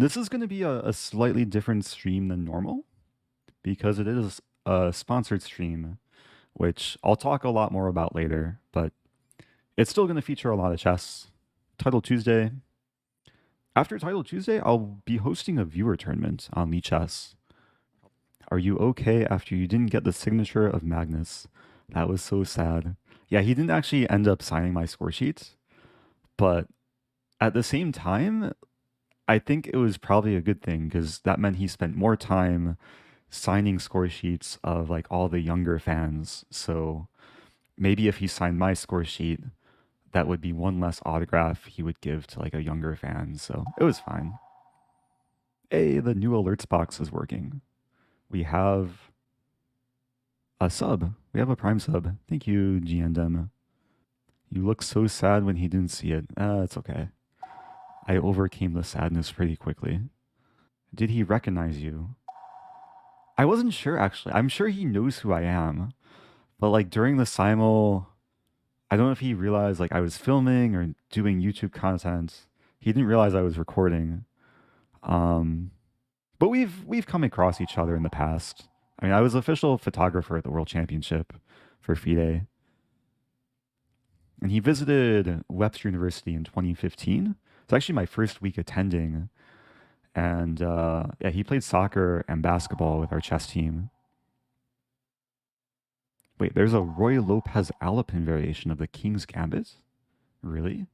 This is going to be a slightly different stream than normal because it is a sponsored stream, which I'll talk a lot more about later, but it's still going to feature a lot of chess. Title Tuesday. After Title Tuesday, I'll be hosting a viewer tournament on Lichess. Are you okay after you didn't get the signature of Magnus? That was so sad. Yeah, he didn't actually end up signing my score sheet, but at the same time, I think it was probably a good thing because that meant he spent more time signing score sheets of like all the younger fans. So maybe if he signed my score sheet, that would be one less autograph he would give to like a younger fan. So it was fine. Hey, the new alerts box is working. We have a sub. We have a prime sub. Thank you, GNDM. You look so sad when he didn't see it. It's okay. I overcame the sadness pretty quickly. Did he recognize you? I wasn't sure actually. I'm sure he knows who I am. But like during the simul, I don't know if he realized like I was filming or doing YouTube content. He didn't realize I was recording. Um, but we've come across each other in the past. I mean, I was official photographer at the World Championship for FIDE, and he visited Webster University in 2015. It's actually my first week attending, and yeah, he played soccer and basketball with our chess team. Wait, there's a Roy Lopez Alapin variation of the King's Gambit? Really?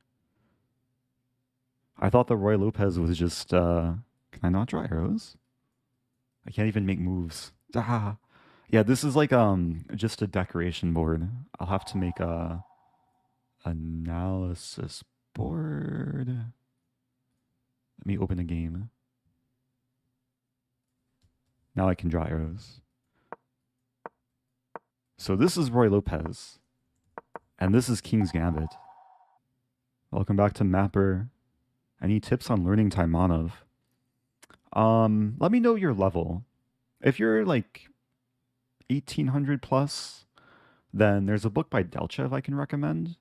I thought the Roy Lopez was just, can I not draw arrows? I can't even make moves. Ah. Yeah, this is like just a decoration board. I'll have to make a analysis board. Let me open a game. Now I can draw arrows. So this is Roy Lopez, and this is King's Gambit. Welcome back to Mapper. Any tips on learning Taimanov? Let me know your level. If you're like 1800 plus, then there's a book by Delchev I can recommend.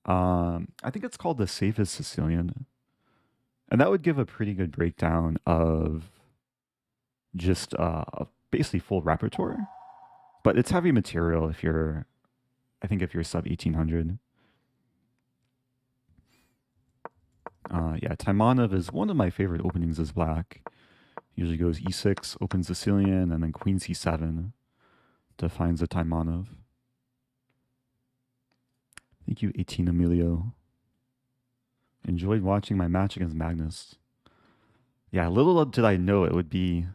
I think it's called The Safest Sicilian. And that would give a pretty good breakdown of just basically full repertoire. But it's heavy material if you're, I think if you're sub 1800. Yeah, Taimanov is one of my favorite openings as black. Usually goes e6, opens Sicilian, and then queen c7 defines a Taimanov. Thank you, 18 Emilio. Enjoyed watching my match against Magnus. Yeah, little did I know it would be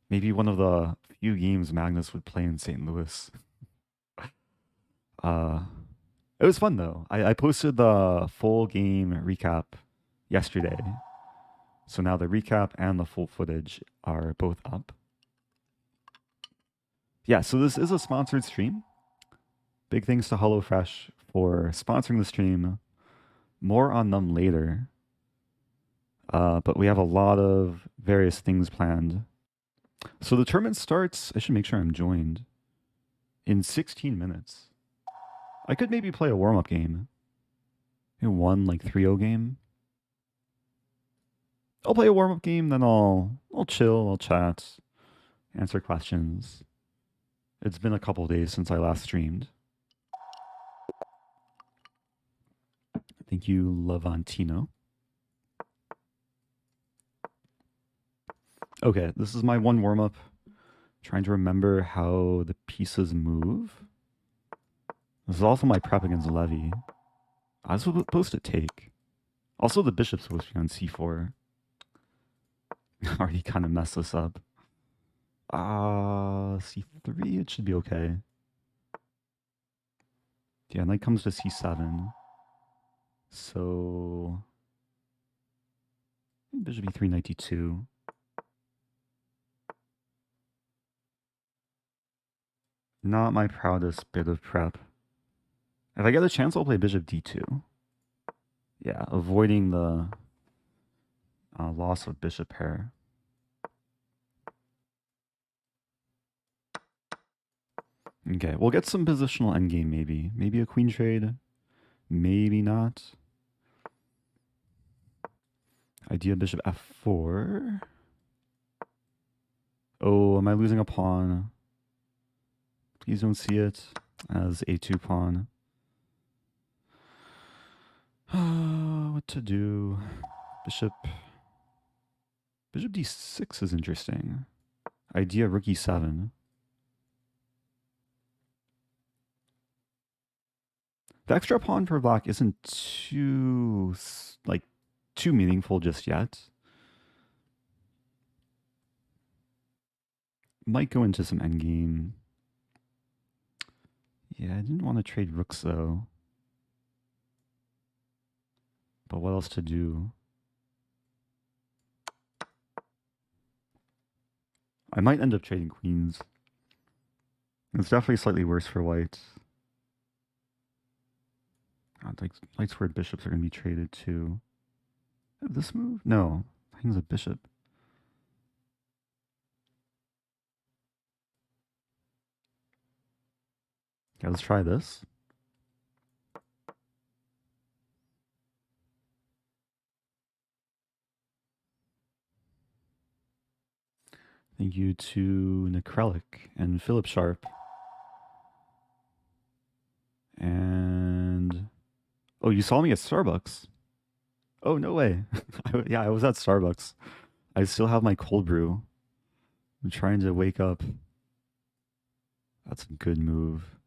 maybe one of the few games Magnus would play in St. Louis. Uh, it was fun though. I posted the full game recap yesterday. So now the recap and the full footage are both up. Yeah, so this is a sponsored stream. Big thanks to HelloFresh for sponsoring the stream. More on them later. But we have a lot of various things planned. So the tournament starts, I should make sure I'm joined, in 16 minutes. I could maybe play a warm-up game. One like 3-0 game. I'll play a warm-up game, then I'll chill, I'll chat, answer questions. It's been a couple days since I last streamed. Thank you, Lavantino. Okay, this is my one warm-up. Trying to remember how the pieces move. This is also my prep against Levy. I was supposed to take. Also, the bishop's supposed to be on c4. Already kind of messed this up. C3, it should be okay. Yeah, knight comes to c7. So bishop e3, knight d2. Not my proudest bit of prep. If I get a chance, I'll play bishop d2. Yeah, avoiding the loss of bishop pair. Okay, we'll get some positional endgame maybe. Maybe a queen trade. Maybe not. Idea bishop f4. Oh, am I losing a pawn? Please don't see it as a2 pawn. What to do? Bishop d6 is interesting. Idea rook e7. The extra pawn for black isn't too meaningful just yet. Might go into some endgame. Yeah, I didn't want to trade rooks though. But what else to do? I might end up trading queens. It's definitely slightly worse for white. Light squared bishops are going to be traded too. This move? No. I think it's a bishop. Okay, let's try this. Thank you to Necrelic and Philip Sharp. And oh, you saw me at Starbucks. Oh, no way. Yeah, I was at Starbucks. I still have my cold brew. I'm trying to wake up. That's a good move.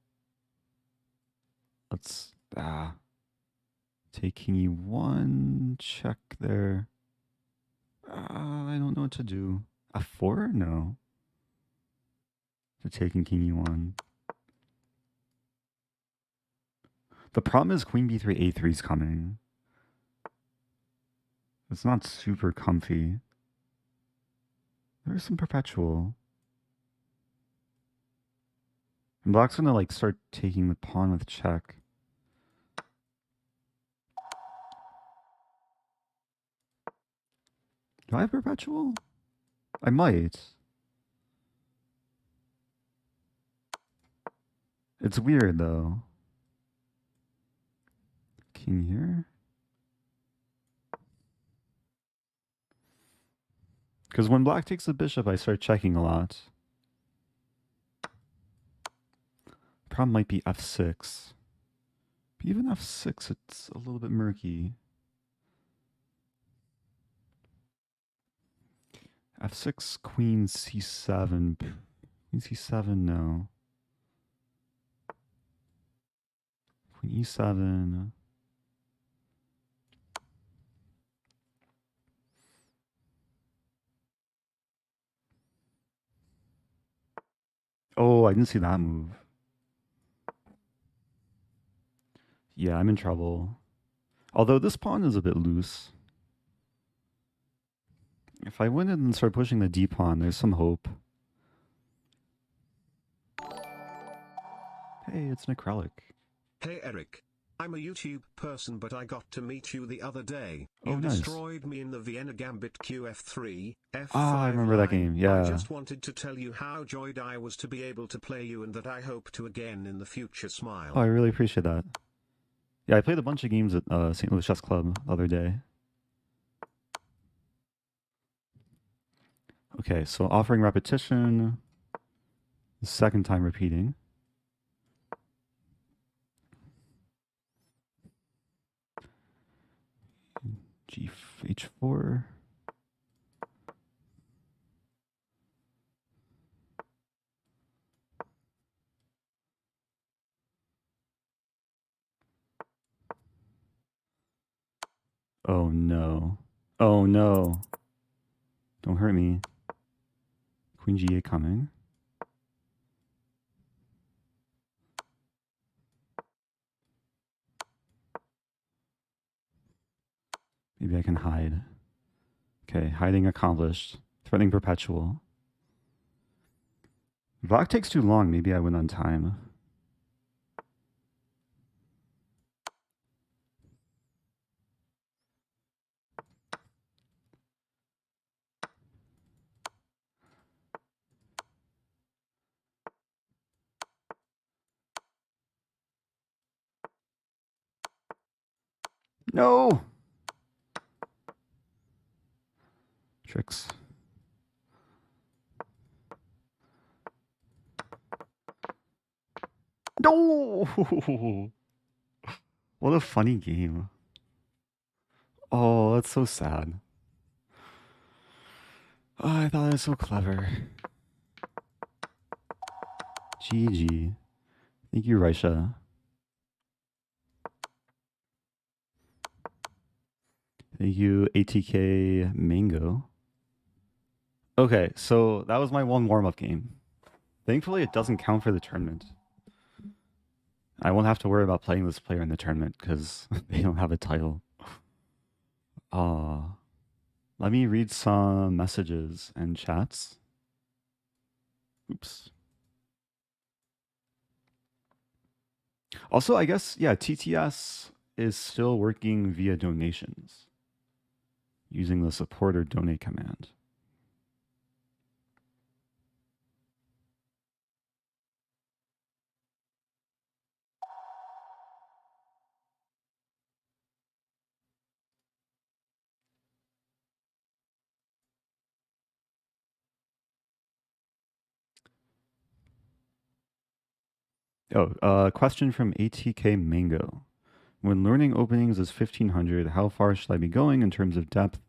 Let's take king e1, check there. I don't know what to do. f4? No. They're taking king e1. The problem is queen b3, a3 is coming. It's not super comfy. There's some perpetual. And black's gonna like start taking the pawn with check. Do I have perpetual? I might. It's weird though. King here. Because when black takes the bishop, I start checking a lot. Problem might be f6. But even f6, it's a little bit murky. f6, queen c7. Queen c7, no. Queen e7. Oh, I didn't see that move. Yeah, I'm in trouble. Although this pawn is a bit loose. If I win it and start pushing the d pawn, there's some hope. Hey, it's Necrelic. Hey Eric. I'm a YouTube person, but I got to meet you the other day. Oh, You nice. destroyed me in the Vienna Gambit QF3, F5 I remember that game, yeah. I just wanted to tell you how joyed I was to be able to play you and that I hope to again in the future. Smile. Oh, I really appreciate that. Yeah, I played a bunch of games at St. Louis Chess Club the other day. Okay, so offering repetition. The second time repeating. H4. Oh no. Oh no. Don't hurt me. Queen g8 coming. Maybe I can hide. Okay, hiding accomplished. Threatening perpetual. Black takes too long. Maybe I win on time. No! Tricks. No! What a funny game. Oh, that's so sad. Oh, I thought it was so clever. GG. Thank you, Raisha. Thank you, ATK Mango. Okay, so that was my one warm-up game. Thankfully, it doesn't count for the tournament. I won't have to worry about playing this player in the tournament because they don't have a title. Let me read some messages and chats. Oops. Also, I guess, yeah, TTS is still working via donations using the support or donate command. Oh, question from ATK Mango. When learning openings is 1500, how far should I be going in terms of depth?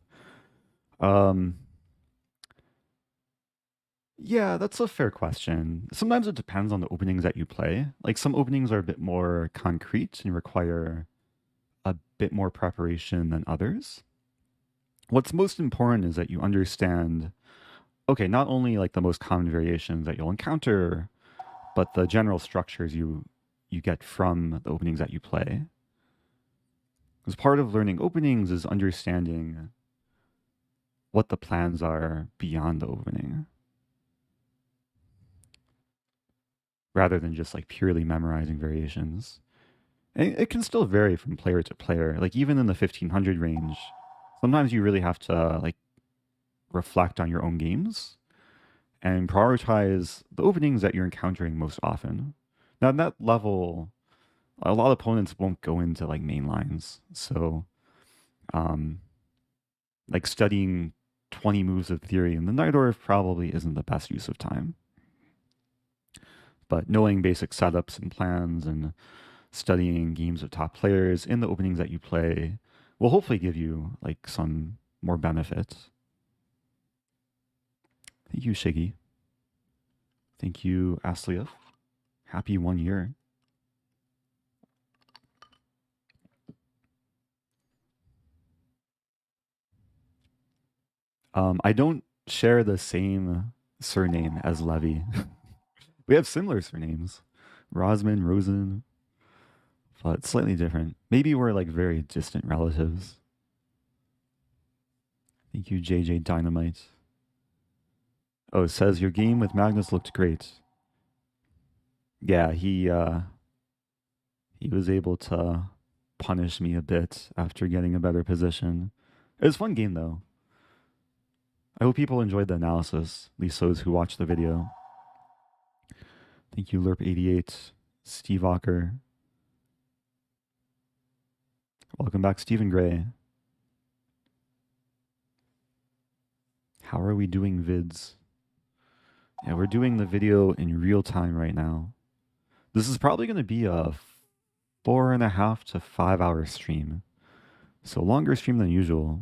Yeah, that's a fair question. Sometimes it depends on the openings that you play. Like some openings are a bit more concrete and require a bit more preparation than others. What's most important is that you understand, okay, not only like the most common variations that you'll encounter, but the general structures you get from the openings that you play. Because part of learning openings is understanding what the plans are beyond the opening, rather than just like purely memorizing variations. And it can still vary from player to player. Like even in the 1500 range, sometimes you really have to like reflect on your own games and prioritize the openings that you're encountering most often. Now, at that level, a lot of opponents won't go into like main lines. So, um, like studying 20 moves of theory in the night order probably isn't the best use of time. But knowing basic setups and plans and studying games of top players in the openings that you play will hopefully give you like some more benefits. Thank you, Shiggy. Thank you, Aslief. Happy 1 year. I don't share the same surname as Levy. We have similar surnames. Rosman, Rosen, but slightly different. Maybe we're like very distant relatives. Thank you, JJ Dynamite. Oh, it says your game with Magnus looked great. Yeah, he was able to punish me a bit after getting a better position. It was a fun game though. I hope people enjoyed the analysis, at least those who watched the video. Thank you, Lerp88, Steve Walker. Welcome back, Stephen Gray. How are we doing vids? Yeah, we're doing the video in real time right now. This is probably going to be a 4.5 to 5 hour stream. So longer stream than usual.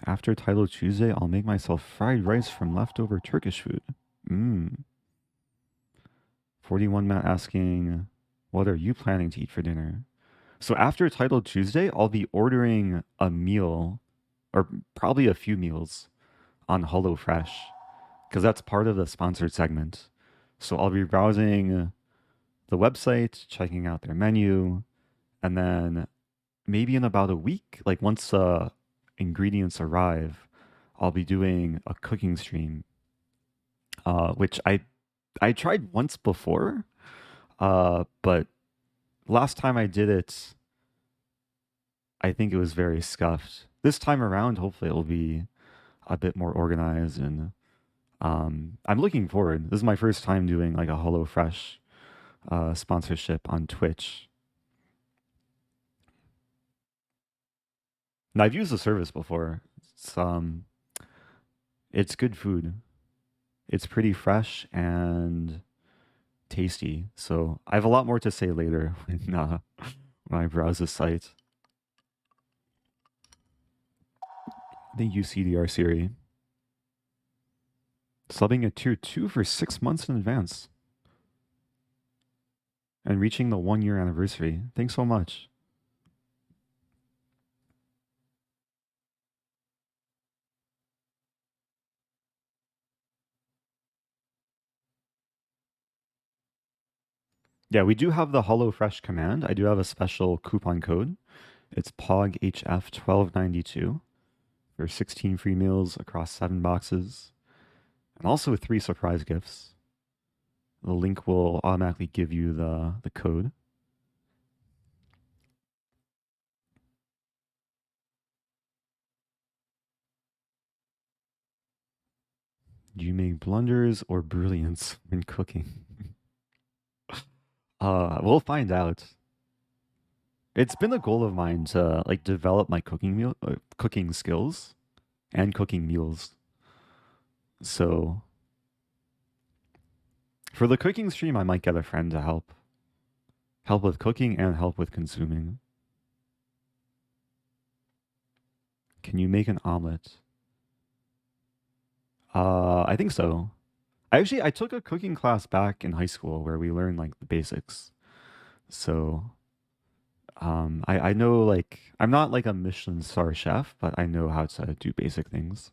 After Title Tuesday, I'll make myself fried rice from leftover Turkish food. 41 Matt asking, what are you planning to eat for dinner? So after Title Tuesday, I'll be ordering a meal, or probably a few meals, on HelloFresh, because that's part of the sponsored segment. So I'll be browsing the website, checking out their menu, and then maybe in about a week, like once ingredients arrive, I'll be doing a cooking stream, which I tried once before, but last time I did it, I think it was very scuffed. This time around, hopefully it'll be a bit more organized, and I'm looking forward. This is my first time doing like a HelloFresh sponsorship on Twitch. And I've used the service before. It's good food. It's pretty fresh and tasty. So I have a lot more to say later when I browse the site. Thank you, CDR Siri. Subbing at tier 2 for 6 months in advance. And reaching the 1 year anniversary. Thanks so much. Yeah, we do have the HelloFresh command. I do have a special coupon code. It's POGHF1292 for 16 free meals across 7 boxes. And also 3 surprise gifts. The link will automatically give you the code. Do you make blunders or brilliance when cooking? We'll find out. It's been a goal of mine to like develop my cooking skills and cooking meals. So for the cooking stream, I might get a friend to help with cooking and help with consuming. Can you make an omelet? I think so. I took a cooking class back in high school where we learned like the basics. So I know like I'm not like a Michelin star chef, but I know how to do basic things.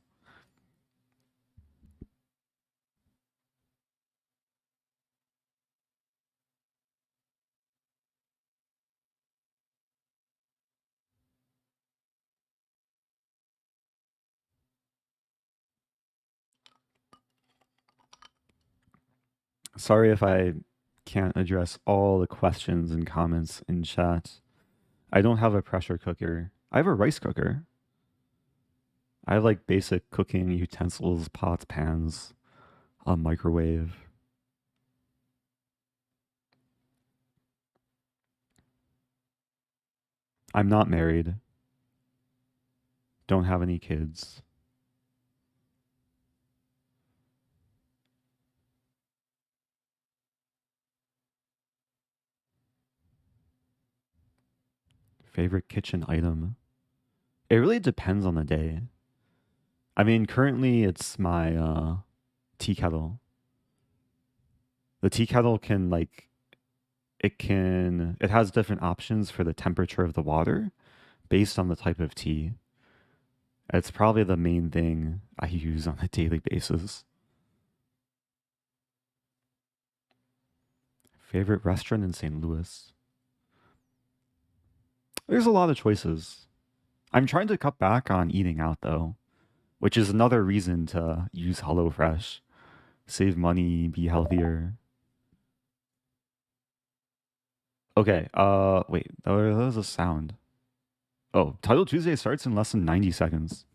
Sorry if I can't address all the questions and comments in chat. I don't have a pressure cooker. I have a rice cooker. I have like basic cooking utensils, pots, pans, a microwave. I'm not married. Don't have any kids. Favorite kitchen item? It really depends on the day. I mean, currently it's my tea kettle. The tea kettle can like it has different options for the temperature of the water based on the type of tea. It's probably the main thing I use on a daily basis. Favorite restaurant in St. Louis? There's a lot of choices. I'm trying to cut back on eating out though, which is another reason to use HelloFresh. Save money, be healthier. Okay, wait, that was a sound. Oh, Title Tuesday starts in less than 90 seconds.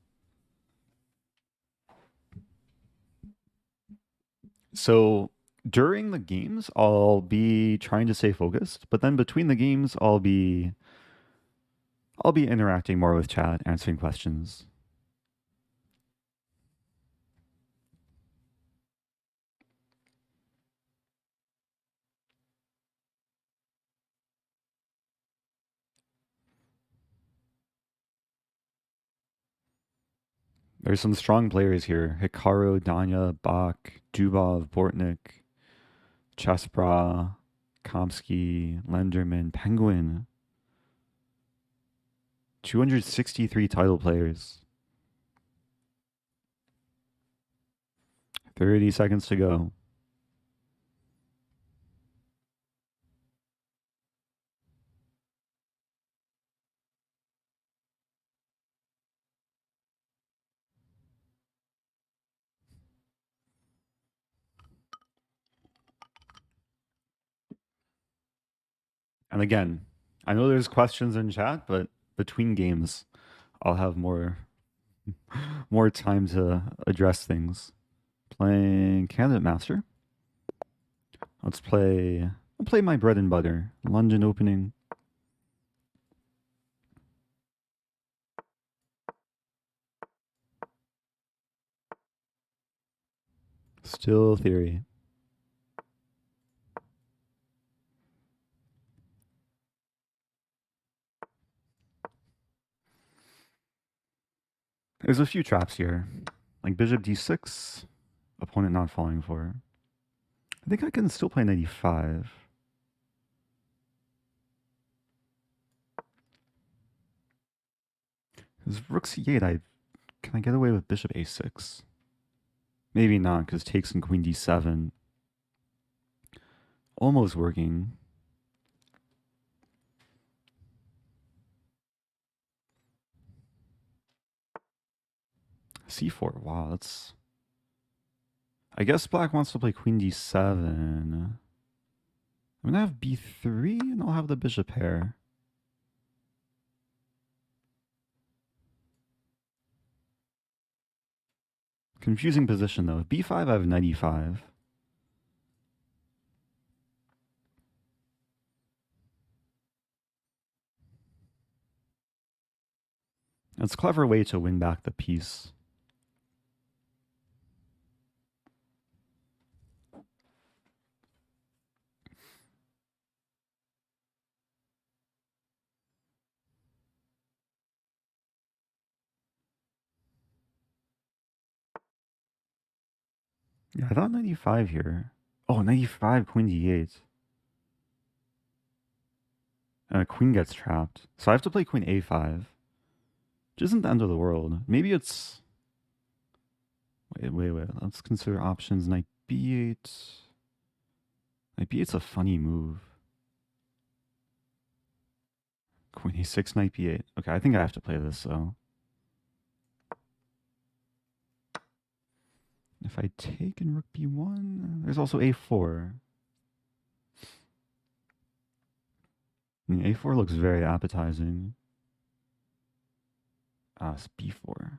So during the games, I'll be trying to stay focused, but then between the games, I'll be interacting more with chat, answering questions. There's some strong players here. Hikaru, Danya, Bach, Dubov, Bortnik, Chespra, Komsky, Lenderman, Penguin. 263 title players. 30 seconds to go. And again, I know there's questions in chat, but between games, I'll have more time to address things. Playing Candidate Master. I'll play my bread and butter. London opening. Still theory. There's a few traps here. Like bishop d6, opponent not falling for. I think I can still play knight e5. Because rook c8, can I get away with bishop a6? Maybe not, because takes and queen d7. Almost working. c4, wow, that's... I guess black wants to play queen d7. I'm going to have b3, and I'll have the bishop pair. Confusing position, though. If b5, I have knight e5. It's a clever way to win back the piece. Yeah, I thought knight e5 here. Oh, knight e5, queen d8. Queen gets trapped. So I have to play queen a5. Which isn't the end of the world. Maybe it's... Wait. Let's consider options. Knight b8. Knight b8's a funny move. Queen a6, knight b8. Okay, I think I have to play this, though. If I take and rook b1, there's also a4. A4 looks very appetizing. It's b4.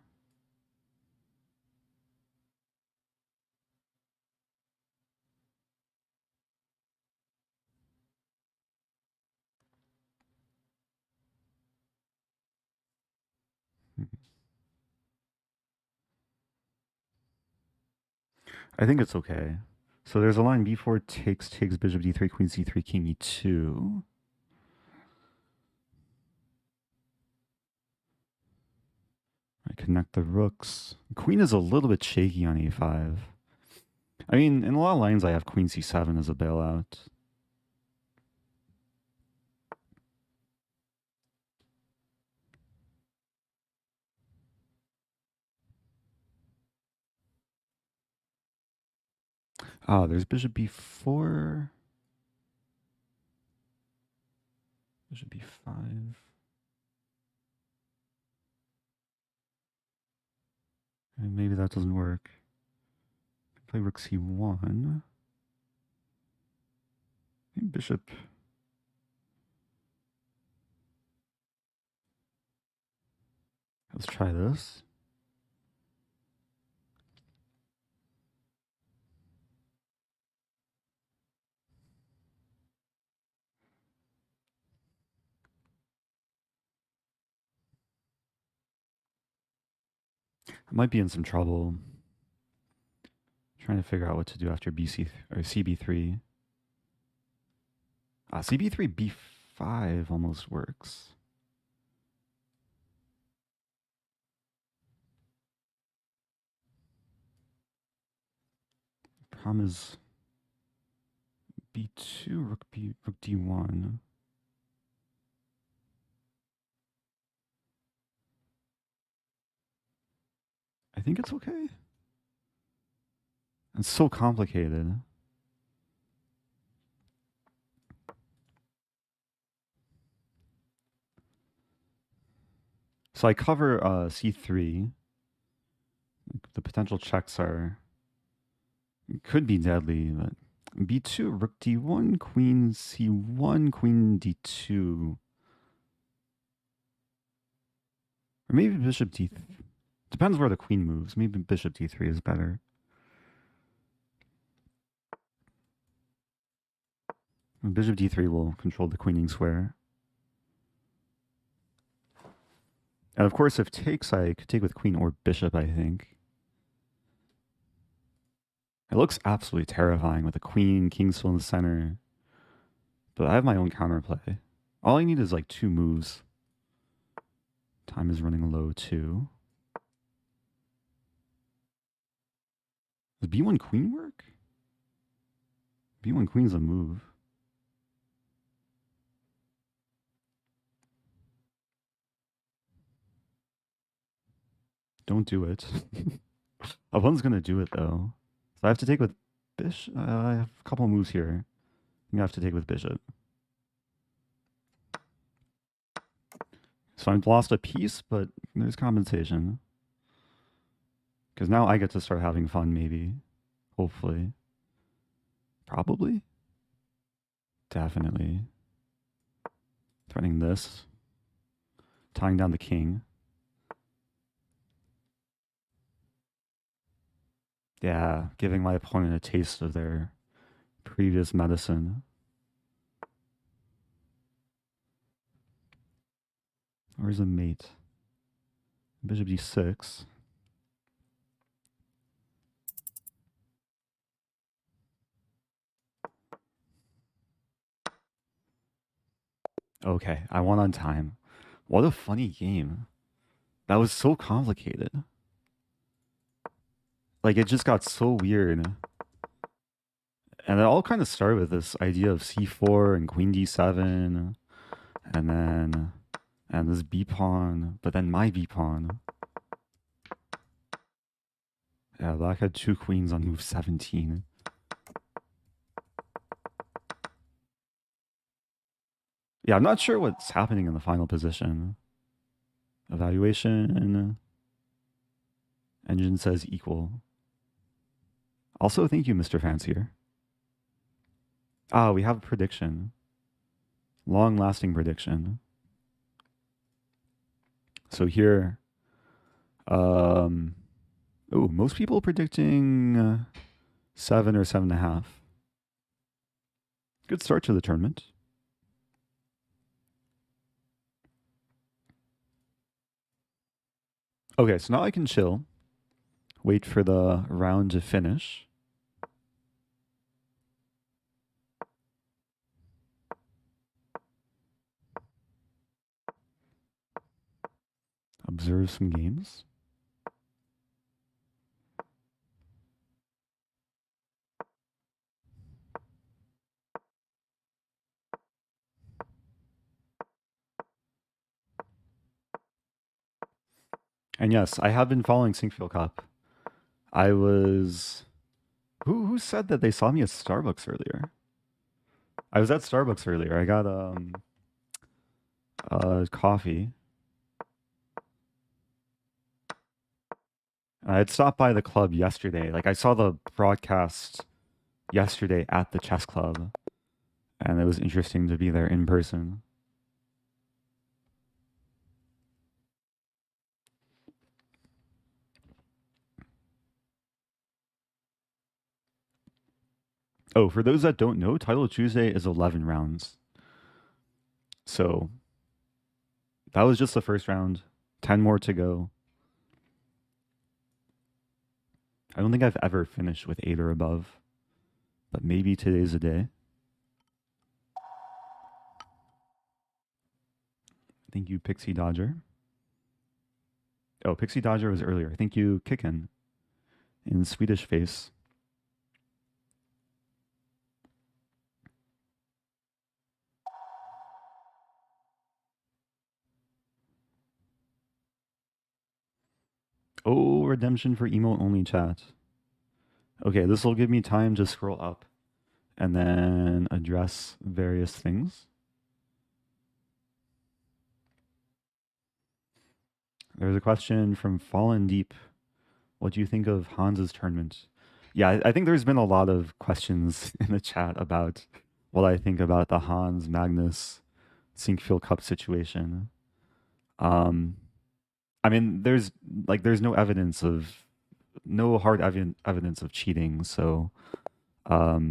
I think it's okay. So there's a line b4 takes bishop d3, queen c3, king e2. I connect the rooks. Queen is a little bit shaky on a5. I mean, in a lot of lines, I have queen c7 as a bailout. There's bishop b4. Bishop b5. And maybe that doesn't work. Play rook c1. Maybe bishop. Let's try this. I might be in some trouble. Trying to figure out what to do after BC or CB3. CB3 B5 almost works. Problem is B2 rook D1. I think it's okay. It's so complicated. So I cover C3. The potential checks could be deadly, but B2, rook D1, queen C1, queen D2. Or maybe bishop D3. Depends where the queen moves. Maybe bishop D3 is better. Bishop D3 will control the queening square. And of course, if takes, I could take with queen or bishop, I think. It looks absolutely terrifying with the queen, king still in the center. But I have my own counterplay. All I need is like 2 moves. Time is running low too. Does B1 queen work? B1 queen's a move. Don't do it. One's gonna do it though. So I have to take with bishop. I have a couple moves here. I'm gonna have to take with bishop. So I've lost a piece, but there's compensation. Because now I get to start having fun, maybe. Hopefully. Probably. Definitely. Threatening this. Tying down the king. Yeah, giving my opponent a taste of their previous medicine. Where's a mate? Bishop d6. Okay, I won on time. What a funny game. That was so complicated. Like, it just got so weird. And it all kind of started with this idea of c4 and queen d7. And then... And this b pawn. But then my b pawn. Yeah, black had 2 queens on move 17. Yeah, I'm not sure what's happening in the final position. Evaluation. Engine says equal. Also, thank you, Mr. Fancier. Ah, we have a prediction. Long-lasting prediction. So here, most people predicting 7 or 7.5. Good start to the tournament. Okay, so now I can chill. Wait for the round to finish. Observe some games. And yes, I have been following Sinkfield Cup. I was... Who said that they saw me at Starbucks earlier? I was at Starbucks earlier. I got coffee. I had stopped by the club yesterday. Like, I saw the broadcast yesterday at the chess club, and it was interesting to be there in person. Oh, for those that don't know, Title Tuesday is 11 rounds. So that was just the first round. 10 more to go. I don't think I've ever finished with 8 or above, but maybe today's the day. Thank you, Pixie Dodger. Oh, Pixie Dodger was earlier. Thank you, Kicken in Swedish face. Oh, redemption for emote only chat. Okay, this will give me time to scroll up and then address various things. There's a question from Fallen Deep. What do you think of Hans's tournament? Yeah, I think there's been a lot of questions in the chat about what I think about the Hans Magnus Sinkfield Cup situation. I mean, there's no evidence of no hard evidence of cheating. So, yeah,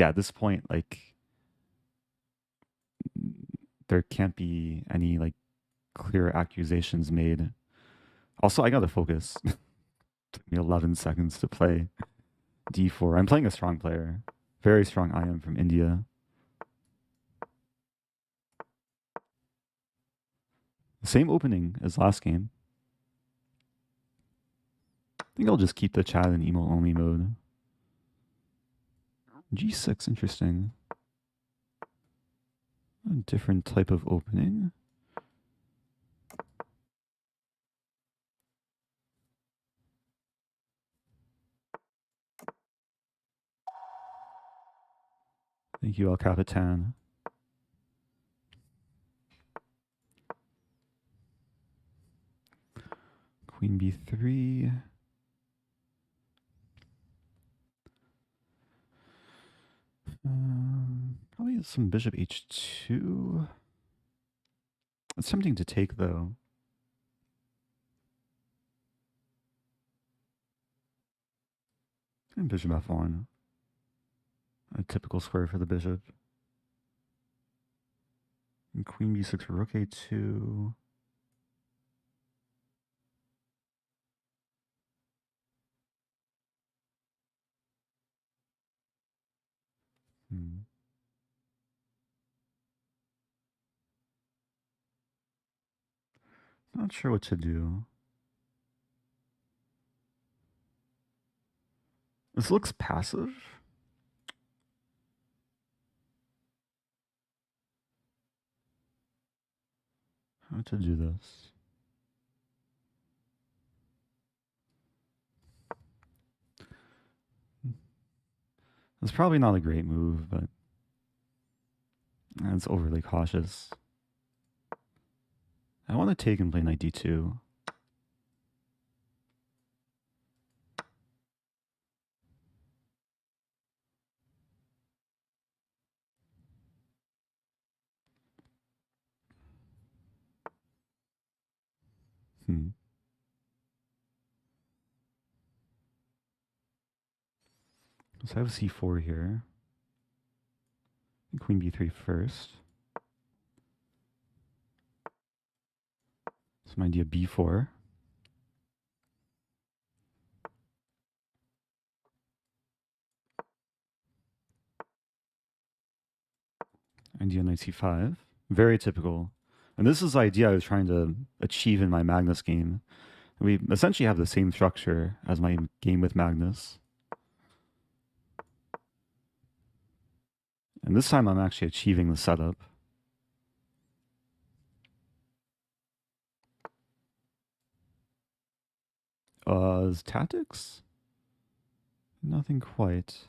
at this point, like, there can't be any like clear accusations made. Also, I gotta focus. Took me 11 seconds to play. d4. I'm playing a strong player. Very strong IM from India. Same opening as last game. I think I'll just keep the chat in emo only mode. G6, interesting. A different type of opening. Thank you, El Capitan. Queen b3. Probably some bishop h2. It's tempting to take, though. And bishop f1. A typical square for the bishop. And queen b6, rook a2. Not sure what to do. This looks passive. How to do this? It's probably not a great move, but it's overly cautious. I want to take and play knight d2. So I have c4 here. Queen b3 first. So my idea b4. Idea knight c5. Very typical. And this is the idea I was trying to achieve in my Magnus game. We essentially have the same structure as my game with Magnus. And this time I'm actually achieving the setup. Tactics? Nothing quite.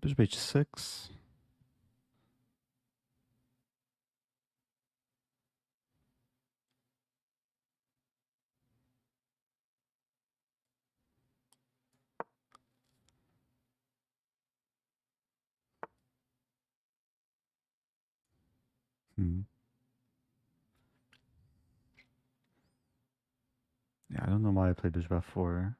Bishop h6. Yeah, I don't know why I played bishop f4.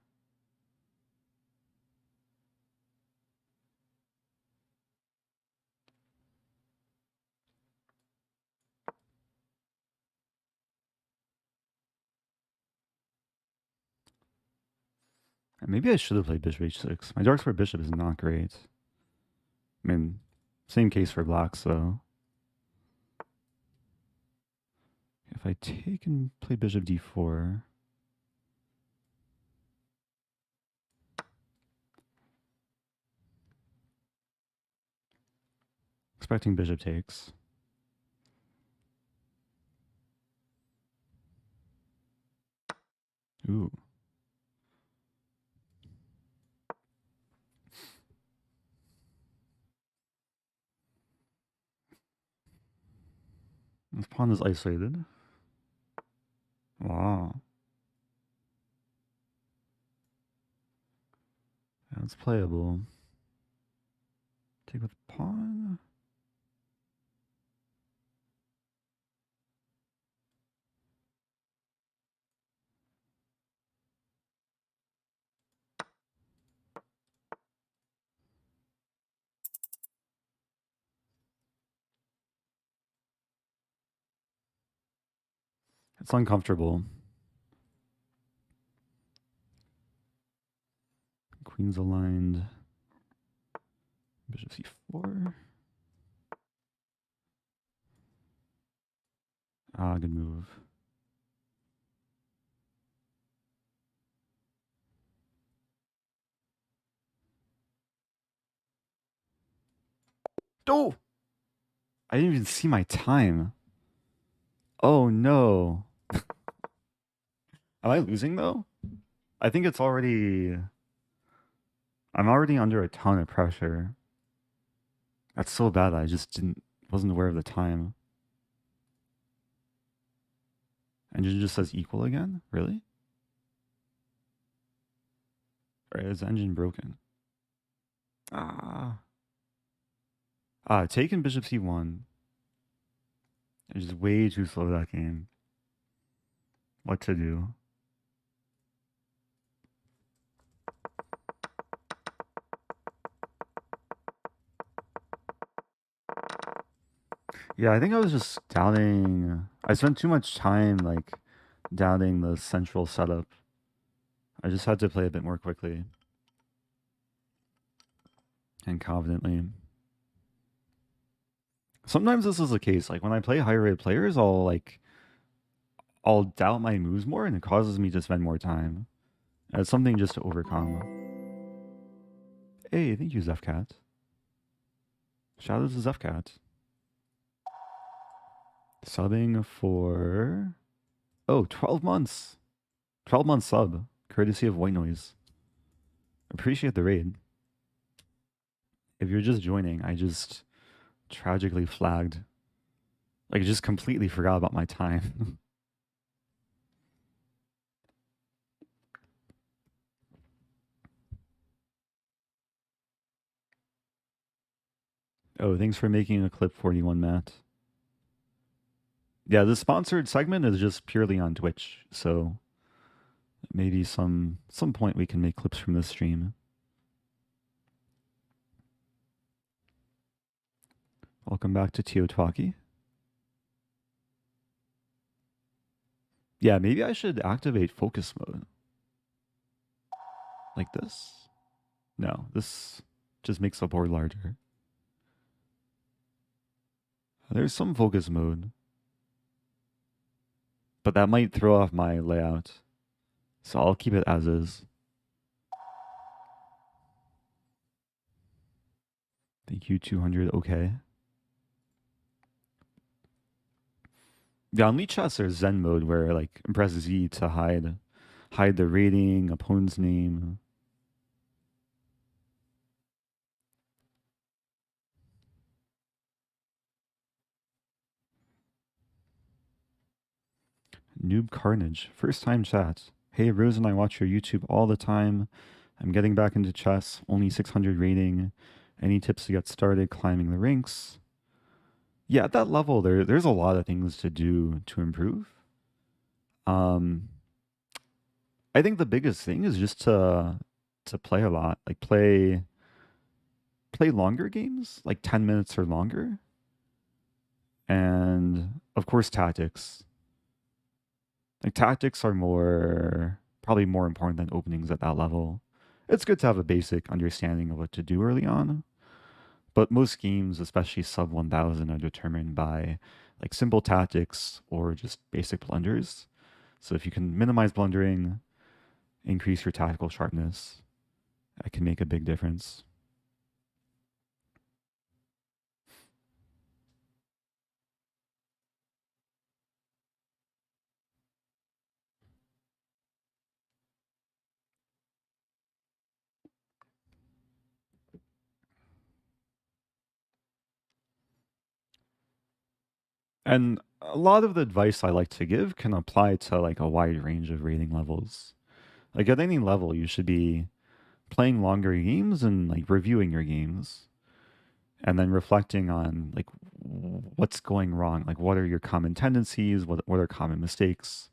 Maybe I should have played bishop h6. My dark square bishop is not great. I mean, same case for blacks, though. If I take and play bishop d4... Expecting bishop takes. Ooh. This pawn is isolated. Wow. That's playable. Take with pawn. It's uncomfortable. Queen's aligned. Bishop c4. Ah, good move. Oh! I didn't even see my time. Oh no. Am I losing though? I think it's already... I'm already under a ton of pressure. That's so bad that I just wasn't aware of the time. Engine just says equal again? Really? Or is engine broken? Ah. Ah, taking bishop c1. I'm just way too slow that game. What to do? Yeah, I think I was just doubting. I spent too much time like doubting the central setup. I just had to play a bit more quickly and confidently. Sometimes this is the case. Like when I play higher rated players, I'll doubt my moves more, and it causes me to spend more time. It's something just to overcome. Hey, thank you, Zefcat. Shout out to Zefcat. Subbing for 12 months. 12 month sub, courtesy of White Noise. Appreciate the raid. If you're just joining, I just tragically flagged. Like, just completely forgot about my time. Oh, thanks for making a clip 41, Matt. Yeah, the sponsored segment is just purely on Twitch, so maybe some point we can make clips from this stream. Welcome back to Teotwaki. Yeah, maybe I should activate focus mode. Like this? No, this just makes the board larger. There's some focus mode, but that might throw off my layout. So I'll keep it as is. Thank you, 200. Okay. Yeah, on Lichess there's Zen mode where like press Z to hide the rating, opponent's name. Noob Carnage, first time chat. Hey Rosen, I watch your YouTube all the time. I'm getting back into chess, only 600 rating. Any tips to get started climbing the ranks? Yeah, at that level there's a lot of things to do to improve. I think the biggest thing is just to play a lot. Like play longer games, like 10 minutes or longer. And of course tactics. Like tactics are probably more important than openings at that level. It's good to have a basic understanding of what to do early on, but most games, especially sub 1000, are determined by like simple tactics or just basic blunders. So if you can minimize blundering, increase your tactical sharpness, that can make a big difference. And a lot of the advice I like to give can apply to like a wide range of rating levels. Like at any level, you should be playing longer games and like reviewing your games and then reflecting on like what's going wrong, like what are your common tendencies, what are common mistakes,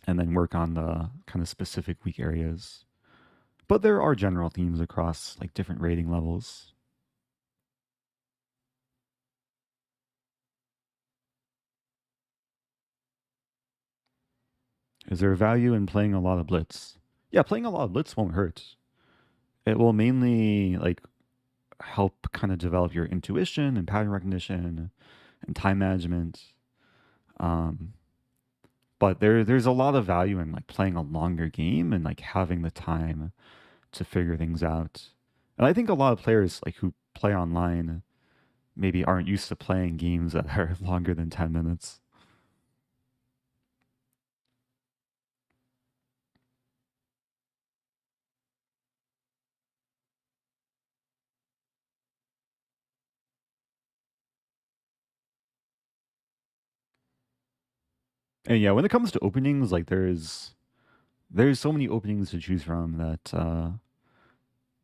and then work on the kind of specific weak areas. But there are general themes across like different rating levels. Is there value in playing a lot of blitz? Yeah, playing a lot of blitz won't hurt. it will mainly like help kind of develop your intuition and pattern recognition and time management. Um, but there's a lot of value in like playing a longer game and like having the time to figure things out. And I think a lot of players like who play online maybe aren't used to playing games that are longer than 10 minutes. And yeah, when it comes to openings, like there's so many openings to choose from that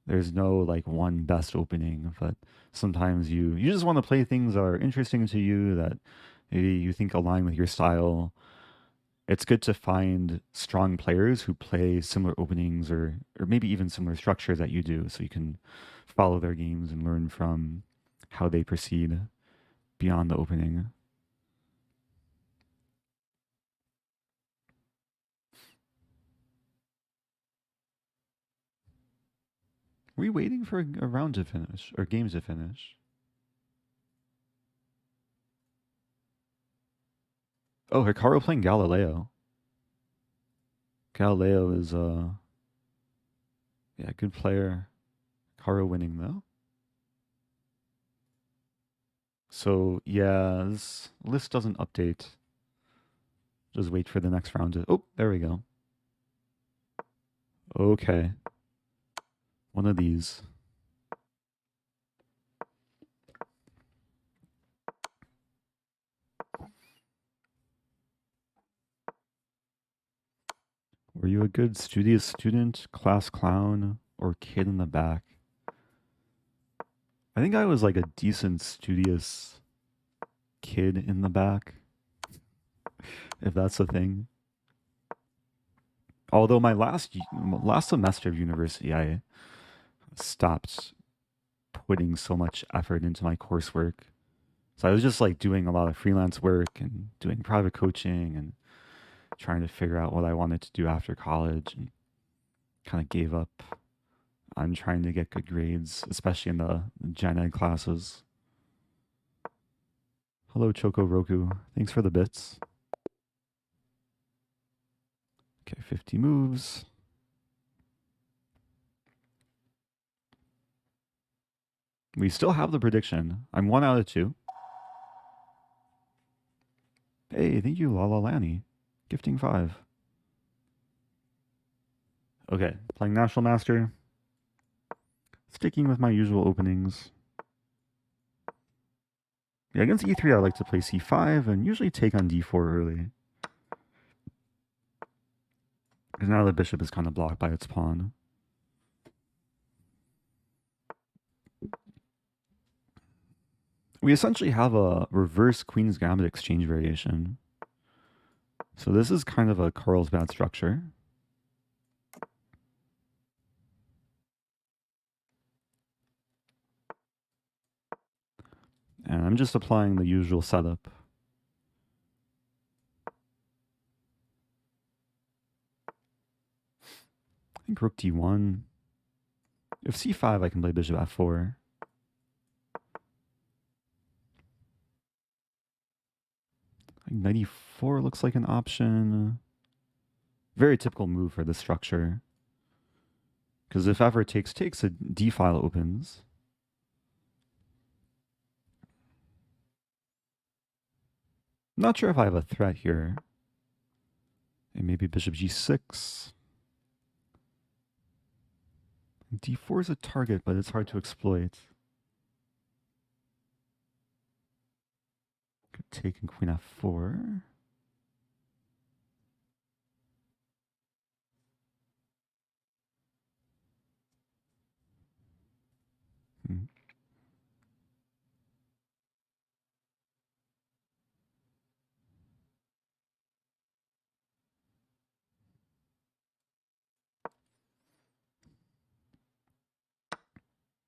there's no like one best opening, but sometimes you just want to play things that are interesting to you that maybe you think align with your style. It's good to find strong players who play similar openings or maybe even similar structures that you do so you can follow their games and learn from how they proceed beyond the opening. Were we waiting for a round to finish or games to finish? Oh, Hikaru playing Galileo. Galileo is yeah, good player. Hikaru winning though. So yeah, this list doesn't update. Just wait for the next round to. Oh, there we go. Okay, one of these. Were you a good studious student, class clown, or kid in the back? I think I was like a decent studious kid in the back, if that's a thing. Although my last semester of university, I stopped putting so much effort into my coursework. So I was just like doing a lot of freelance work and doing private coaching and trying to figure out what I wanted to do after college and kind of gave up on trying to get good grades, especially in the gen ed classes. Hello, Choco Roku. Thanks for the bits. Okay, 50 moves. We still have the prediction. I'm 1 out of 2. Hey, thank you, Lala Lanny. Gifting 5. Okay, playing National Master. Sticking with my usual openings. Yeah, against e3, I like to play c5 and usually take on d4 early. Because now the bishop is kind of blocked by its pawn. We essentially have a reverse Queen's Gambit exchange variation. So this is kind of a Carlsbad structure. And I'm just applying the usual setup. I think rook d1. If c5, I can play bishop f4. I think knight e4 looks like an option. Very typical move for this structure. Because if ever takes, a d file opens. Not sure if I have a threat here. And maybe bishop g6. d4 is a target, but it's hard to exploit. Could take and queen f4. Hmm.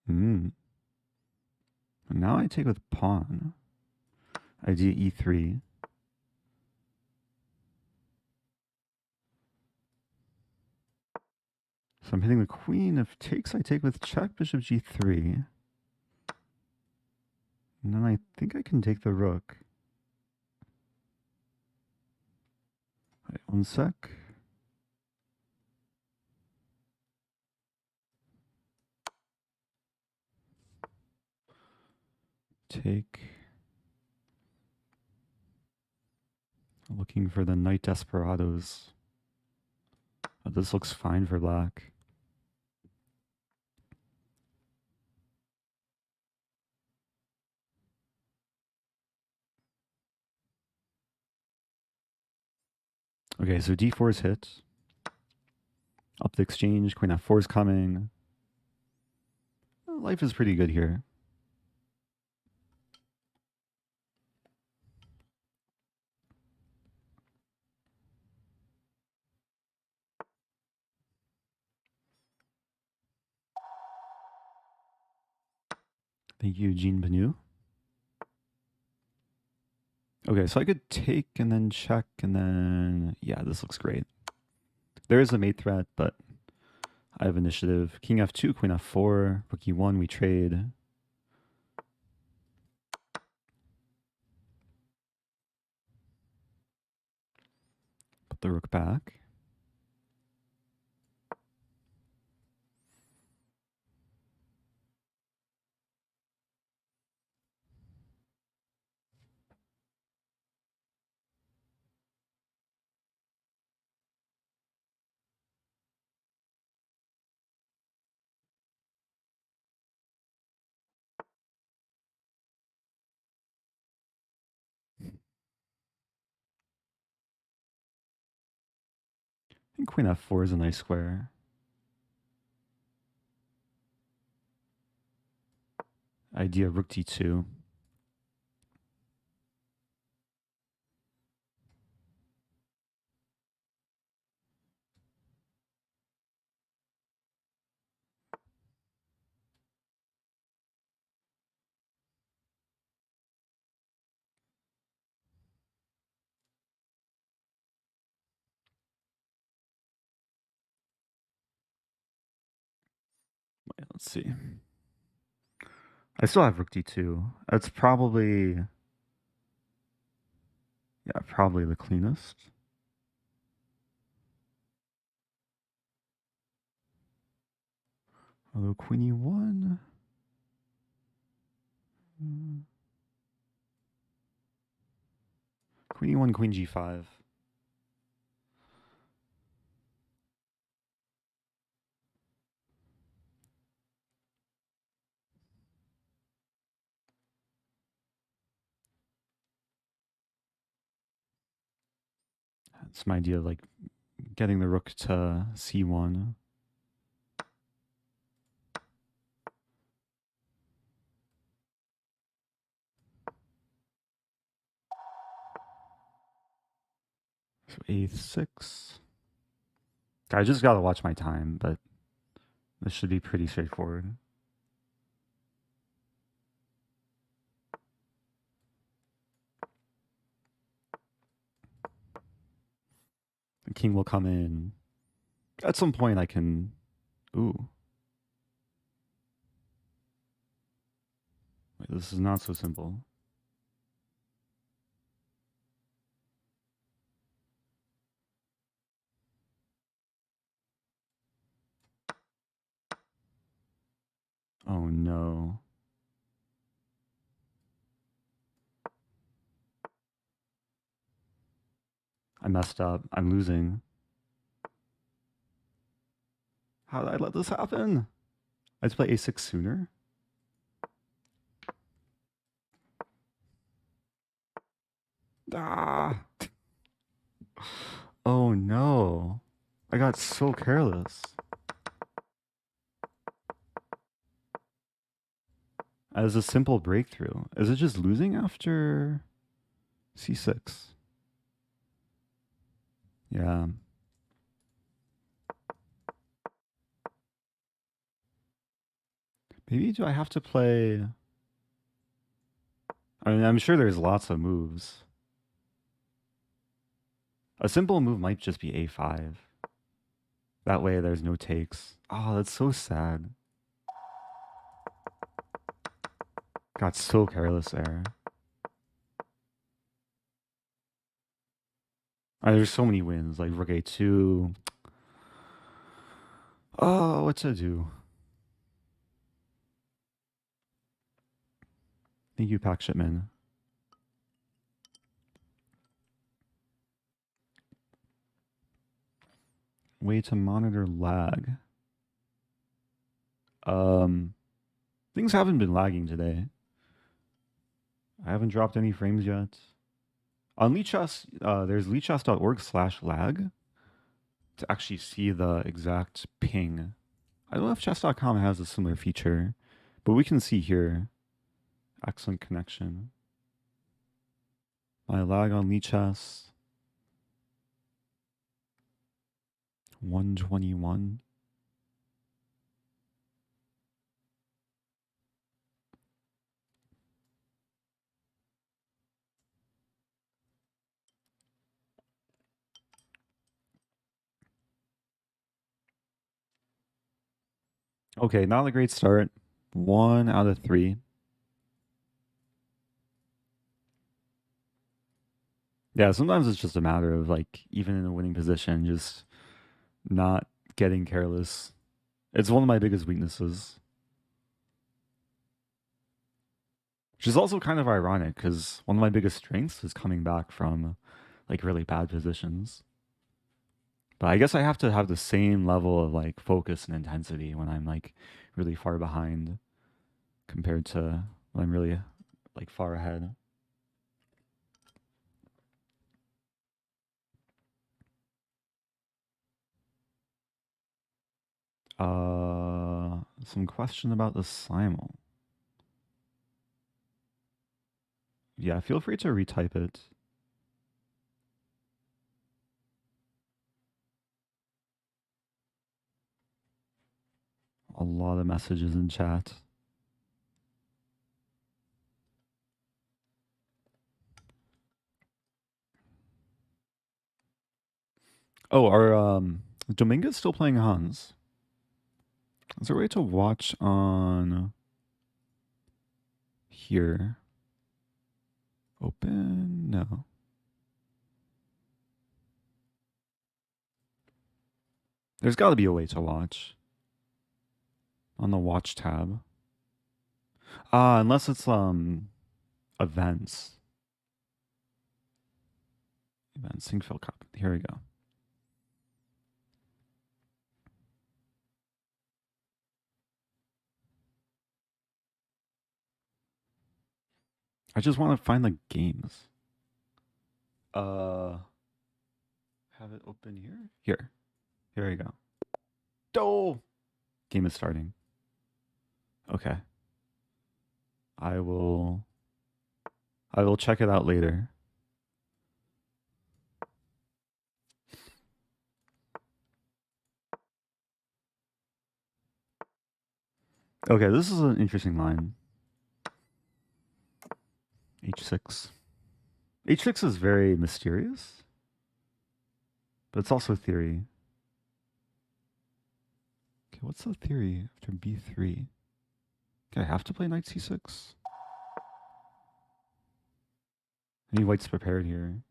Hmm. Now I take with pawn. Idea e3. So I'm hitting the queen. If takes, I take with check, bishop g3. And then I think I can take the rook. Wait, one sec. Take. Looking for the knight desperados. Oh, this looks fine for black. Okay, so d4 is hit. Up the exchange, queen f4 is coming. Life is pretty good here. Thank you, Jean Benu. Okay, so I could take and then check and then... Yeah, this looks great. There is a mate threat, but I have initiative. King f2, queen f4, rook e1, we trade. Put the rook back. I think queen f4 is a nice square. Idea rook d2. Wait, let's see. I still have rook d2. That's probably... Yeah, probably the cleanest. Although queen e1... Queen e1, queen g5. That's my idea of like getting the rook to c1. So a6. I just gotta watch my time, but this should be pretty straightforward. The king will come in. At some point I can... Ooh. Wait, this is not so simple. Oh no. I messed up. I'm losing. How did I let this happen? I had to play a6 sooner? Ah! Oh no. I got so careless. As a simple breakthrough. Is it just losing after c6? Yeah. Maybe do I have to play... I mean, I'm sure there's lots of moves. A simple move might just be a5. That way there's no takes. Oh, that's so sad. Got so careless there. There's so many wins, like rook a2. Oh, what to do? Thank you, Pack Shipman. Way to monitor lag. Things haven't been lagging today. I haven't dropped any frames yet. On Lichess, there's lichess.org/lag to actually see the exact ping. I don't know if chess.com has a similar feature, but we can see here. Excellent connection. My lag on Lichess 121. Okay, not a great start. 1 out of 3. Yeah, sometimes it's just a matter of like even in a winning position, just not getting careless. It's one of my biggest weaknesses. Which is also kind of ironic because one of my biggest strengths is coming back from like really bad positions. But I guess I have to have the same level of like focus and intensity when I'm like really far behind compared to when I'm really like far ahead. Some question about the simul. Yeah, feel free to retype it. A lot of messages in chat. Oh, are Dominguez still playing Hans? Is there a way to watch on here? Open? No. There's got to be a way to watch on the watch tab. Unless it's events. Events, Syncfill Cup. Here we go. I just want to find the games. Have it open here? Here. Here we go. Oh! Game is starting. Okay. I will check it out later. Okay, this is an interesting line. H6. H6 is very mysterious, but it's also theory. Okay, what's the theory after b3? Okay, I have to play knight c6. Any white's prepared here.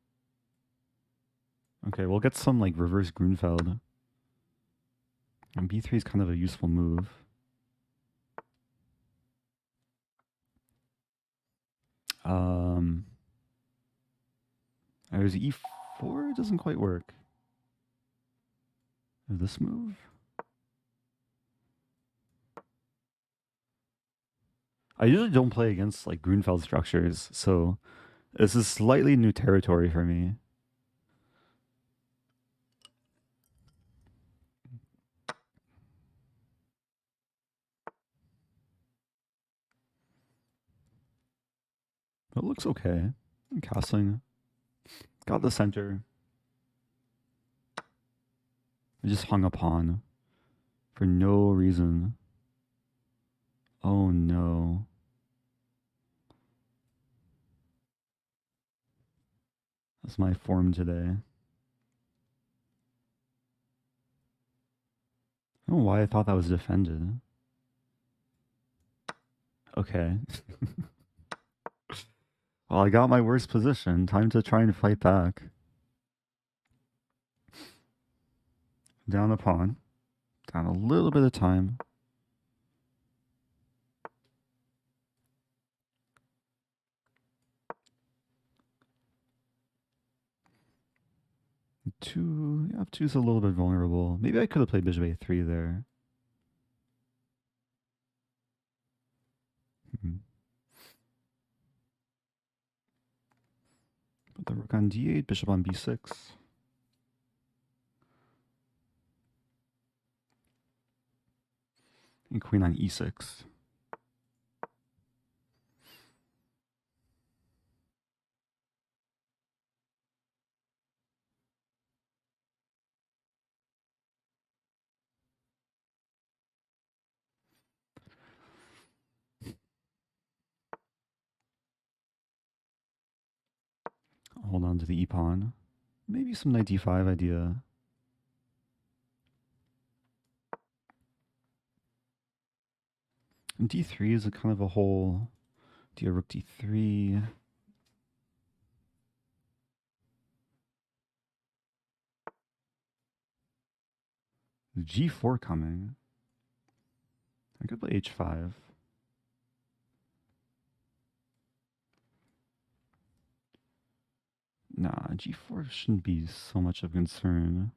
Okay, we'll get some like reverse Grunfeld. And b3 is kind of a useful move. There's e4, doesn't quite work. This move? I usually don't play against like Grunfeld structures, so this is slightly new territory for me. It looks okay. I'm castling. Got the center. I just hung a pawn for no reason. Oh no. That's my form today. don't know why I thought that was defended. Okay. Well, I got my worst position. Time to try and fight back. Down a pawn. Down a little bit of time. Two. Yeah, two's a little bit vulnerable. Maybe I could have played bishop a3 there. Put the rook on d8, bishop on b6. And queen on e6. Hold on to the e-pawn. Maybe some knight d5 idea. And d3 is a kind of a whole idea. Rook d3. G4 coming. I could play h5. Nah, g4 shouldn't be so much of a concern.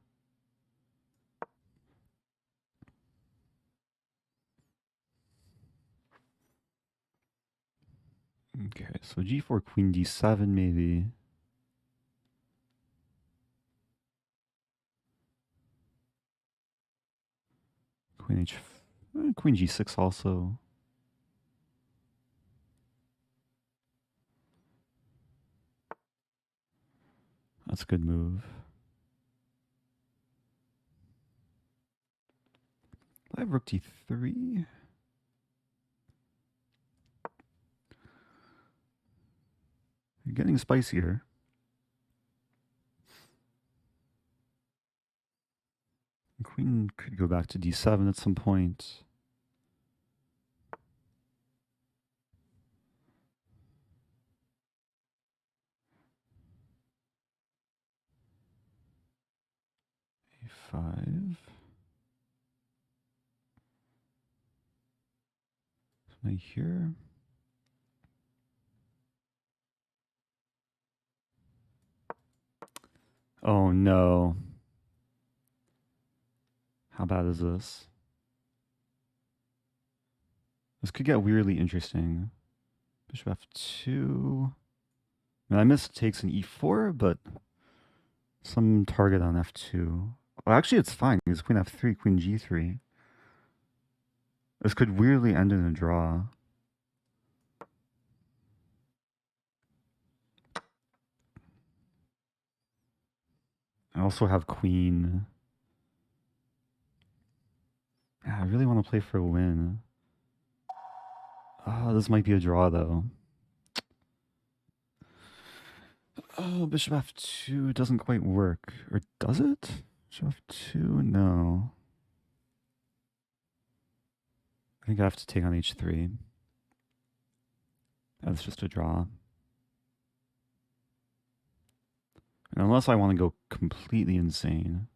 Okay, so g4, queen d7 maybe. Queen queen g6 also. That's a good move. I have rook d3. You're getting spicier. Queen could go back to d7 at some point. a5. Right here. Oh no. How bad is this? This could get weirdly interesting. Bishop f2. I mean, I missed takes an e4, but some target on f2. Well, actually, it's fine. It's queen f3, queen g3. This could weirdly end in a draw. I also have queen. Yeah, I really want to play for a win. This might be a draw, though. Oh, bishop f2 doesn't quite work. Or does it? Bishop f2? No. I think I have to take on h3. That's just a draw. And unless I want to go completely insane,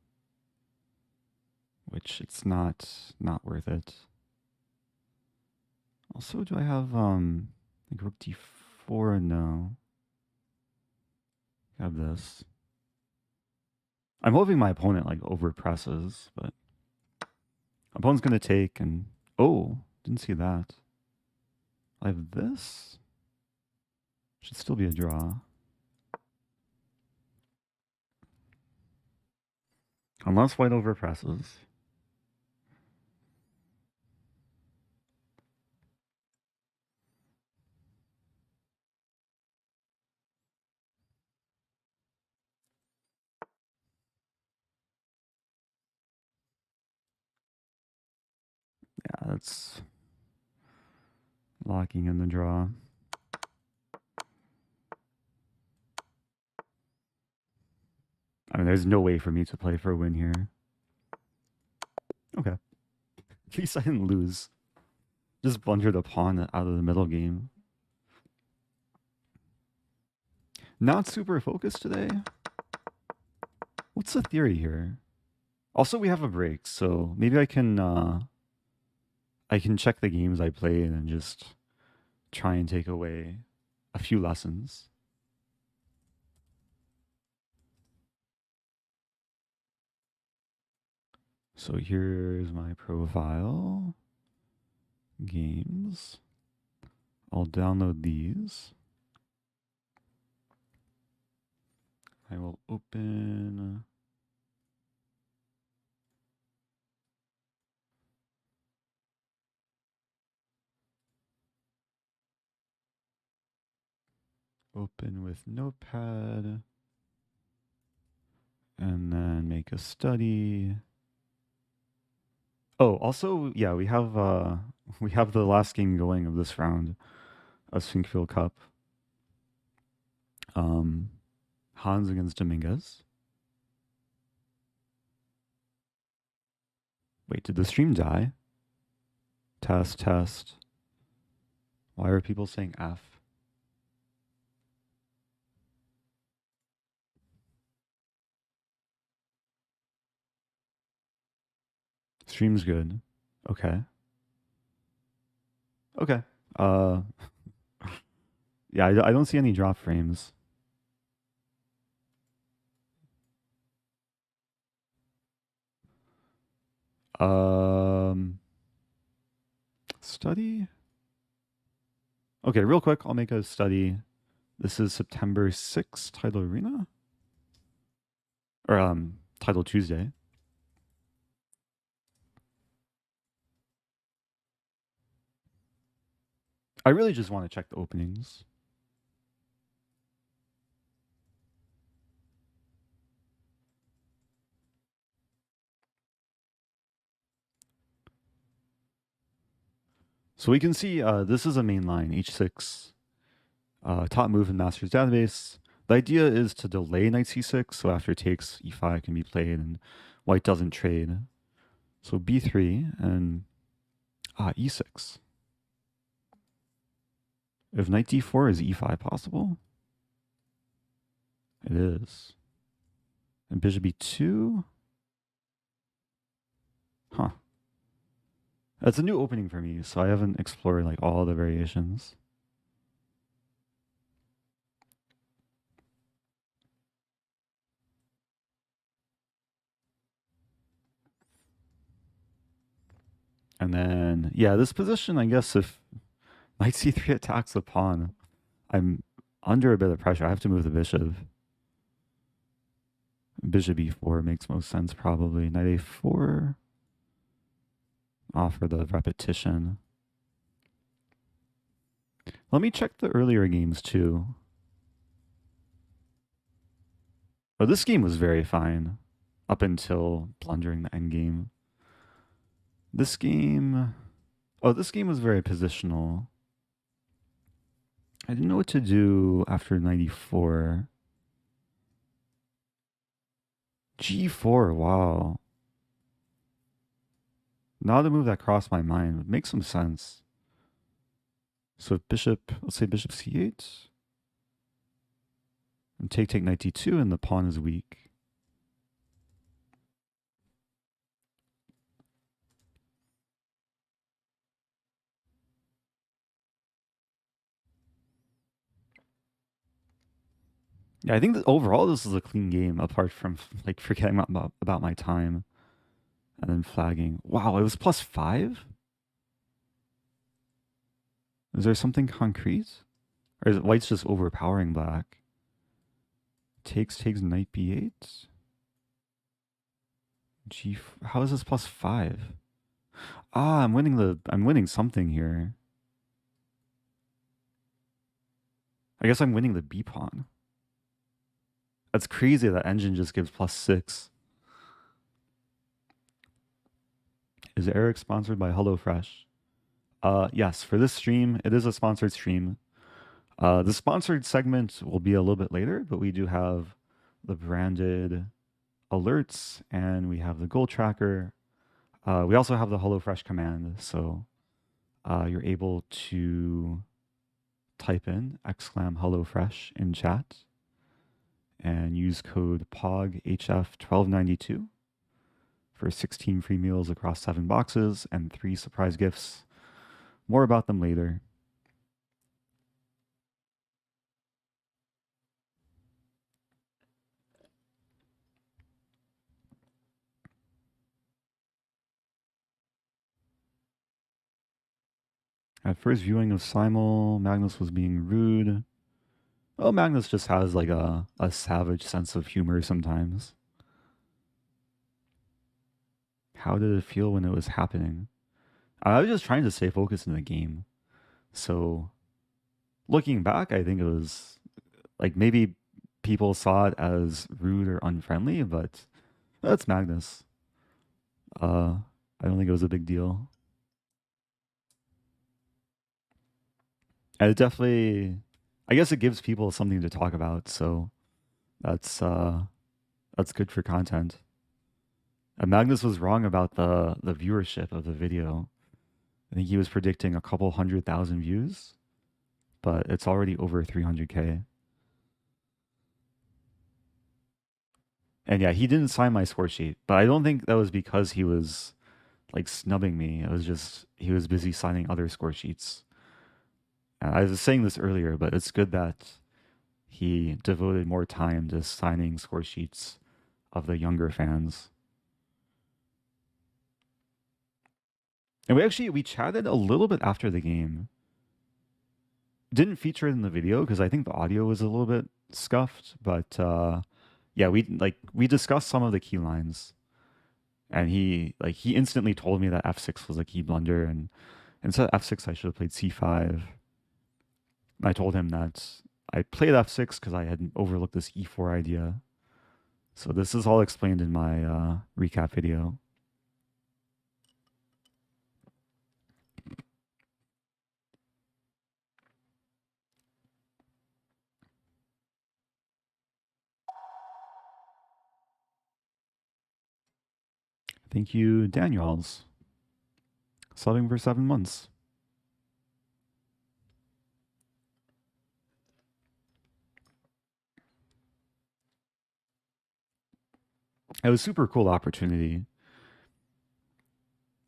which it's not worth it. Also, do I have like rook d4? No. I have this. I'm hoping my opponent like overpresses, but opponent's gonna take and oh, didn't see that. I have this. Should still be a draw. Unless white overpresses. Yeah, that's locking in the draw. I mean, there's no way for me to play for a win here. Okay. At least I didn't lose. Just blundered a pawn out of the middle game. Not super focused today. What's the theory here? Also, we have a break, so maybe I can check the games I played and just try and take away a few lessons. So here's my profile. Games. I'll download these. I will open with Notepad and then make a study. Oh, also, yeah, we have the last game going of this round of Springfield Cup. Hans against Dominguez. Wait, did the stream die? Test, test. Why are people saying F? Stream's good. Okay. Okay. Uh, yeah, I don't see any drop frames. Um, Study? Okay, real quick, I'll make a study. This is September 6th, Title Arena? Or, Title Tuesday. I really just want to check the openings. So we can see this is a main line, h6, top move in Master's Database. The idea is to delay knight c6, so after takes, e5 can be played and white doesn't trade. So b3 and e6. If knight d4, is e5 possible? It is. And bishop b2? Huh. That's a new opening for me, so I haven't explored like all the variations. And then, yeah, this position, I guess if knight c3 attacks the pawn, I'm under a bit of pressure. I have to move the bishop. Bishop e4 makes most sense, probably. Knight a4. Offer the repetition. Let me check the earlier games, too. Oh, this game was very fine up until blundering the endgame. This game... Oh, this game was very positional. I didn't know what to do after 94. G4, wow. Not a move that crossed my mind. Would make some sense. So bishop, let's say bishop c8. And take knight d2, and the pawn is weak. Yeah, I think that overall this is a clean game, apart from like forgetting about my time and then flagging. Wow, it was +5? Is there something concrete? Or is it white's just overpowering black? Takes knight b8. How is this +5? Ah, I'm winning something here. I guess I'm winning the b pawn. That's crazy that engine just gives +6. Is Eric sponsored by HelloFresh? Yes, for this stream, it is a sponsored stream. The sponsored segment will be a little bit later, but we do have the branded alerts and we have the goal tracker. We also have the HelloFresh command, so you're able to type in exclam HelloFresh in chat and use code POGHF1292 for 16 free meals across 7 boxes and 3 surprise gifts. More about them later. At first viewing of Simul, Magnus was being rude. Oh, Magnus just has like a savage sense of humor sometimes. How did it feel when it was happening? I was just trying to stay focused in the game. So looking back, I think it was like maybe people saw it as rude or unfriendly, but that's Magnus. Uh, I don't think it was a big deal. And it definitely, I guess it gives people something to talk about. So that's uh, that's good for content. And Magnus was wrong about the viewership of the video. I think he was predicting a couple 100,000 views, but it's already over 300K. And yeah, he didn't sign my score sheet, but I don't think that was because he was like snubbing me. It was just he was busy signing other score sheets. And I was saying this earlier, but it's good that he devoted more time to signing score sheets of the younger fans. And we chatted a little bit after the game. Didn't feature it in the video because I think the audio was a little bit scuffed, but yeah, we discussed some of the key lines, and he instantly told me that f6 was a key blunder, and instead of f6 I should have played c5. I told him that I played f6 because I had overlooked this e4 idea. So this is all explained in my recap video. Thank you, Daniels. Subbing for 7 months. It was a super cool opportunity.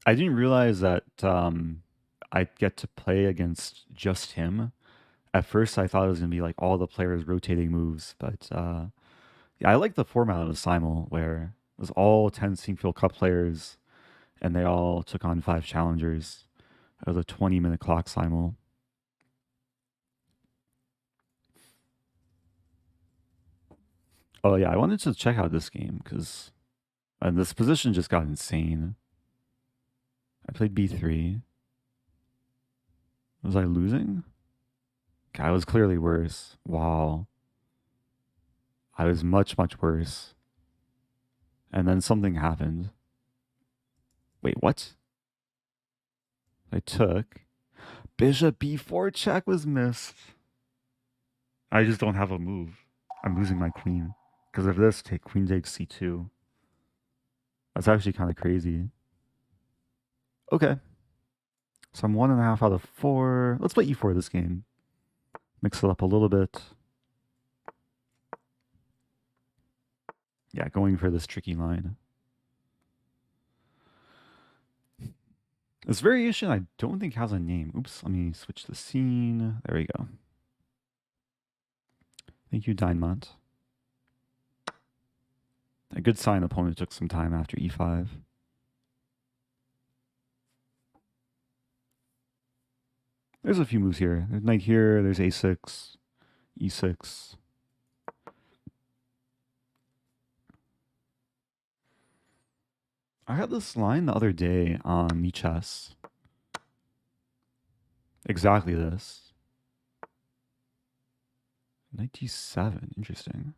I didn't realize that I'd get to play against just him. At first, I thought it was gonna be like all the players rotating moves, but yeah, I like the format of Simul where it was all 10 Sinquefield Cup players, and they all took on 5 challengers. It was a 20-minute clock Simul. Oh yeah, I wanted to check out this game because this position just got insane. I played b3. Was I losing? Okay, I was clearly worse. Wow. I was much, much worse. And then something happened. Wait, what? I took. Bishop b4 check was missed. I just don't have a move. I'm losing my queen. Because of this, take queen takes c2. That's actually kind of crazy. Okay. So I'm 1.5 out of 4. Let's play e4 this game. Mix it up a little bit. Yeah, going for this tricky line. This variation I don't think has a name. Oops, let me switch the scene. There we go. Thank you, Dynamont. A good sign opponent took some time after e5. There's a few moves here. There's knight here, there's a6, e6. I had this line the other day on Lichess. Exactly this. Knight d7, interesting.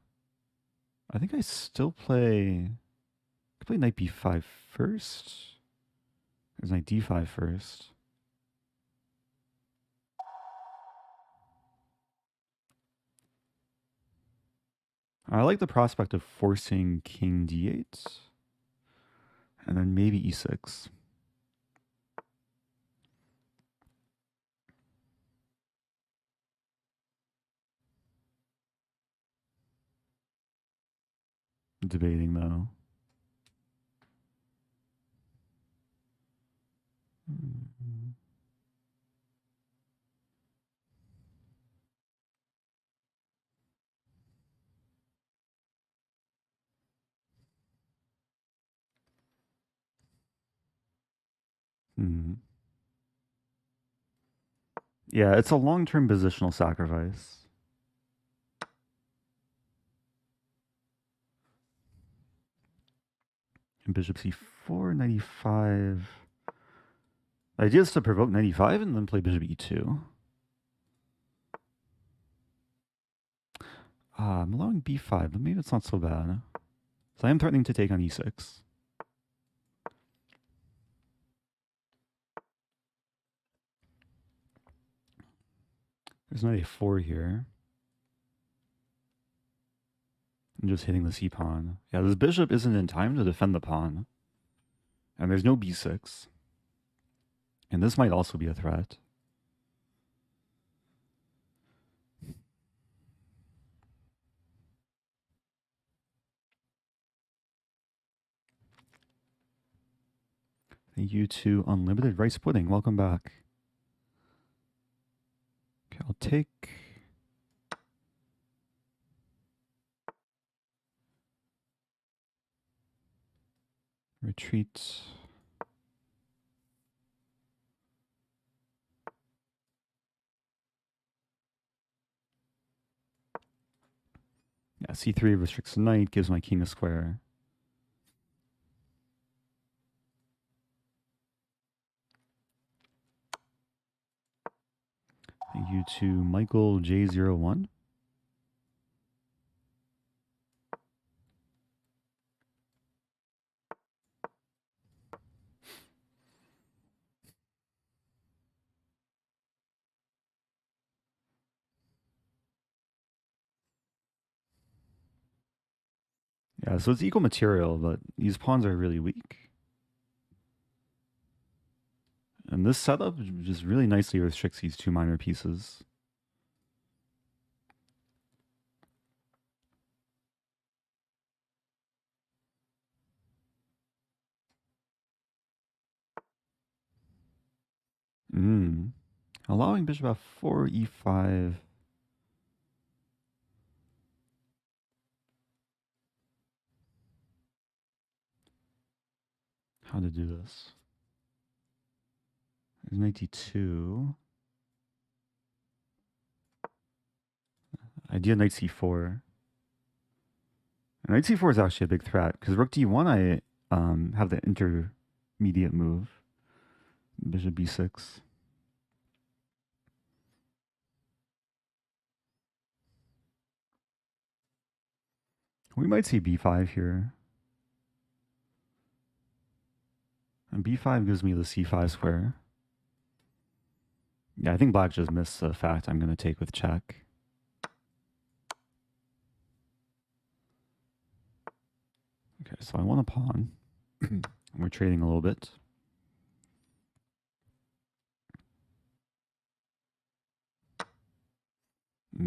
I think I still play... I could play knight b5 first. There's knight d5 first. I like the prospect of forcing king d8. And then maybe e6. Debating though. Yeah, it's a long-term positional sacrifice. And bishop c4, knight e5. The idea is to provoke knight e5 and then play bishop e2. I'm allowing b5, but maybe it's not so bad. So I am threatening to take on e6. There's knight a4 here. I'm just hitting the c pawn. Yeah, this bishop isn't in time to defend the pawn. And there's no b6. And this might also be a threat. Thank you to Unlimited Rice Pudding. Welcome back. Okay, I'll take... Retreat. Yeah, c3 restricts the knight, gives my king a square. Thank you to Michael J01. Yeah, so it's equal material, but these pawns are really weak. And this setup just really nicely restricts these two minor pieces. Allowing bishop f4, e5. How to do this? There's knight d2. Idea knight c4. Knight c4 is actually a big threat because rook d1 I have the intermediate move. Bishop b6. We might see b5 here. And b5 gives me the c5 square. Yeah, I think black just missed the fact I'm going to take with check. Okay, so I want a pawn. We're trading a little bit.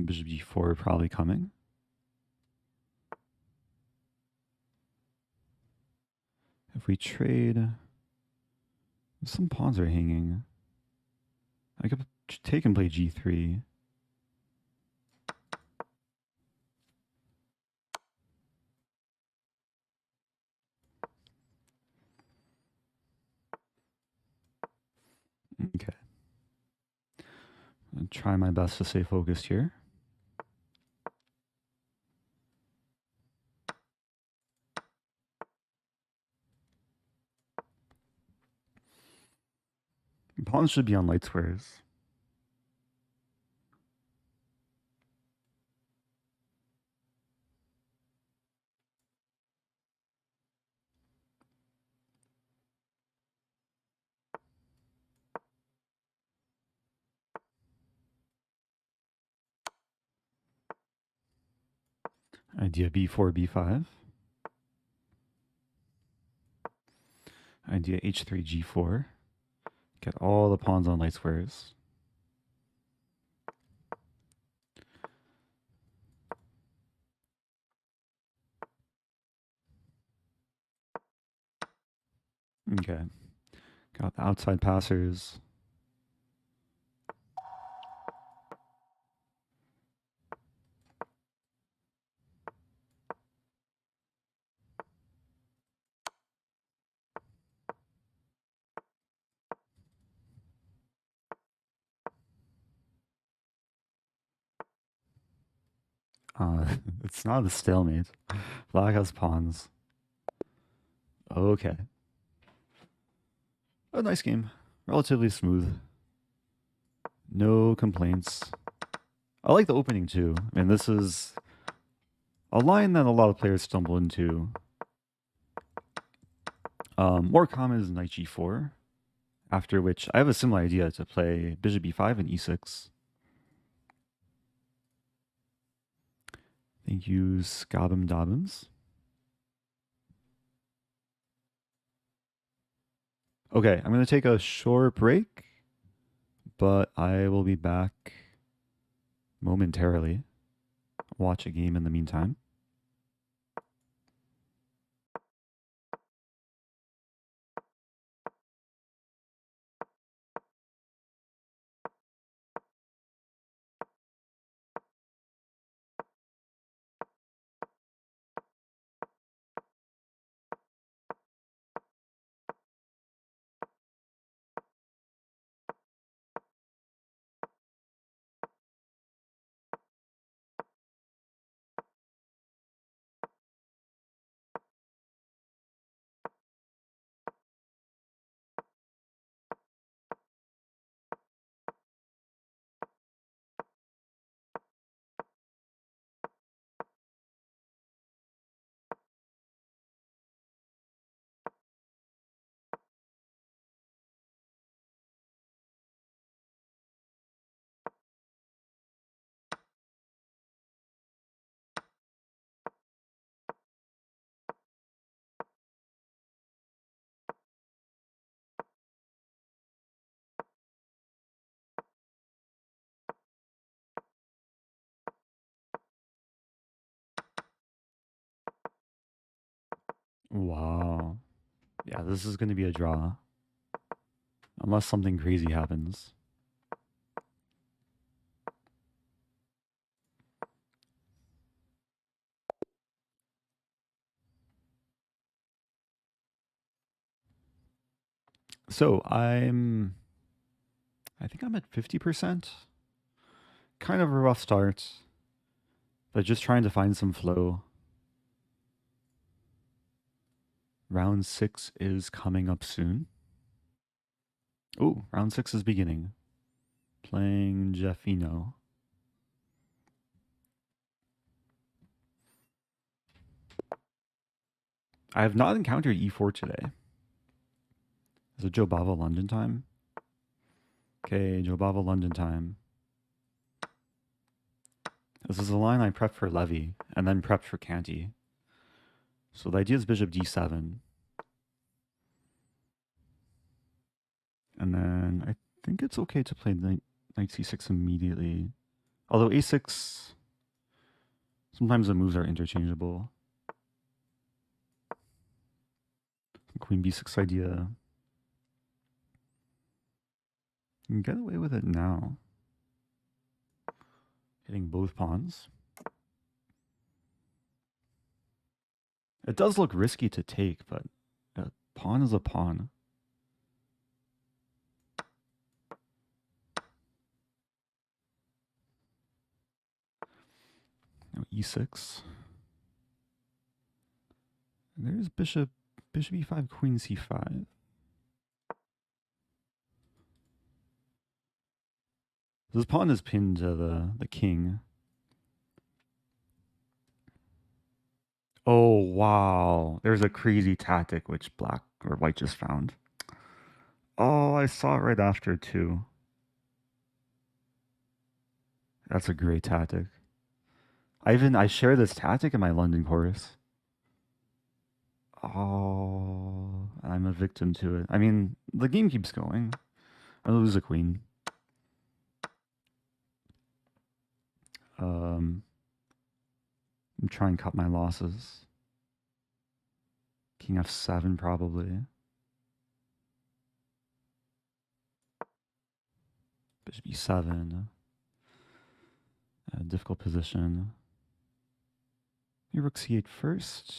Bishop d4 probably coming. If we trade, some pawns are hanging. I could take and play g3. Okay. I'll try my best to stay focused here. Pawns should be on light squares. Idea b4, b5. Idea h3, g4. Get all the pawns on light squares. Okay. Got the outside passers. It's not a stalemate. Black has pawns. Okay. A nice game. Relatively smooth. No complaints. I like the opening too. I mean, this is a line that a lot of players stumble into. More common is knight g4, after which I have a similar idea to play bishop b5 and e6. Thank you, Scabum Dobbins. Okay, I'm going to take a short break, but I will be back momentarily. Watch a game in the meantime. Wow. Yeah, this is going to be a draw. Unless something crazy happens. So I think I'm at 50%. Kind of a rough start, but just trying to find some flow. Round 6 is coming up soon. Ooh, round 6 is beginning. Playing Jeffino. I have not encountered e4 today. Is it Joe Bava London time? Okay, Joe Bava London time. This is a line I prepped for Levy and then prepped for Canty. So the idea is bishop d7. And then I think it's okay to play knight c6 immediately. Although a6, sometimes the moves are interchangeable. Queen b6 idea. You can get away with it now. Hitting both pawns. It does look risky to take, but a pawn is a pawn. Now e6. There's bishop e5, queen c5. This pawn is pinned to the king. Oh, wow. There's a crazy tactic which black or white just found. Oh, I saw it right after too. That's a great tactic. I share this tactic in my London chorus. Oh, I'm a victim to it. I mean, the game keeps going. I lose a queen. I'm trying to cut my losses. King f7 probably. Bishop e7. Difficult position. Maybe rook c8 first.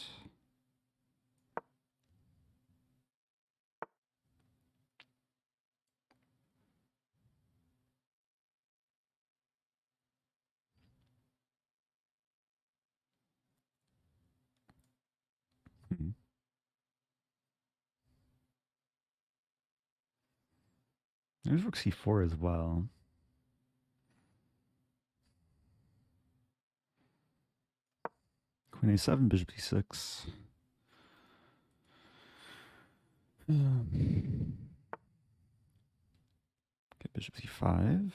Hmm. There's rook c4 as well. Queen a7, bishop e6. Okay, bishop c5.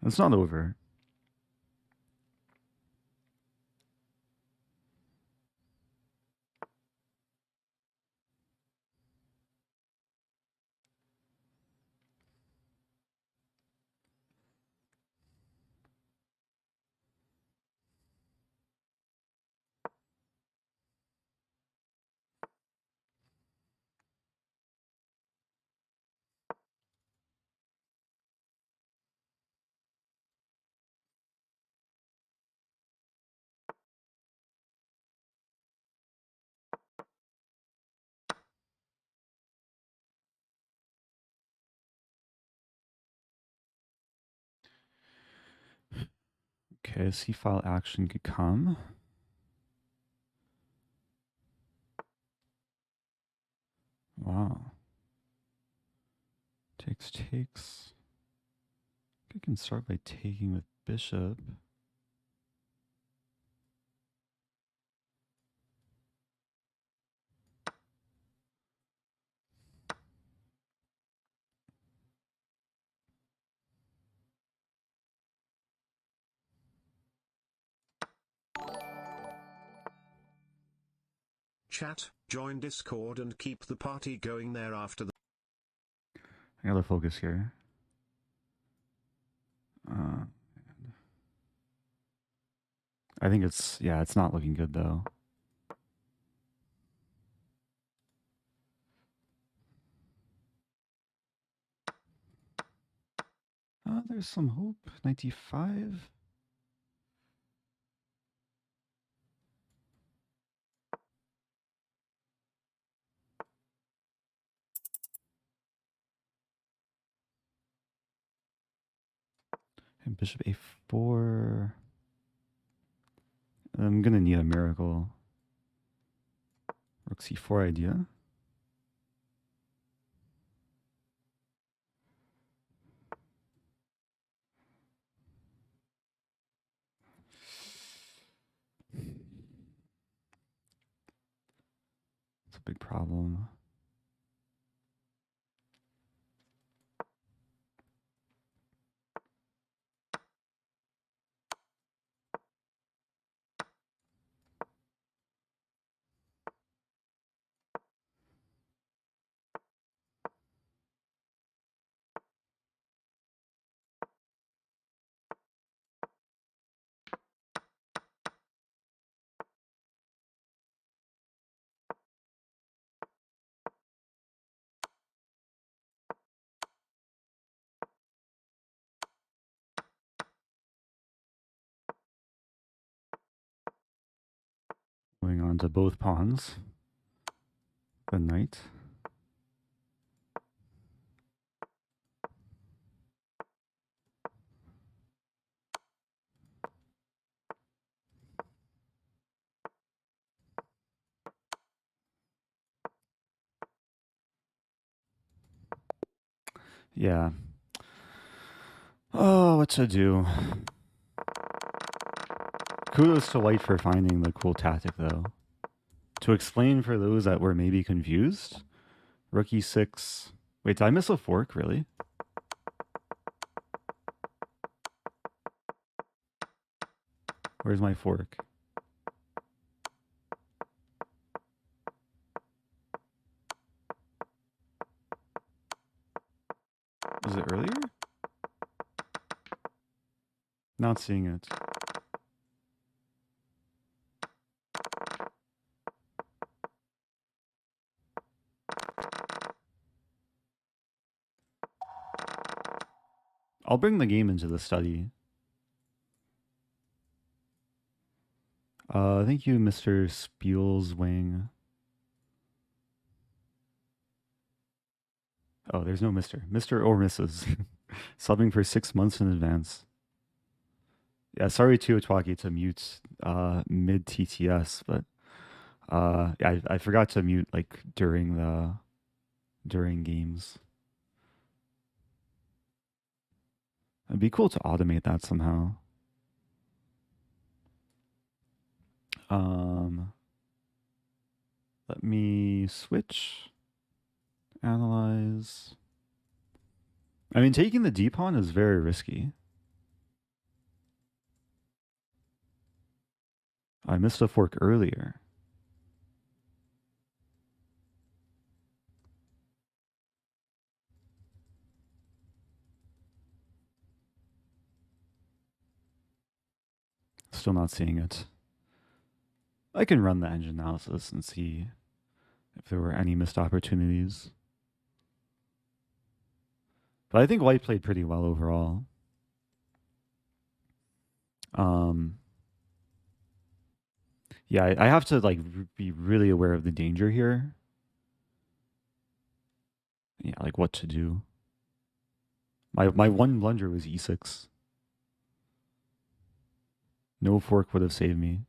It's not over. Okay, c-file action could come. Wow. Takes. I can start by taking with bishop. Chat, join Discord and keep the party going there after the... I gotta focus here. I think it's not looking good though. There's some hope. 95. And bishop a4. I'm gonna need a miracle. Rook c4 idea. It's a big problem. Going on to both pawns. The knight. Yeah. Oh, what to do? Kudos to White for finding the cool tactic, though. To explain for those that were maybe confused, rook e6. Wait, did I miss a fork, really? Where's my fork? Was it earlier? Not seeing it. I'll bring the game into the study. Thank you, Mr. Spielswing. Oh, there's no Mr. Mr. or Mrs. Subbing for 6 months in advance. Yeah, sorry to Otwaki to mute mid TTS, but yeah, I forgot to mute like during games. It'd be cool to automate that somehow. Um, Let me switch, analyze. I mean, taking the D pawn is very risky. I missed a fork earlier. Still not seeing it. I can run the engine analysis and see if there were any missed opportunities. But I think white played pretty well overall. Yeah, I have to like be really aware of the danger here. Yeah, like what to do. My one blunder was e6. No fork would have saved me.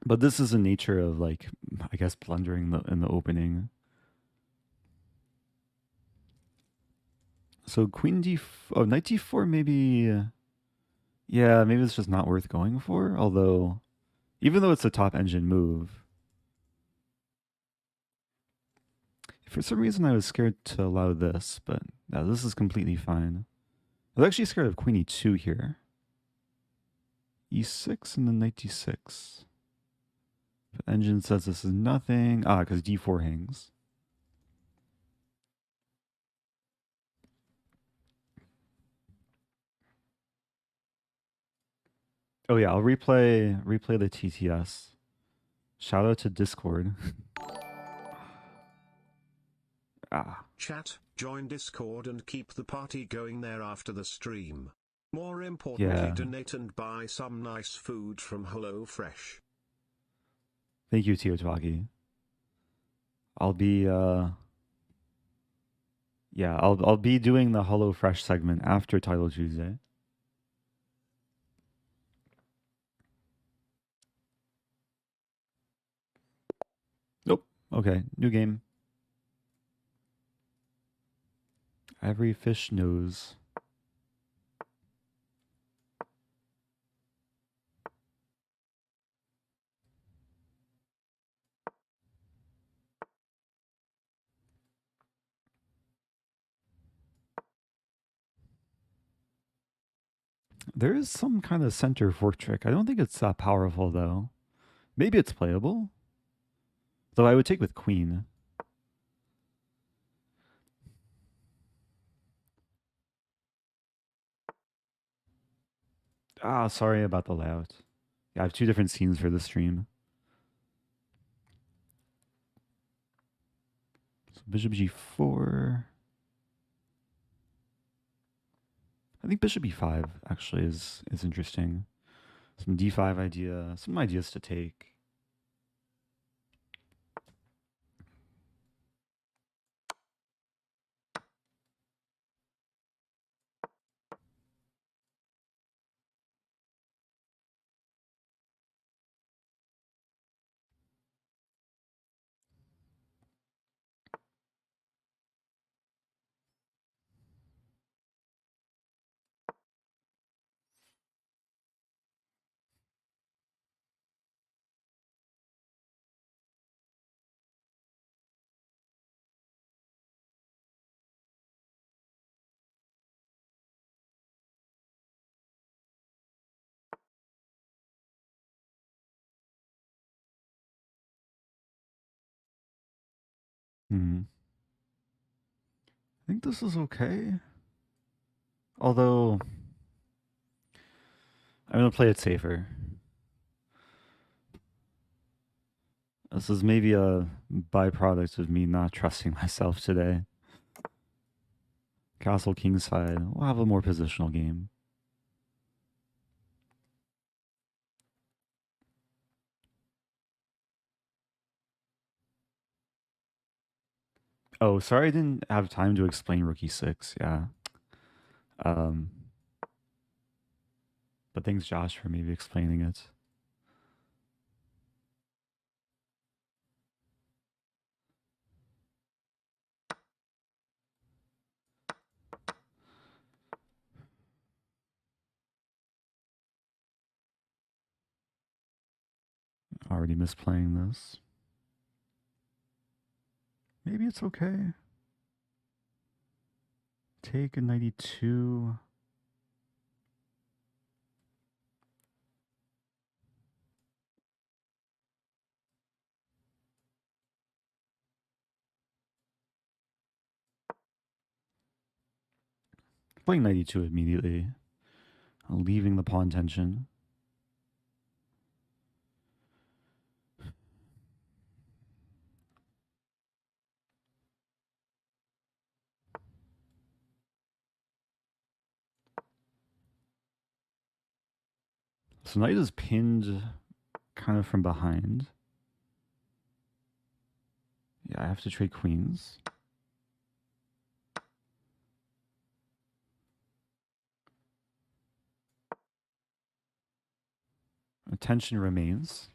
But this is the nature of like, I guess blundering in the opening. So queen d, knight d4 maybe. Yeah, maybe it's just not worth going for. Although, even though it's a top engine move, for some reason I was scared to allow this, but no, this is completely fine. I was actually scared of queen e2 here. e6 and then knight d6. But engine says this is nothing. Ah, because d4 hangs. Oh yeah, I'll replay the TTS. Shout out to Discord. Ah. Chat, join Discord and keep the party going there after the stream. More importantly, Yeah. donate and buy some nice food from HelloFresh. Thank you, Teotwagi. I'll be yeah, I'll be doing the HelloFresh segment after Title Tuesday. Nope. Okay, new game. Every fish knows. There is some kind of center fork trick. I don't think it's that powerful though. Maybe it's playable. Though I would take with queen. Ah, sorry about the layout. Yeah, I have two different scenes for the stream. So bishop g4. I think bishop e5 actually is interesting. Some d5 idea, some ideas to take. Hmm. I think this is okay. Although, I'm going to play it safer. This is maybe a byproduct of me not trusting myself today. Castle kingside. We'll have a more positional game. Oh, sorry I didn't have time to explain Rookie 6. Yeah. Um, but thanks, Josh, for maybe explaining it. Already misplaying this. Maybe it's okay. Take a 92. Playing 92 immediately. Leaving the pawn tension. So knight is pinned kind of from behind. Yeah, I have to trade queens. Tension remains.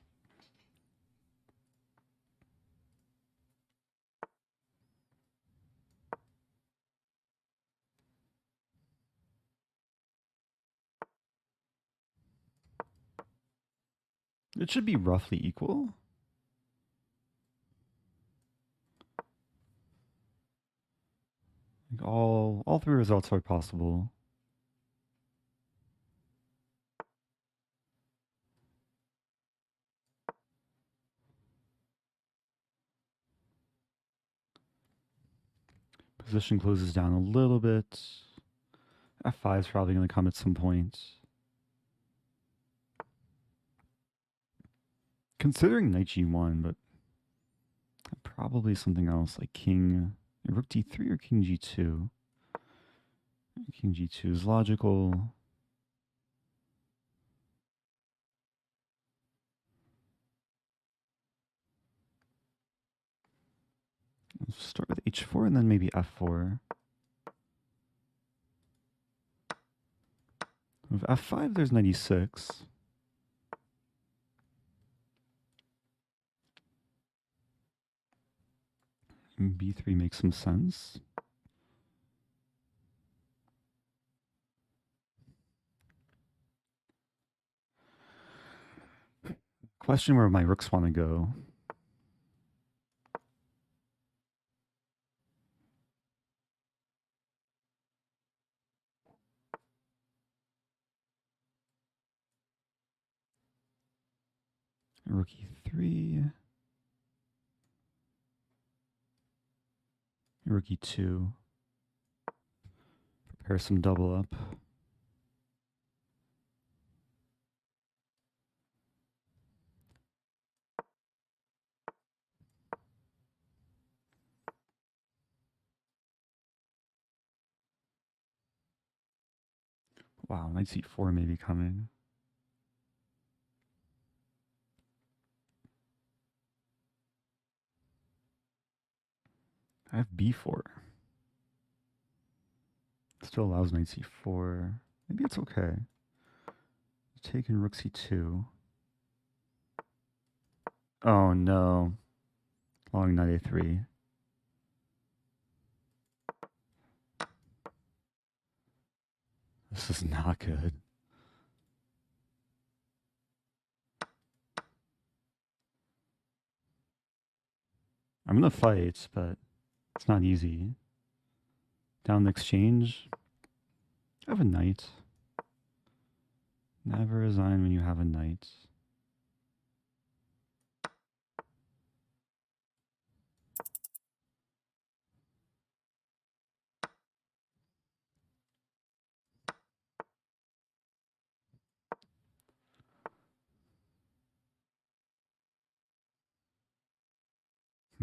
It should be roughly equal. All three results are possible. Position closes down a little bit. F5 is probably going to come at some point. Considering knight g1, but probably something else like king, rook d3 or king g2. King g2 is logical. Let's start with h4 and then maybe f4. With f5, there's 96. And b3 makes some sense. Question where my rooks want to go. Rook e3. Rook e2. Prepare some double up. Wow, knight c4 may be coming. I have b4. Still allows knight c4. Maybe it's okay. Taking rook c2. Oh no. Long knight a3. This is not good. I'm going to fight, but it's not easy. Down the exchange. I have a knight. Never resign when you have a knight.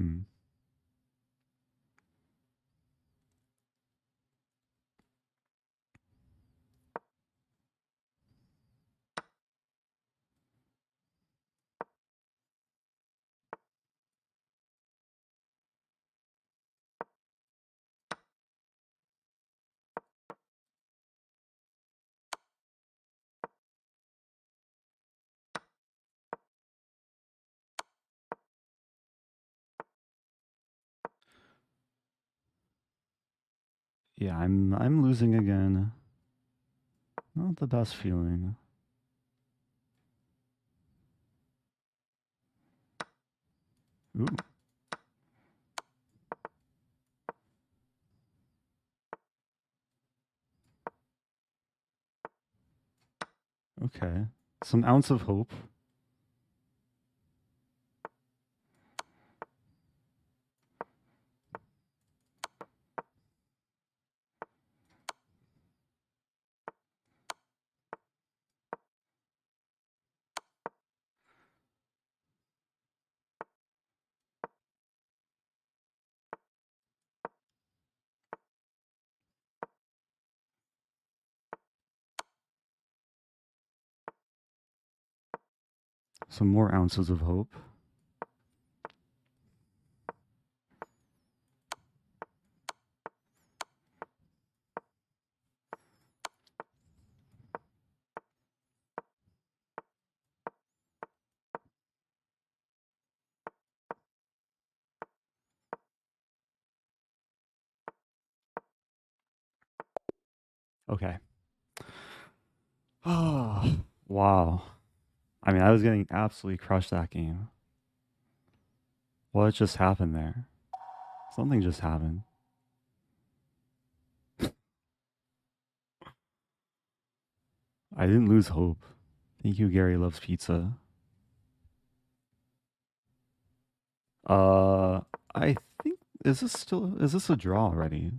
Hmm. Yeah, I'm losing again. Not the best feeling. Ooh. Okay. Some ounce of hope. Some more ounces of hope. Okay. Oh, wow. I mean, I was getting absolutely crushed that game. What just happened there? Something just happened. I didn't lose hope. Thank you, Gary Loves Pizza. Uh, I think is this a draw already?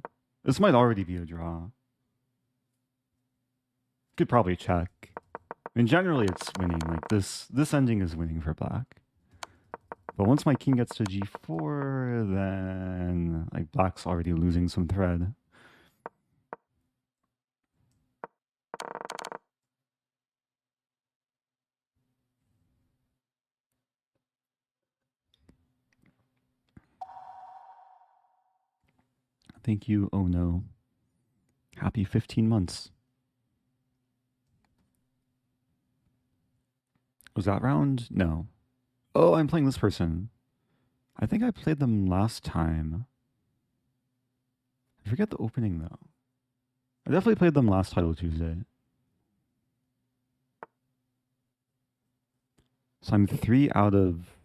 This might already be a draw. Could probably check. I mean, generally it's winning. Like this ending is winning for black. But once my king gets to g4, then like black's already losing some thread. Thank you. Oh no. Happy 15 months. Was that round? No. Oh, I'm playing this person. I think I played them last time. I forget the opening though. I definitely played them last Title Tuesday. So I'm 3 out of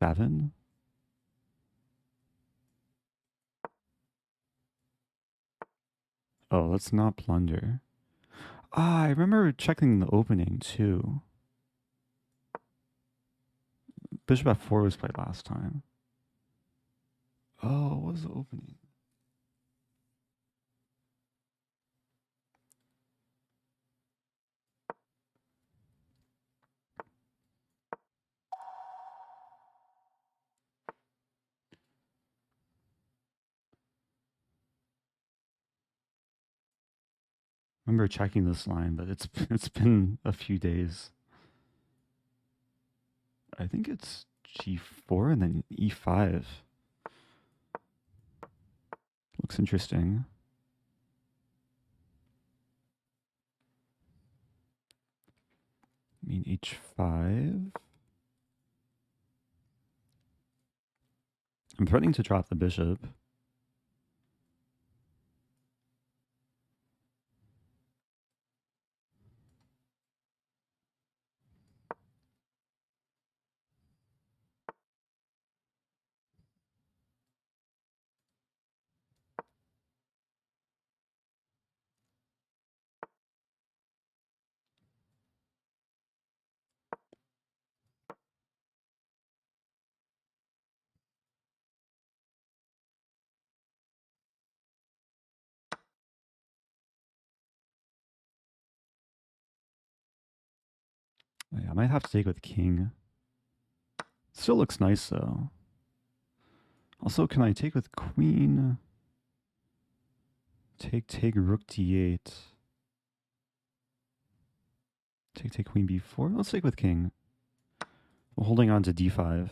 7. Oh, let's not plunder. Ah, I remember checking the opening too. Bishop f4 was played last time. Oh, what was the opening? I remember checking this line, but it's been a few days. I think it's g4 and then e5. Looks interesting. I mean h5. I'm threatening to drop the bishop. Yeah, I might have to take with king. Still looks nice though. Also, can I take with queen? Take, rook d8. Take, queen b4. Let's take with king. We're holding on to d5.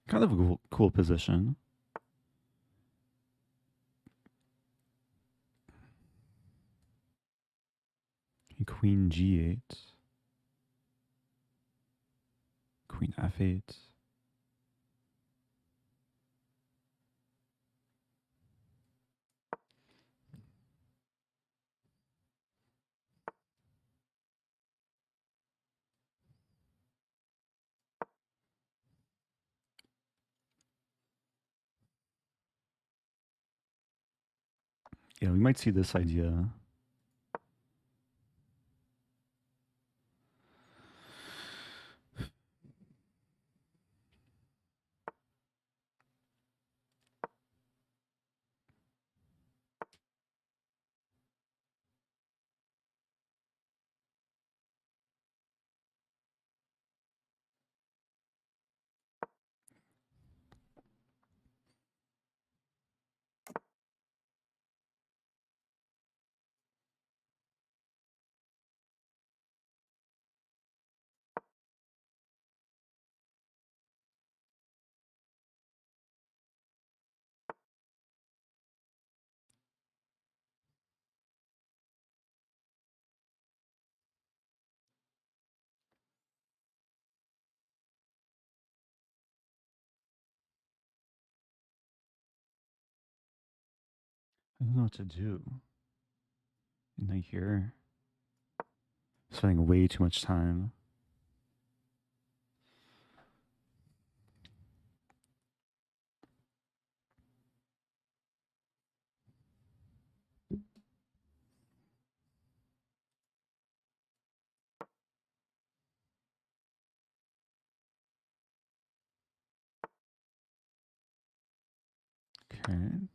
Kind of a cool position. Queen g8. Queen f8. Yeah, we might see this idea. I don't know what to do. Knight here. Spending way too much time. Okay.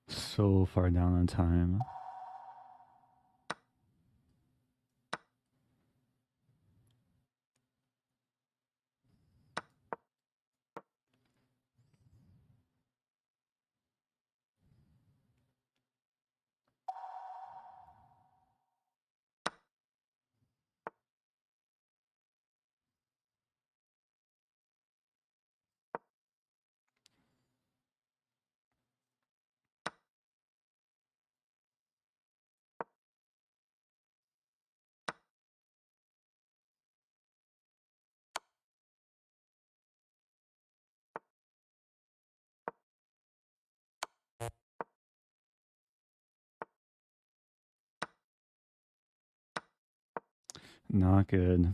So far down on time. Not good.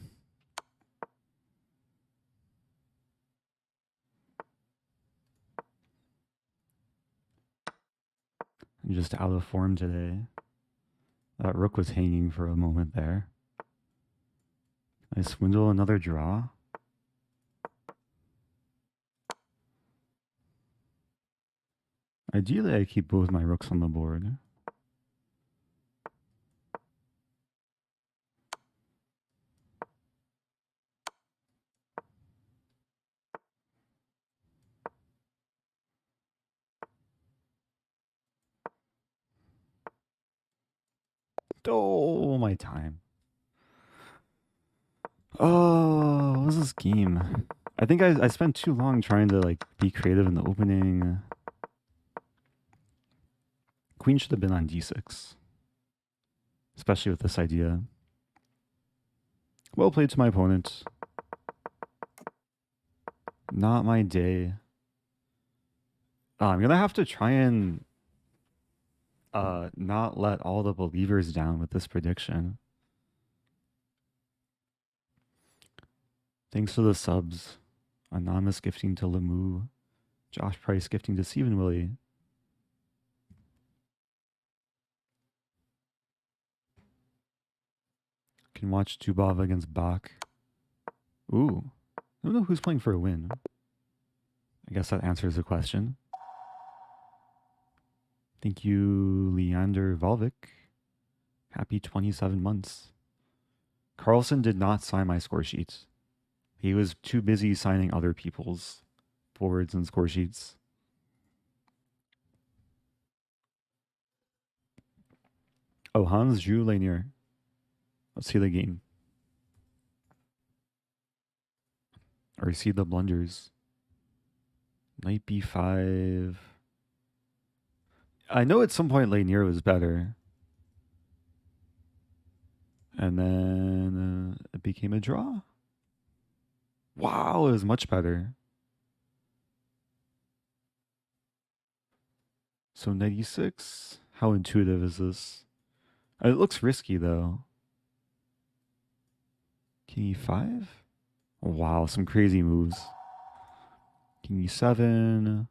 I'm just out of form today. That rook was hanging for a moment there. I swindle another draw. Ideally, I keep both my rooks on the board. Oh, my time. Oh, what's this game? I think I spent too long trying to like be creative in the opening. Queen should have been on d6, especially with this idea. Well played to my opponent. Not my day. I'm gonna have to try and not let all the believers down with this prediction. Thanks to the subs. Anonymous gifting to Lemu. Josh Price gifting to Stephen Willie. Can watch Dubov against Bach. Ooh. I don't know who's playing for a win. I guess that answers the question. Thank you, Leander Volvic. Happy 27 months. Carlsen did not sign my score sheet. He was too busy signing other people's boards and score sheets. Oh, Hans Drew Lanier. Let's see the game. Or see the blunders. Knight b5. I know at some point Lanier was better. And then it became a draw. Wow, it was much better. So 96. How intuitive is this? It looks risky though. King e5. Wow, some crazy moves. King e7.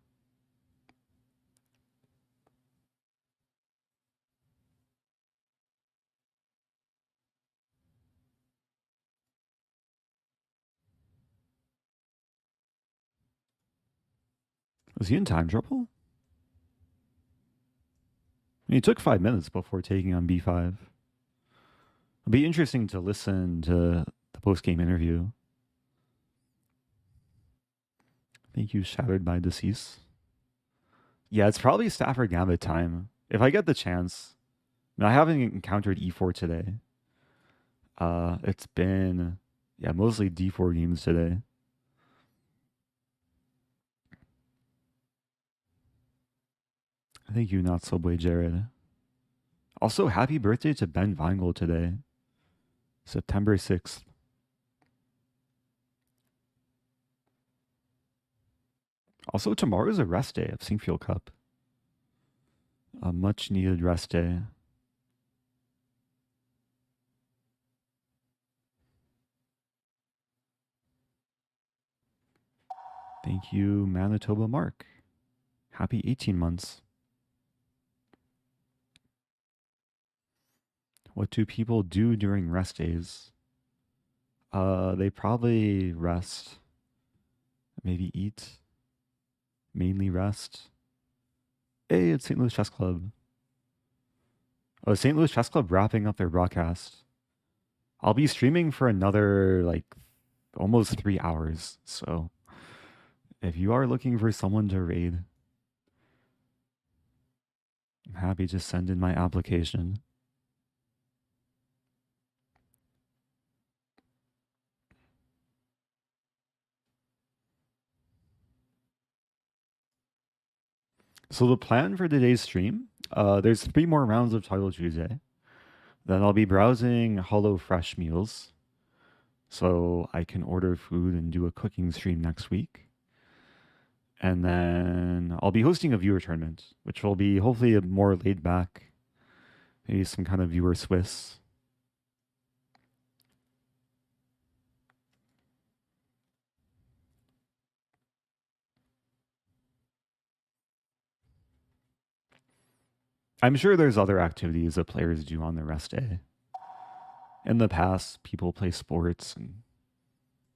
Was he in time trouble? I mean, he took 5 minutes before taking on b5. It'll be interesting to listen to the post-game interview. Thank you, Shattered by Decease. Yeah, it's probably Stafford Gambit time. If I get the chance. I mean, I haven't encountered e4 today. It's been, yeah, mostly d4 games today. Thank you, Not Subway Jared. Also, happy birthday to Ben Weingold today. September 6th. Also, tomorrow's a rest day of Singfield Cup. A much needed rest day. Thank you, Manitoba Mark. Happy 18 months. What do people do during rest days? They probably rest. Maybe eat. Mainly rest. Hey, it's St. Louis Chess Club. Oh, St. Louis Chess Club wrapping up their broadcast. I'll be streaming for another, like, almost 3 hours. So, if you are looking for someone to raid, I'm happy to send in my application. So the plan for today's stream, there's 3 more rounds of Title Tuesday. Then I'll be browsing Hello Fresh meals, so I can order food and do a cooking stream next week. And then I'll be hosting a viewer tournament, which will be hopefully a more laid back, maybe some kind of viewer Swiss. I'm sure there's other activities that players do on their rest day. In the past, people play sports and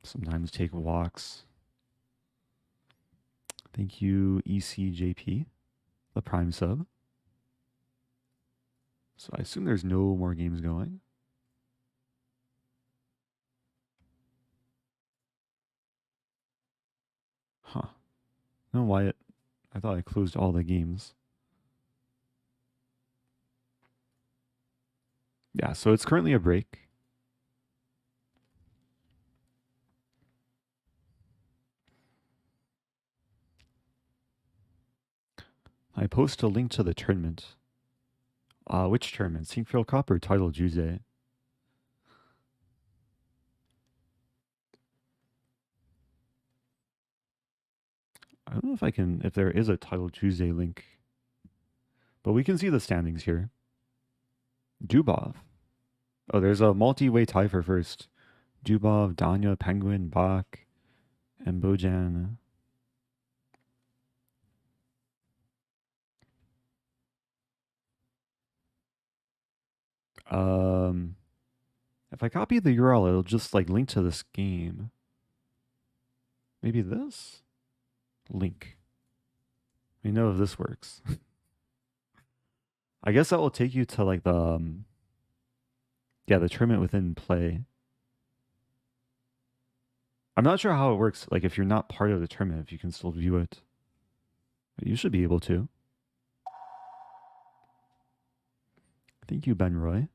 sometimes take walks. Thank you, ECJP, the Prime sub. So I assume there's no more games going. Huh. No, Wyatt. I thought I closed all the games. Yeah, so it's currently a break. I post a link to the tournament. Which tournament? Sinkfield Cup or Title Tuesday? I don't know if there is a Title Tuesday link, but we can see the standings here. Dubov. Oh, there's a multi-way tie for first. Dubov, Danya, Penguin, Bach, and Bojan. If I copy the URL, it'll just like link to this game. Maybe this? Link. We know if this works. I guess that will take you to like the the tournament within play. I'm not sure how it works, like if you're not part of the tournament, if you can still view it. But you should be able to. Thank you, Ben Roy.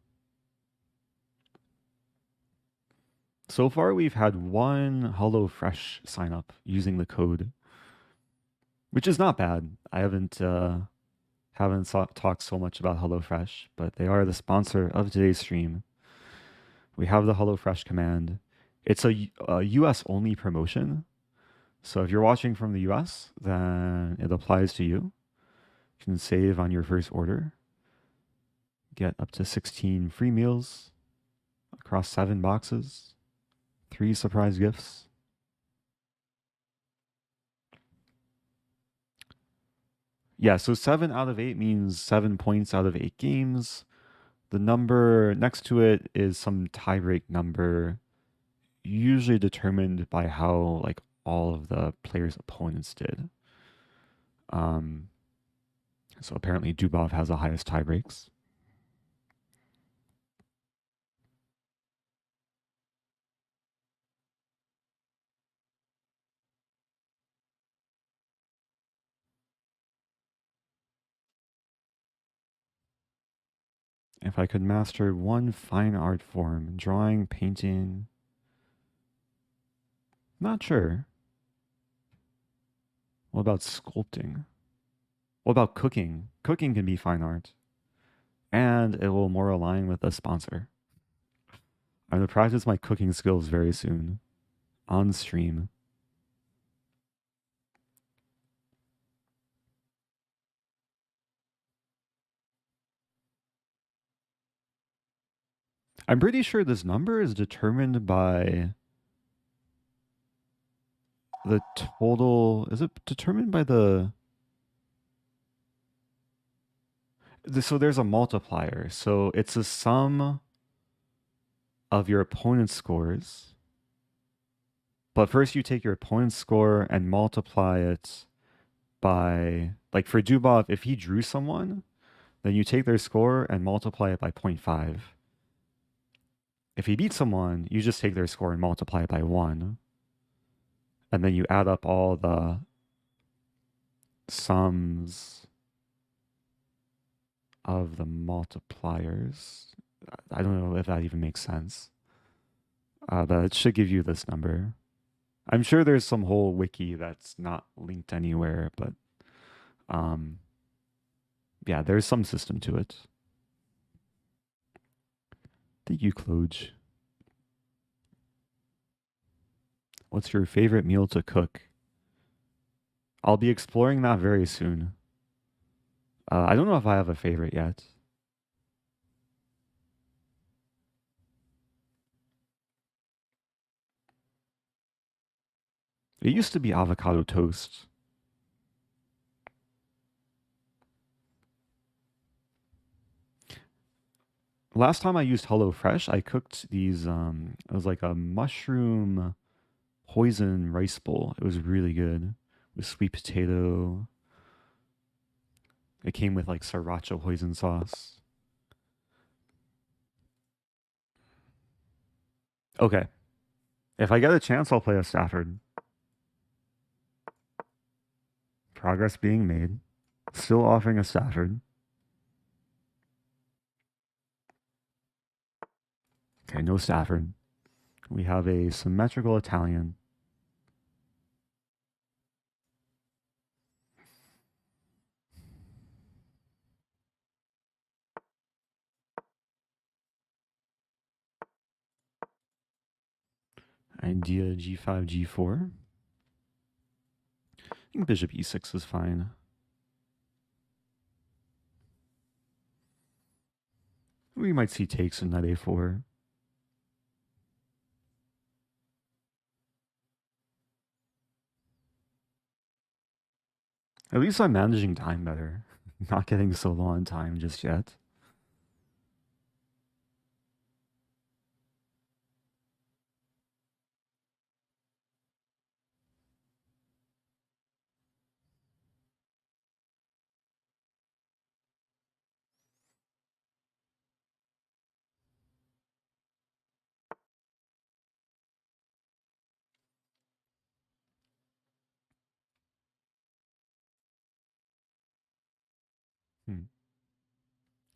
So far, we've had one HelloFresh sign up using the code, which is not bad. I haven't talked so much about HelloFresh, but they are the sponsor of today's stream. We have the HelloFresh command. It's a US only promotion. So if you're watching from the US, then it applies to you. You can save on your first order. Get up to 16 free meals across 7 boxes, 3 surprise gifts. Yeah, so 7 out of 8 means 7 points out of 8 games. The number next to it is some tiebreak number, usually determined by how like all of the players' opponents did. So apparently Dubov has the highest tiebreaks. If I could master one fine art form, drawing, painting, not sure. What about sculpting? What about cooking? Cooking can be fine art. And it will more align with the sponsor. I'm going to practice my cooking skills very soon. On stream. I'm pretty sure this number is determined by the total. Is it determined by so there's a multiplier. So it's a sum of your opponent's scores. But first you take your opponent's score and multiply it by, like for Dubov, if he drew someone, then you take their score and multiply it by 0.5. If he beats someone, you just take their score and multiply it by 1. And then you add up all the sums of the multipliers. I don't know if that even makes sense. But it should give you this number. I'm sure there's some whole wiki that's not linked anywhere, but yeah, there's some system to it. Thank you, Cloge. What's your favorite meal to cook? I'll be exploring that very soon. I don't know if I have a favorite yet. It used to be avocado toast. Last time I used HelloFresh, I cooked these, it was like a mushroom hoisin rice bowl. It was really good with sweet potato. It came with like sriracha hoisin sauce. Okay. If I get a chance, I'll play a Stafford. Progress being made. Still offering a Stafford. Okay, no Stafford. We have a symmetrical Italian. Idea g5, g4. I think bishop e6 is fine. We might see takes in knight a4. At least I'm managing time better. Not getting so low on time just yet.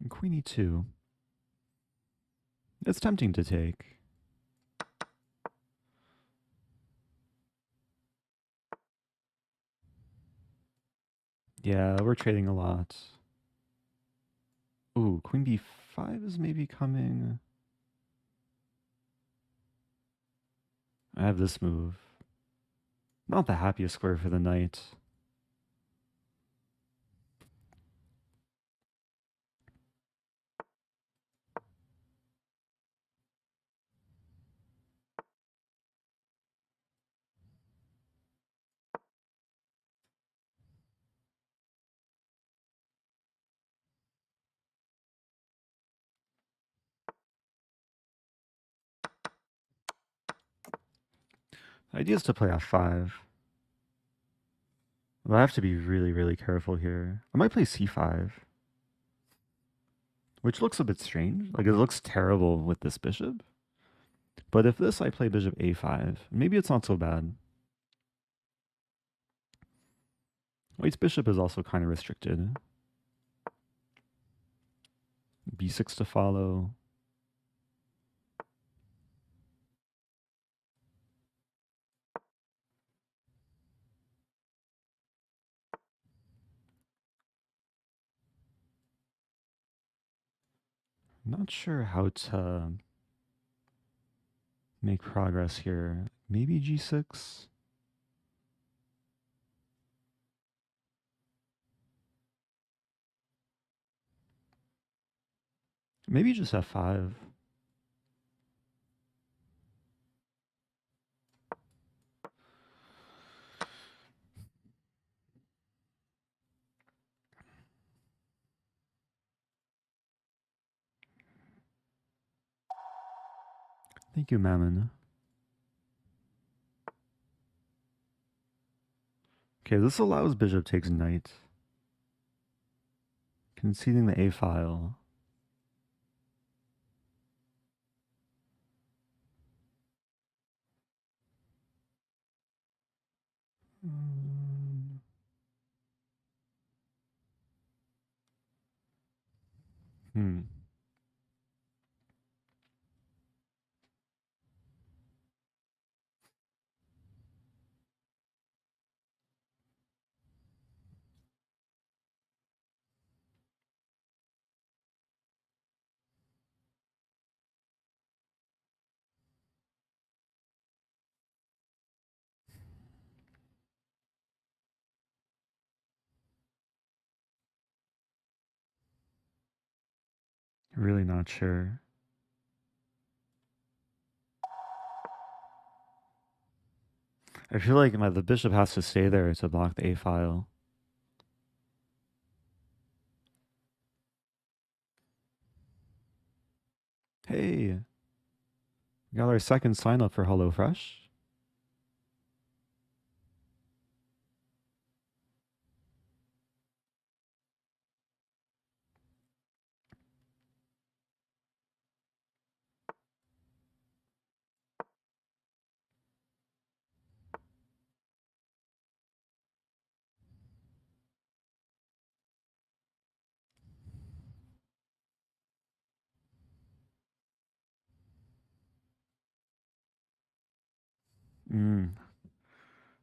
Queen e2. It's tempting to take. Yeah, we're trading a lot. Ooh, queen b5 is maybe coming. I have this move. Not the happiest square for the knight. The idea is to play f5. But I have to be really, really careful here. I might play c5. Which looks a bit strange. Like, it looks terrible with this bishop. But if this, I play bishop a5. Maybe it's not so bad. White's bishop is also kind of restricted. b6 to follow. Not sure how to make progress here. Maybe g6? Maybe just f5. Thank you, Mammon. Okay, this allows bishop takes knight. Conceding the a file. Hmm. Really not sure. I feel like the bishop has to stay there to block the a file. Hey, we got our second sign up for HelloFresh.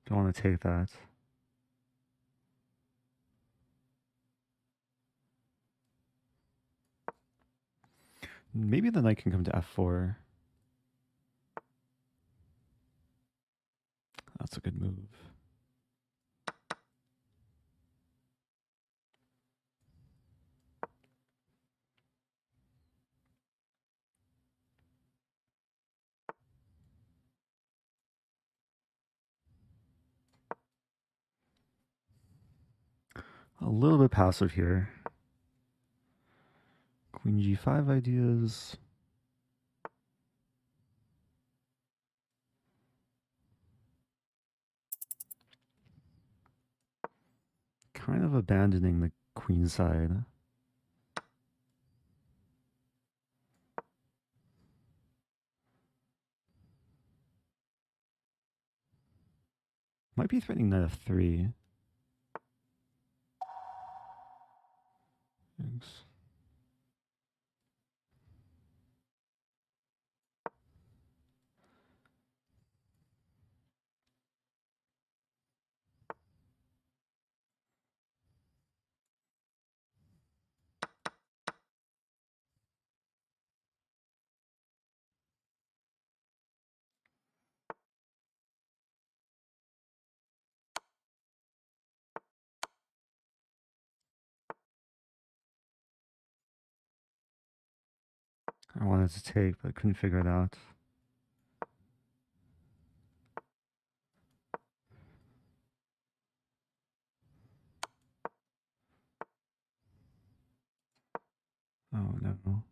Don't want to take that. Maybe the knight can come to f4. That's a good move. A little bit passive here. Queen g5 ideas. Kind of abandoning the queen side. Might be threatening knight f3. Thanks. I wanted to take, but couldn't figure it out. Oh no.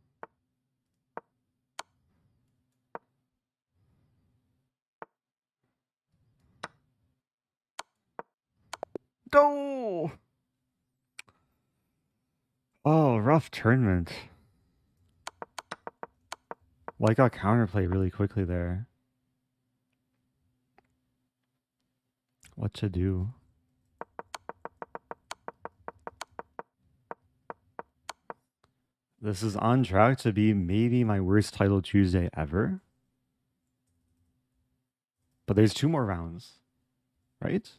Go! Oh, rough tournament. Well, I got counterplay really quickly there. What to do? This is on track to be maybe my worst title Tuesday ever. But there's 2 more rounds, right?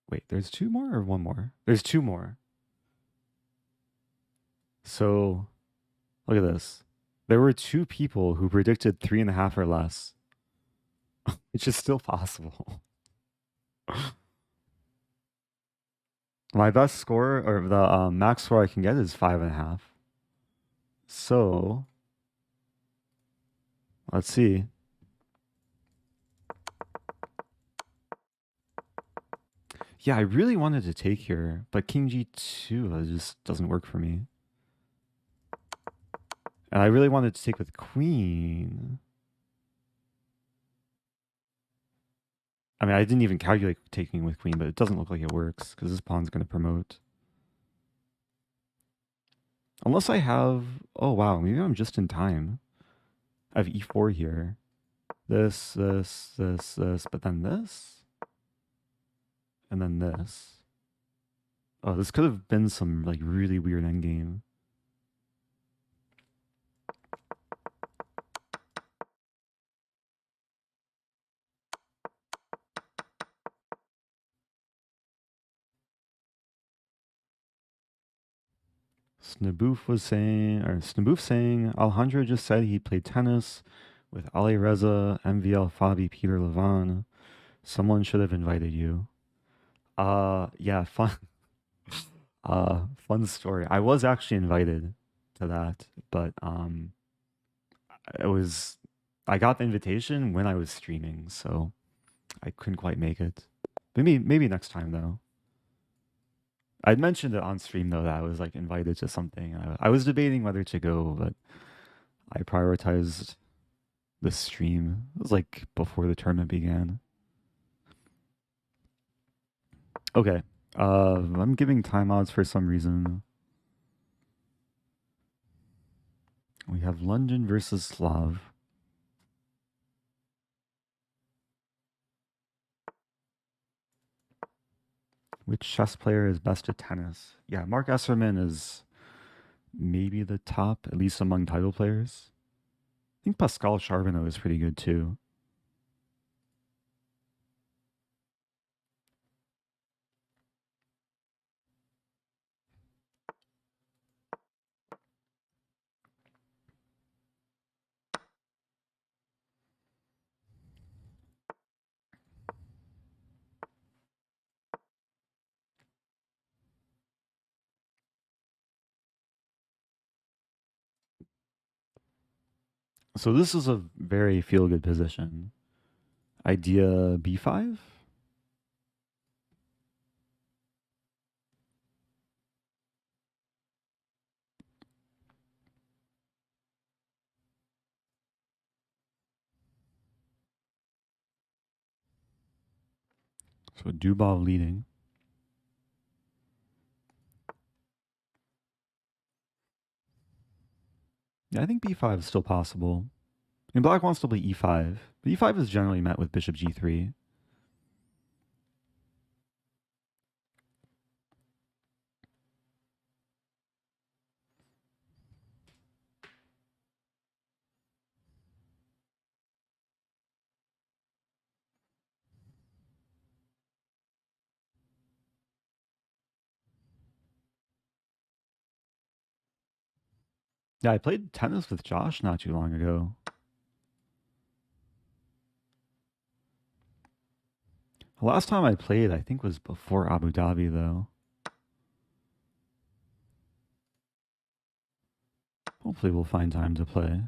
Wait, there's 2 more or 1 more? There's 2 more. So, look at this. There were 2 people who predicted 3.5 or less. It's just still possible. My best score, or the max score I can get, is 5.5. So, let's see. Yeah, I really wanted to take here, but King G2 just doesn't work for me. And I really wanted to take with Queen. I mean, I didn't even calculate taking with Queen, but it doesn't look like it works because this pawn's going to promote. Unless I have... Oh, wow. Maybe I'm just in time. I have E4 here. This, but then this. And then this. Oh, this could have been some like really weird endgame. Snaboof saying, Alejandro just said he played tennis with Ali Reza, MVL Fabi, Peter Levan. Someone should have invited you. Yeah, fun. Fun story. I was actually invited to that, but it was I got the invitation when I was streaming, so I couldn't quite make it. Maybe next time though. I'd mentioned it on stream though that I was like invited to something. I was debating whether to go, but I prioritized the stream. It was like before the tournament began. Okay. I'm giving timeouts for some reason. We have London versus Slav. Which chess player is best at tennis? Yeah, Mark Esserman is maybe the top, at least among title players. I think Pascal Charbonneau is pretty good too. So this is a very feel-good position. Idea b5? So Dubov leading. Yeah, I think b5 is still possible. I mean, black wants to play e5, but e5 is generally met with bishop g3. Yeah, I played tennis with Josh not too long ago. The last time I played, I think, was before Abu Dhabi, though. Hopefully we'll find time to play.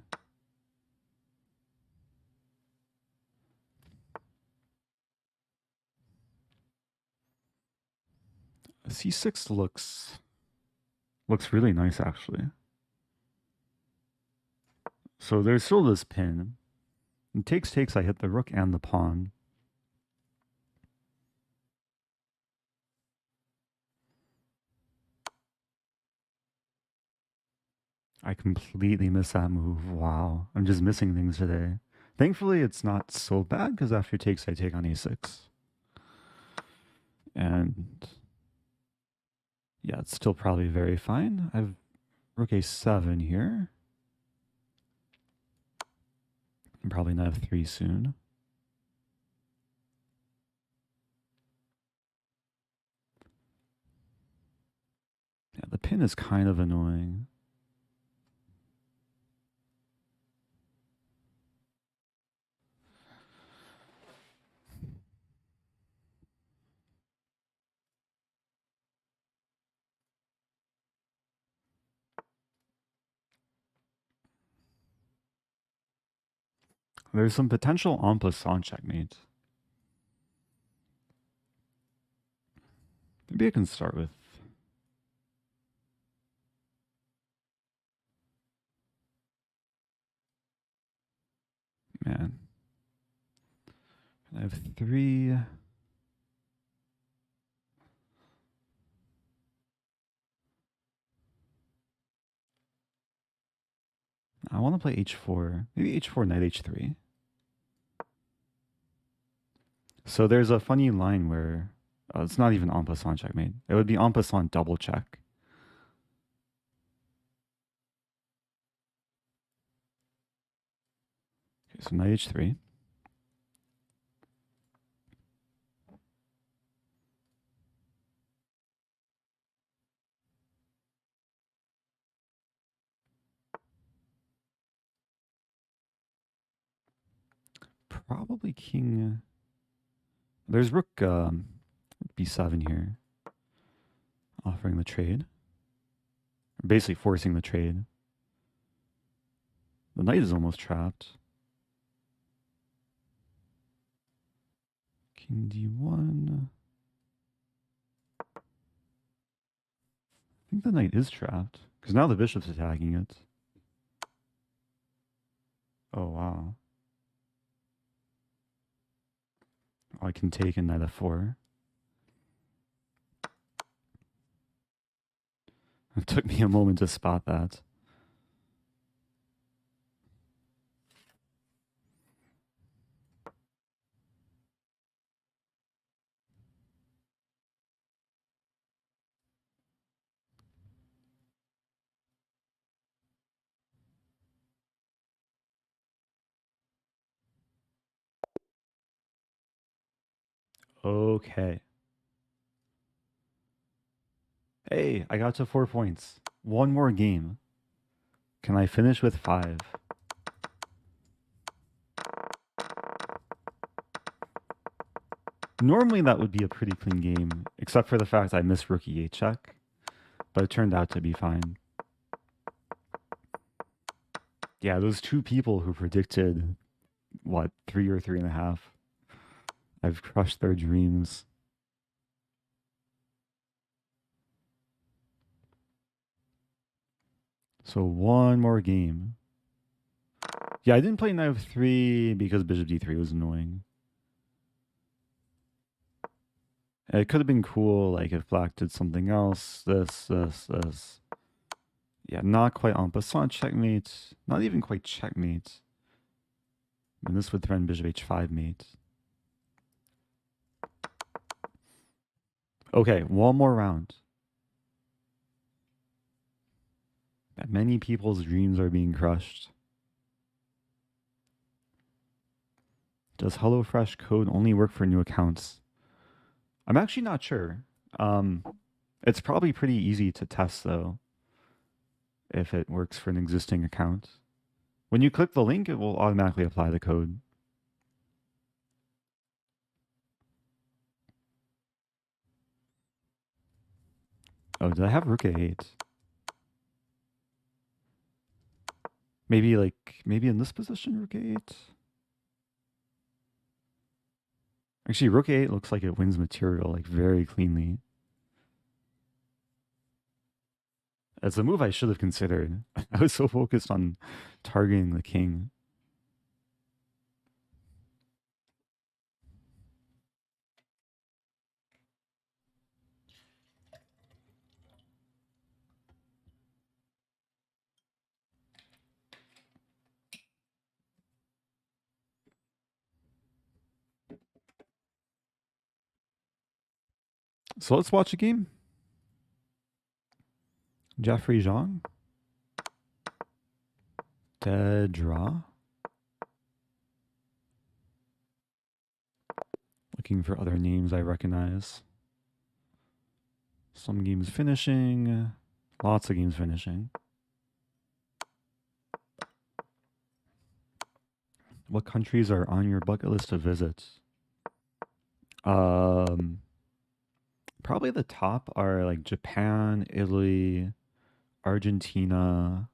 C6 looks really nice, actually. So there's still this pin. And takes, I hit the rook and the pawn. I completely missed that move. Wow. I'm just missing things today. Thankfully, it's not so bad because after takes, I take on a6. And yeah, it's still probably very fine. I have rook a7 here. I'm probably knight f3 soon. Yeah, the pin is kind of annoying. There's some potential en passant checkmate. Maybe I can start with... Man. I have 3... I want to play h4. Maybe h4, knight h3. So there's a funny line where it's not even en passant checkmate. It would be en passant double check. Okay, so knight h3. Probably king. There's rook b7 here, offering the trade. Basically forcing the trade. The knight is almost trapped. King d1. I think the knight is trapped because now the bishop's attacking it. Oh wow. I can take in knight f4. It took me a moment to spot that. Okay. Hey, I got to 4 points. One more game. Can I finish with 5? Normally that would be a pretty clean game, except for the fact I missed rook e8 check, but it turned out to be fine. Yeah, those two people who predicted what, 3 or 3.5. I've crushed their dreams. So one more game. Yeah, I didn't play knight f3 because bishop d3 was annoying. It could have been cool, like if black did something else. This. Yeah, not quite en passant checkmate. Not even quite checkmate. And this would threaten bishop h5 mate. Okay, one more round. Many people's dreams are being crushed. Does HelloFresh code only work for new accounts? I'm actually not sure. Um, it's probably pretty easy to test though, if it works for an existing account. When you click the link, it will automatically apply the code. Oh, did I have rook a8? Maybe in this position, rook a8? Actually, rook a8 looks like it wins material like very cleanly. It's a move I should have considered. I was so focused on targeting the king. So let's watch a game. Jeffrey Zhang. Dead draw. Looking for other names I recognize. Some games finishing. Lots of games finishing. What countries are on your bucket list to visit? Um, Probably the top are like Japan, Italy, Argentina.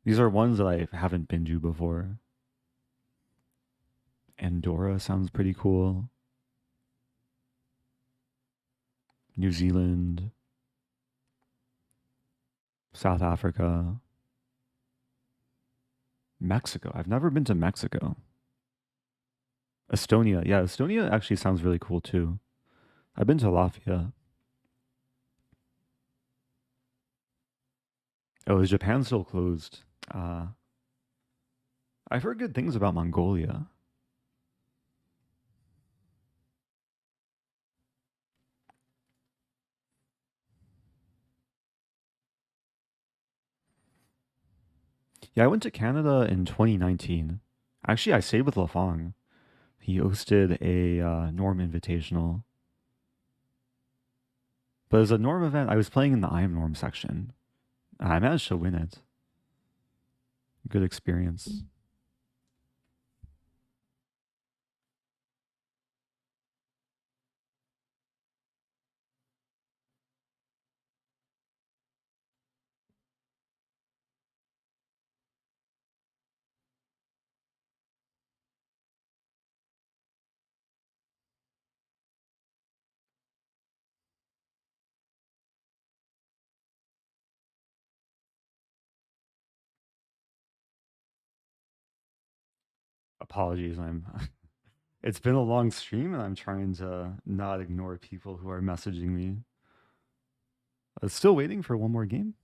These are ones that I haven't been to before. Andorra sounds pretty cool. New Zealand, South Africa, Mexico. I've never been to Mexico. Estonia. Yeah, Estonia actually sounds really cool too. I've been to Latvia. Oh, is Japan still closed? Uh, I've heard good things about Mongolia. Yeah, I went to Canada in 2019. Actually, I stayed with Lafong. He hosted a Norm Invitational. But as a Norm event, I was playing in the I am Norm section. I managed to win it. Good experience. Apologies, I'm. It's been a long stream, and I'm trying to not ignore people who are messaging me. Still waiting for one more game.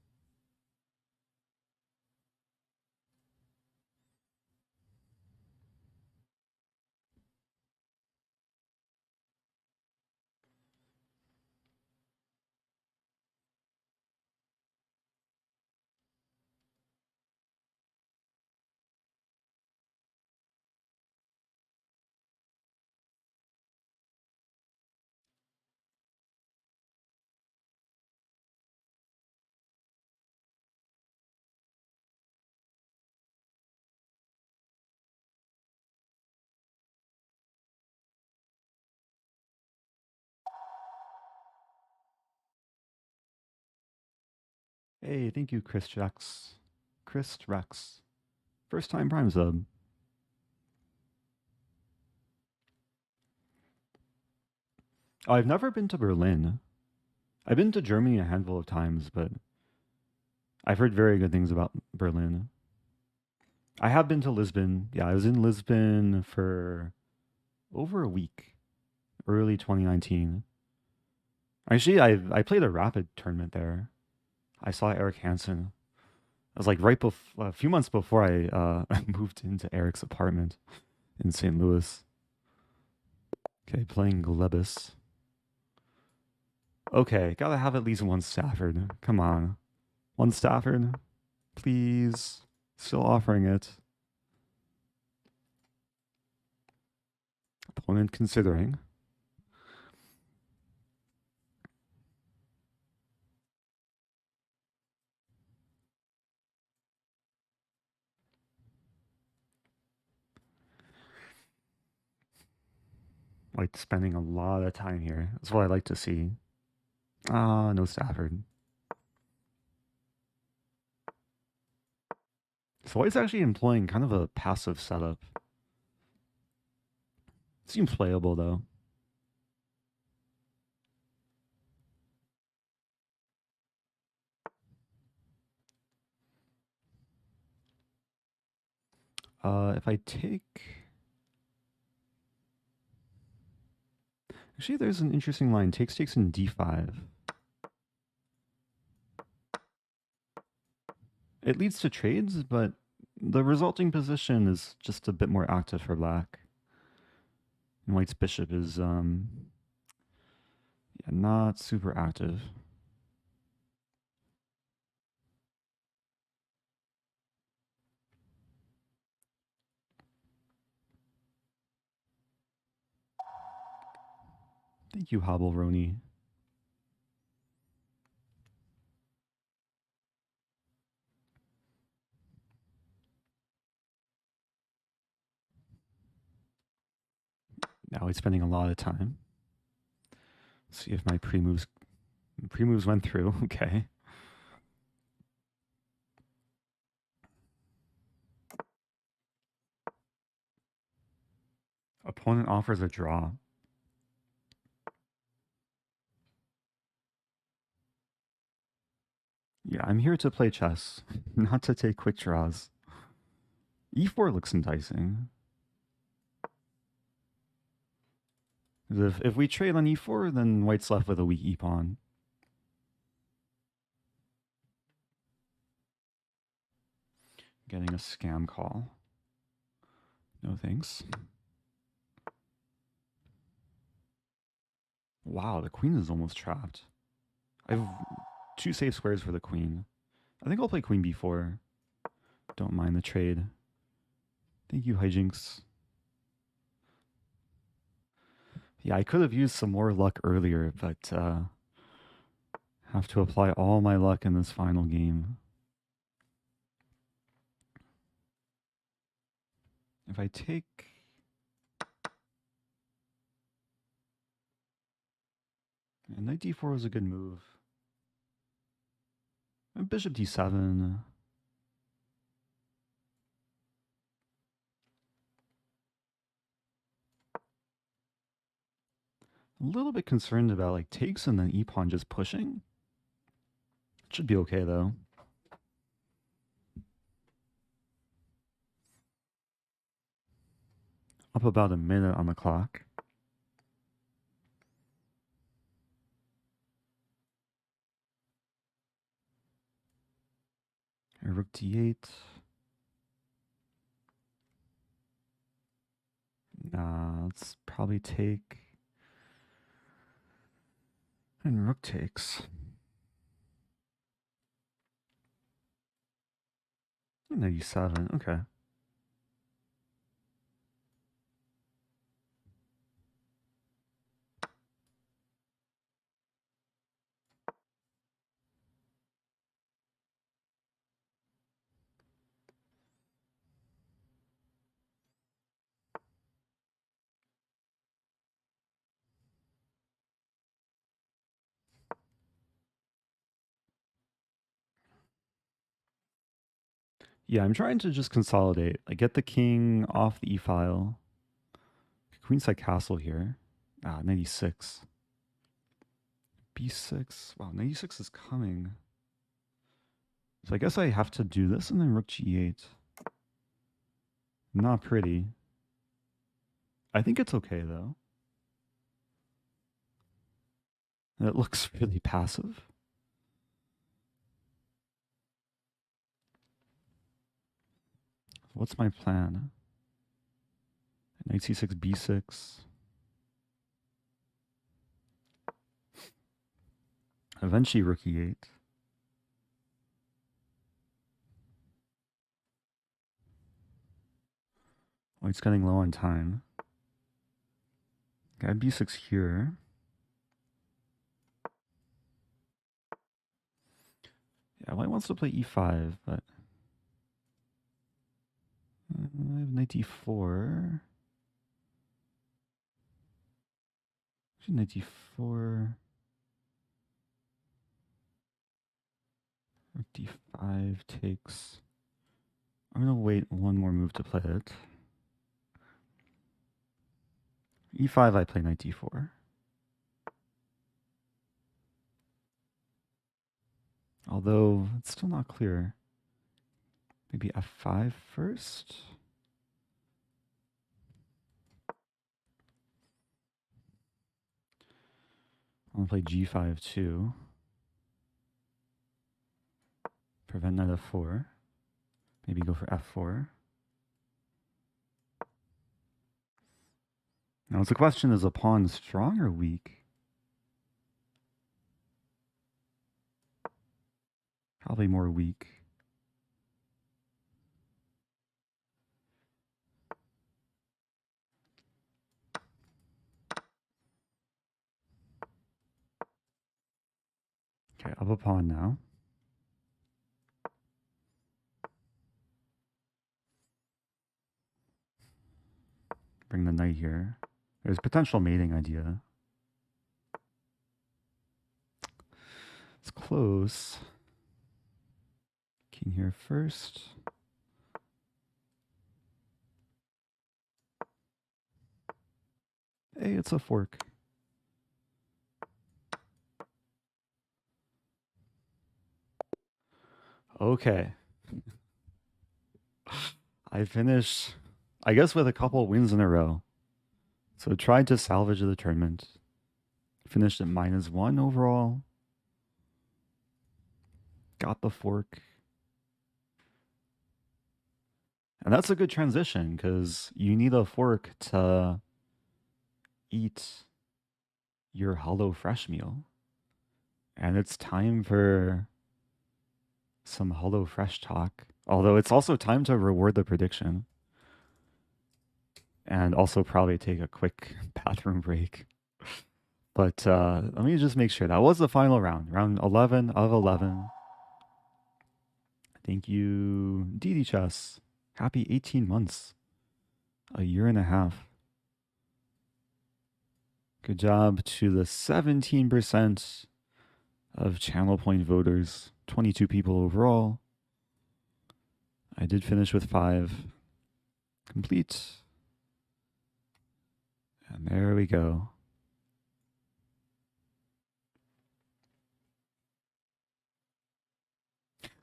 Hey, thank you, Chris Rex. Chris Rex. First time Prime sub. Oh, I've never been to Berlin. I've been to Germany a handful of times, but I've heard very good things about Berlin. I have been to Lisbon. Yeah, I was in Lisbon for over a week, early 2019. Actually, I played a rapid tournament there. I saw Eric Hansen. I was like a few months before I moved into Eric's apartment in St. Louis. Okay, playing Glebus. Okay, gotta have at least one Stafford. Come on. One Stafford, please. Still offering it. Opponent considering. Like spending a lot of time here. That's what I like to see. Ah, no Stafford. So White's actually employing kind of a passive setup. Seems playable though. If I take... Actually, there's an interesting line. Takes in d5. It leads to trades, but the resulting position is just a bit more active for black. And White's bishop is yeah, not super active. Thank you, Hobble Roni. Now he's spending a lot of time. Let's see if my pre-moves went through. Okay. Opponent offers a draw. Yeah, I'm here to play chess, not to take quick draws. E4 looks enticing. If we trade on e4, then White's left with a weak e-pawn. Getting a scam call. No thanks. Wow, the queen is almost trapped. I have 2 safe squares for the queen. I think I'll play queen b4. Don't mind the trade. Thank you, hijinks. Yeah, I could have used some more luck earlier, but have to apply all my luck in this final game. If I take... And knight d4 was a good move. And bishop d7. A little bit concerned about like takes and then e-pawn just pushing. It should be okay though. Up about a minute on the clock. Rook d8. Nah, let's probably take. And rook takes. 97, okay. Yeah, I'm trying to just consolidate. I get the king off the e-file. Queenside castle here. 96. B6. Wow, 96 is coming. So I guess I have to do this and then rook g8. Not pretty. I think it's okay though. It looks really passive. What's my plan? Knight c6, b6. Eventually rook e8. Oh, it's getting low on time. Got b6 here. Yeah, white wants to play e5, but I have knight d4. Knight d4. Rook d5 takes. I'm gonna wait one more move to play it. e5, I play knight d4. Although it's still not clear. Maybe f5 first. I'm gonna play g5 too. Prevent knight f4. Maybe go for f4. Now it's the question, is a pawn strong or weak? Probably more weak. Okay, up a pawn now. Bring the knight here. There's potential mating idea. It's close. King here first. Hey, it's a fork. Okay. I finished, I guess, with a couple wins in a row. So tried to salvage the tournament. Finished at -1 overall. Got the fork. And that's a good transition because you need a fork to eat your Hello Fresh meal. And it's time for some Hello Fresh talk. Although it's also time to reward the prediction. And also probably take a quick bathroom break. But let me just make sure. That was the final round. Round 11 of 11. Thank you, DD Chess. Happy 18 months. A year and a half. Good job to the 17% of channel point voters. 22 people overall. I did finish with 5. Complete. And there we go.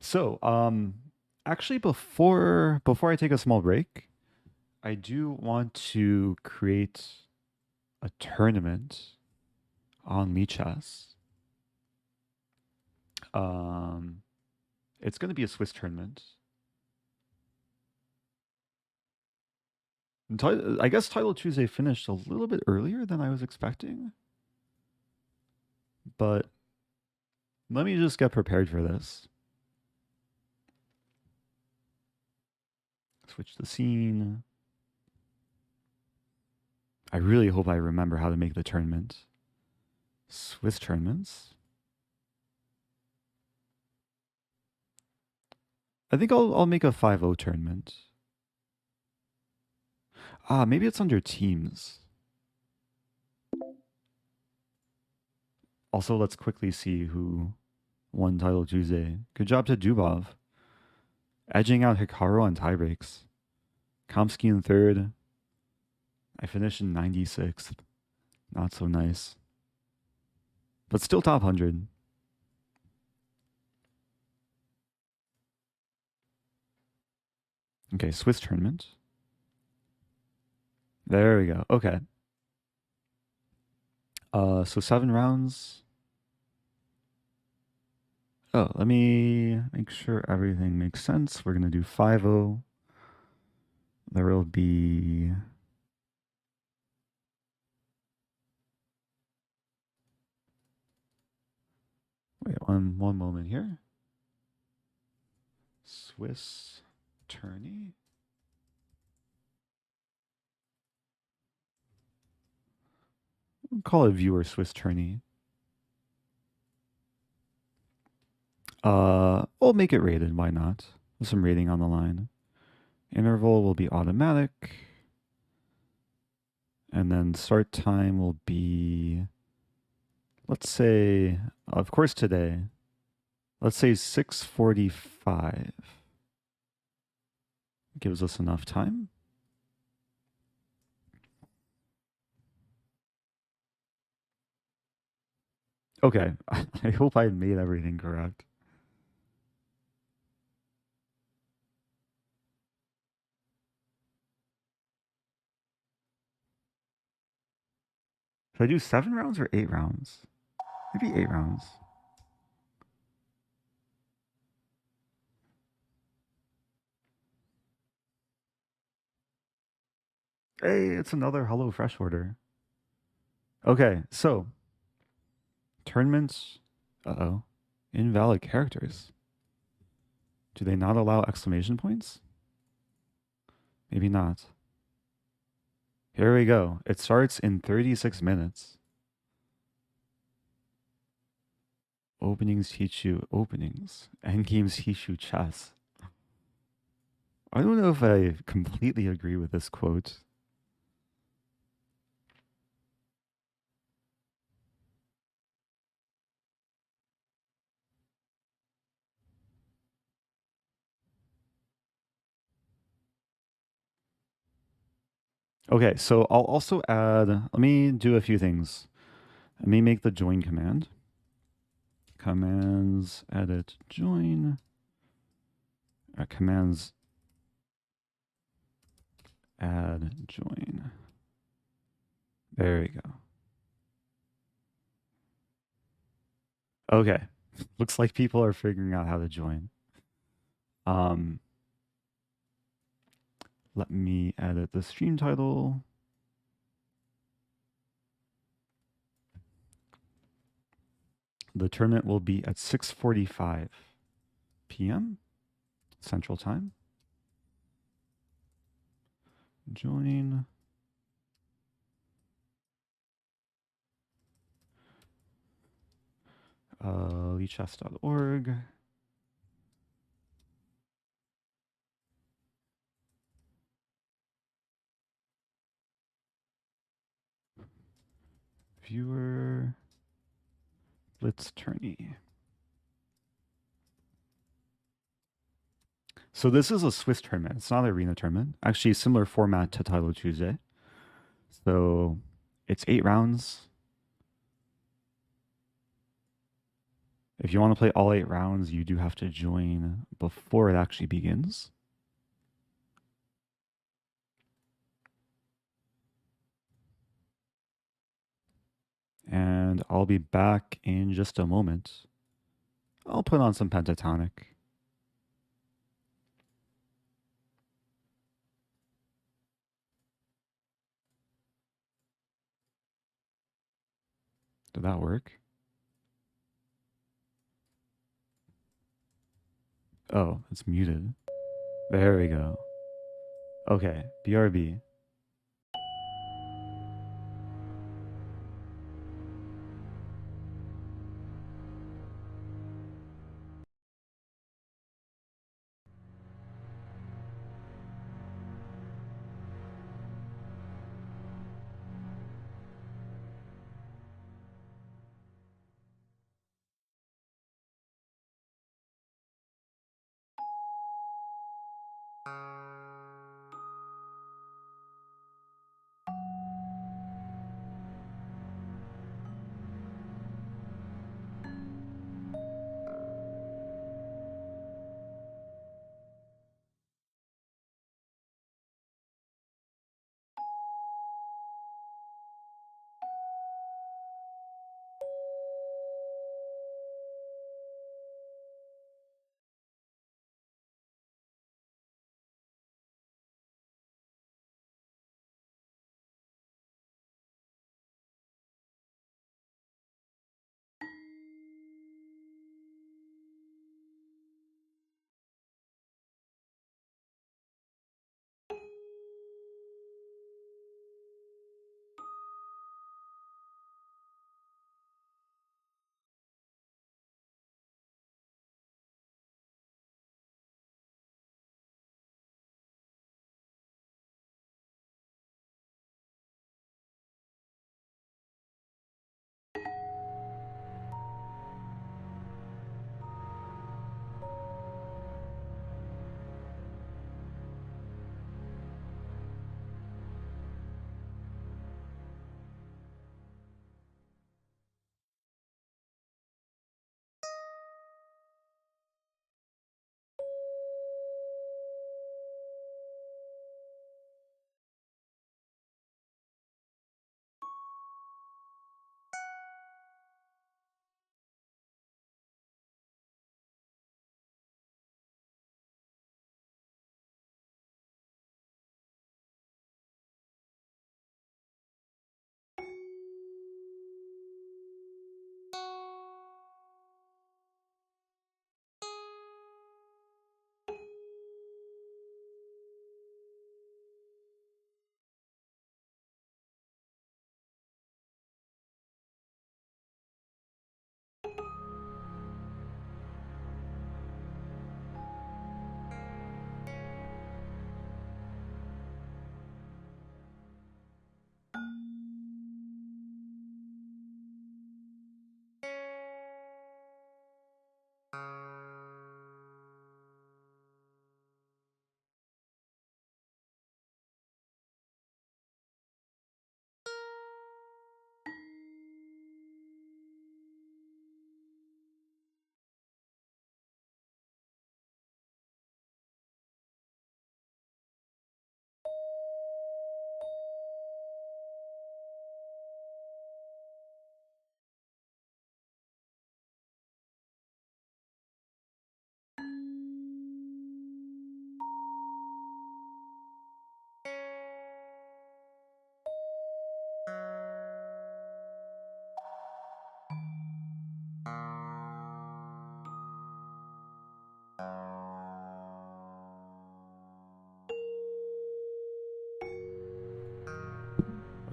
So, actually before I take a small break, I do want to create a tournament on Lichess. It's going to be a Swiss tournament. I guess Title Tuesday finished a little bit earlier than I was expecting. But let me just get prepared for this. Switch the scene. I really hope I remember how to make the tournament. Swiss tournaments. I think I'll make a 5-0 tournament. Maybe it's under teams. Also, let's quickly see who won Title Tuesday. Good job to Dubov. edging out Hikaru on tiebreaks. Kamsky in third. I finished in 96th. Not so nice. But still top 100. Okay, Swiss tournament. There we go. Okay. So 7 rounds. Oh, let me make sure everything makes sense. We're gonna do 5-0. There will be wait one moment here. Swiss tourney. We'll call it viewer Swiss tourney. We'll make it rated. Why not? With some rating on the line. Interval will be automatic. And then start time will be, let's say, of course today, let's say 6:45. Gives us enough time. Okay, I hope I made everything correct. Should I do 7 rounds or 8 rounds? Maybe 8 rounds. Hey, it's another Hello Fresh order. Okay, so tournaments. Uh-oh. Invalid characters. Do they not allow exclamation points? Maybe not. Here we go. It starts in 36 minutes. Openings teach you openings. Endgames teach you chess. I don't know if I completely agree with this quote. Okay, so I'll also add, let me do a few things. Let me make the join command. Commands, edit, join. Commands, add, join. There we go. Okay, looks like people are figuring out how to join. Let me edit the stream title. The tournament will be at 6:45 p.m. Central Time. Join. Lichess.org. Viewer. Blitz Tourney. So this is a Swiss tournament. It's not an arena tournament. Actually, similar format to Title Tuesday. So it's 8 rounds. If you want to play all 8 rounds, you do have to join before it actually begins. And I'll be back in just a moment. I'll put on some pentatonic. Did that work? Oh, it's muted. There we go. Okay, BRB.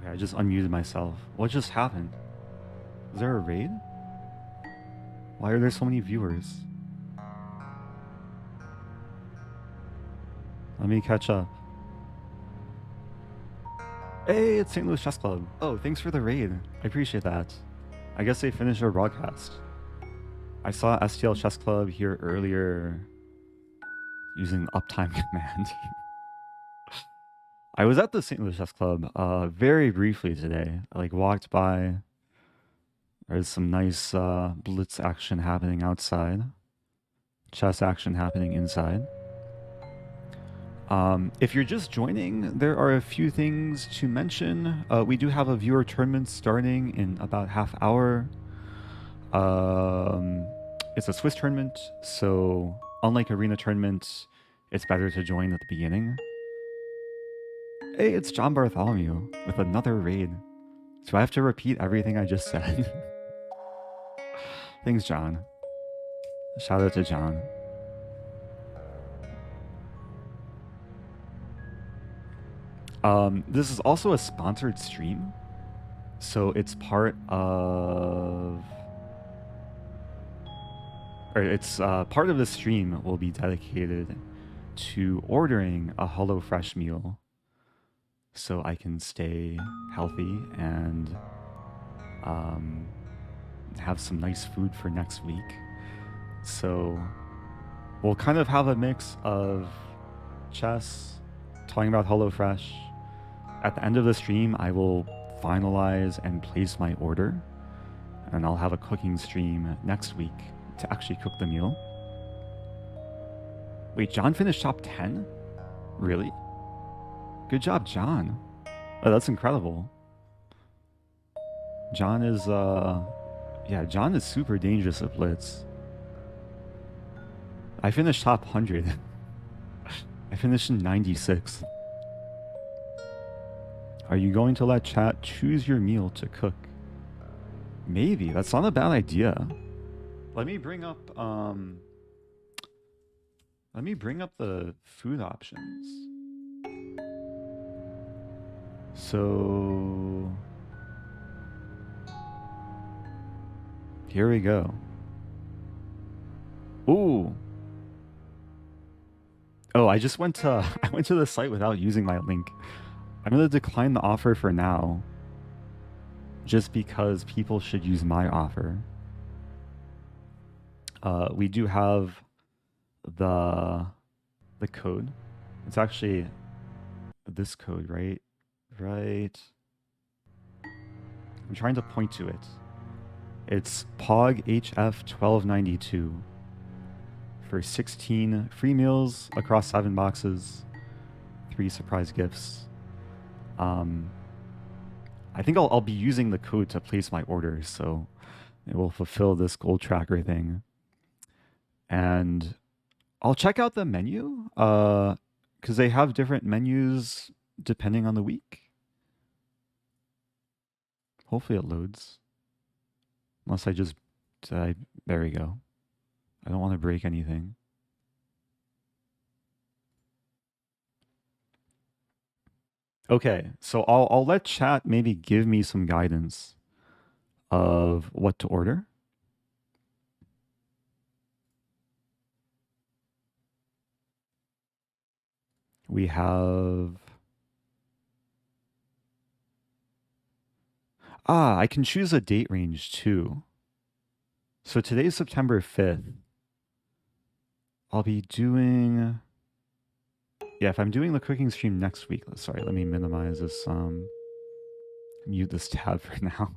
Okay, I just unmuted myself. What just happened? Is there a raid? Why are there so many viewers? Let me catch up. Hey, it's St. Louis Chess Club. Oh, thanks for the raid. I appreciate that. I guess they finished their broadcast. I saw STL Chess Club here earlier using uptime command. I was at the St. Louis Chess Club very briefly today. I walked by. There's some nice blitz action happening outside. Chess action happening inside. If you're just joining, there are a few things to mention. We do have a viewer tournament starting in about half hour. It's a Swiss tournament, so unlike arena tournaments, it's better to join at the beginning. Hey, it's John Bartholomew with another raid. Do I have to repeat everything I just said? Thanks, John. Shout out to John. This is also a sponsored stream, so it's part of, or it's part of the stream will be dedicated to ordering a HelloFresh meal, so I can stay healthy and have some nice food for next week. So we'll kind of have a mix of chess, talking about HelloFresh. At the end of the stream, I will finalize and place my order, and I'll have a cooking stream next week to actually cook the meal. Wait, John finished top 10? Really? Good job, John. Oh, that's incredible. John is, yeah, John is super dangerous at Blitz. I finished top 100. I finished in 96. Are you going to let chat choose your meal to cook? Maybe. That's not a bad idea. Let me bring up the food options. So here we go. Ooh. Oh, I just went to I went to the site without using my link. I'm gonna decline the offer for now, just because people should use my offer. We do have the code. It's actually this code, right? Right. I'm trying to point to it. It's POGHF1292 for 16 free meals across 7 boxes, 3 surprise gifts. I think I'll be using the code to place my orders, so it will fulfill this gold tracker thing. And I'll check out the menu, because they have different menus depending on the week. Hopefully it loads. Unless there we go. I don't want to break anything. Okay, so I'll let chat maybe give me some guidance of what to order. We have... I can choose a date range too. So today's September 5th. I'll be doing... Yeah, if I'm doing the cooking stream next week... Sorry, let me minimize this. Mute this tab for now.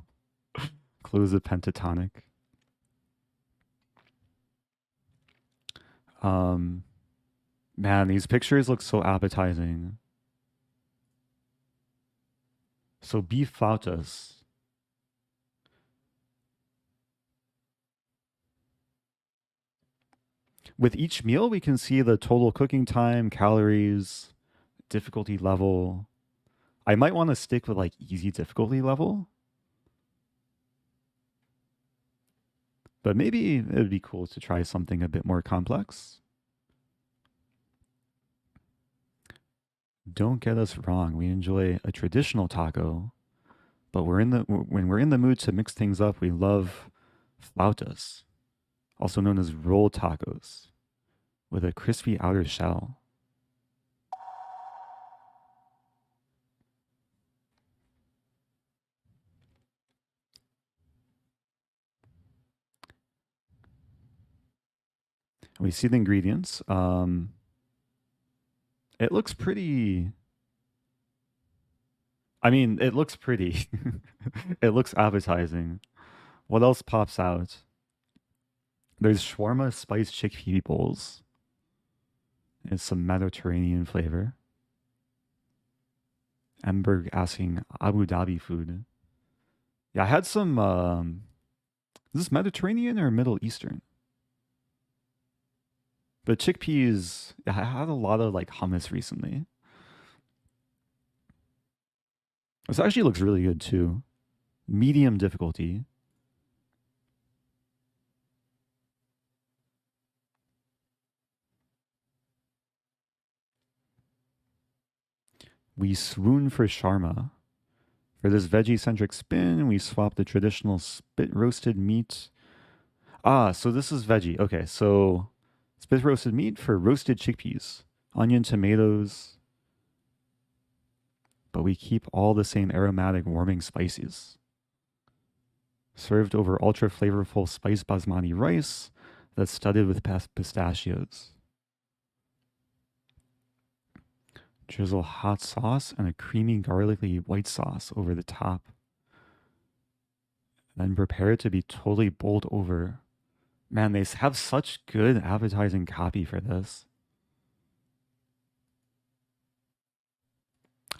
Close the pentatonic. Man, these pictures look so appetizing. So beef flautas. With each meal, we can see the total cooking time, calories, difficulty level. I might want to stick with like easy difficulty level. But maybe it would be cool to try something a bit more complex. Don't get us wrong, we enjoy a traditional taco, but when we're in the mood to mix things up, we love flautas, also known as roll tacos, with a crispy outer shell. We see the ingredients. It looks pretty... I mean, it looks pretty. It looks appetizing. What else pops out? There's shawarma spiced chickpea bowls. It's some Mediterranean flavor. Emberg asking Abu Dhabi food. Yeah, I had some... is this Mediterranean or Middle Eastern? But chickpeas... I had a lot of like hummus recently. This actually looks really good too. Medium difficulty. We swoon for shawarma. For this veggie-centric spin, we swap the traditional spit-roasted meat. So this is veggie. Okay, so spit-roasted meat for roasted chickpeas. Onion, tomatoes. But we keep all the same aromatic, warming spices. Served over ultra-flavorful spiced basmati rice that's studded with pistachios. Drizzle hot sauce and a creamy garlicky white sauce over the top. Then prepare it to be totally bowled over. Man, they have such good advertising copy for this.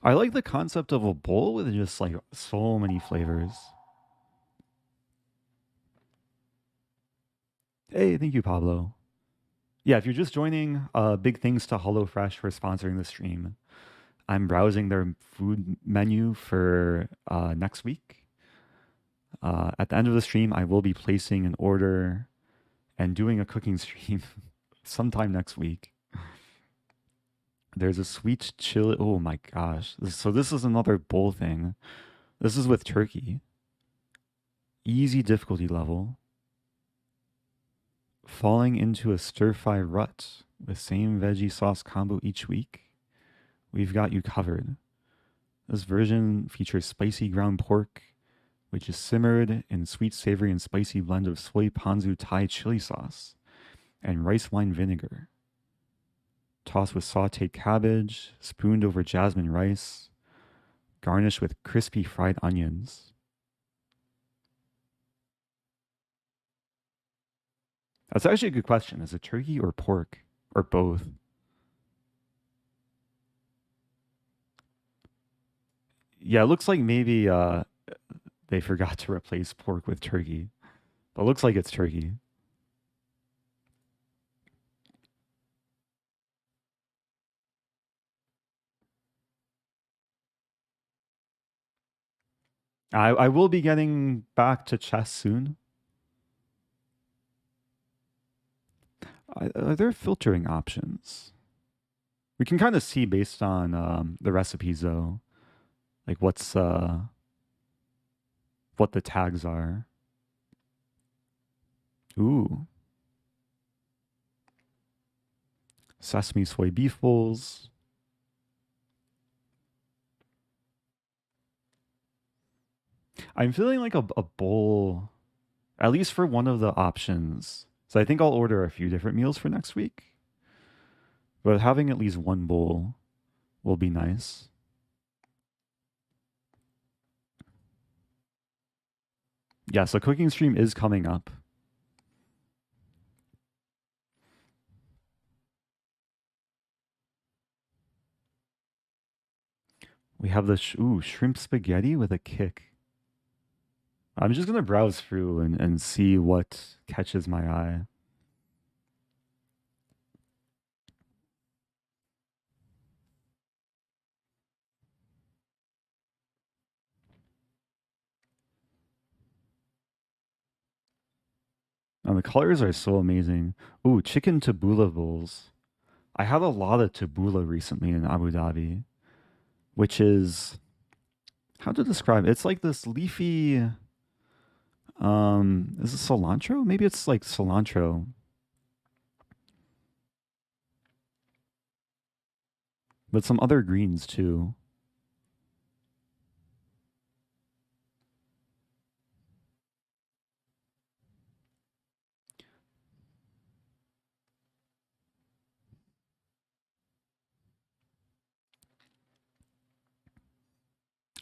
I like the concept of a bowl with just like so many flavors. Hey, thank you, Pablo. Yeah, if you're just joining, big thanks to HelloFresh for sponsoring the stream. I'm browsing their food menu for next week. At the end of the stream, I will be placing an order and doing a cooking stream sometime next week. There's a sweet chili. Oh my gosh. So this is another bowl thing. This is with turkey. Easy difficulty level. Falling into a stir-fry rut with same veggie sauce combo each week. We've got you covered. This version features spicy ground pork, which is simmered in sweet, savory, and spicy blend of soy ponzu Thai chili sauce and rice wine vinegar. Tossed with sauteed cabbage, spooned over jasmine rice, garnished with crispy fried onions. That's actually a good question. Is it turkey or pork? Or both? Yeah, it looks like maybe they forgot to replace pork with turkey. But it looks like it's turkey. I will be getting back to chess soon. Are there filtering options? We can kind of see based on the recipes though, like what the tags are. Ooh, sesame soy beef bowls. I'm feeling like a bowl, at least for one of the options. So I think I'll order a few different meals for next week. But having at least one bowl will be nice. Yeah, so cooking stream is coming up. We have the shrimp spaghetti with a kick. I'm just gonna browse through and see what catches my eye. And the colors are so amazing. Ooh, chicken tabbouleh bowls. I had a lot of tabbouleh recently in Abu Dhabi, which is how to describe it? It's like this leafy is it cilantro? Maybe it's like cilantro. But some other greens too.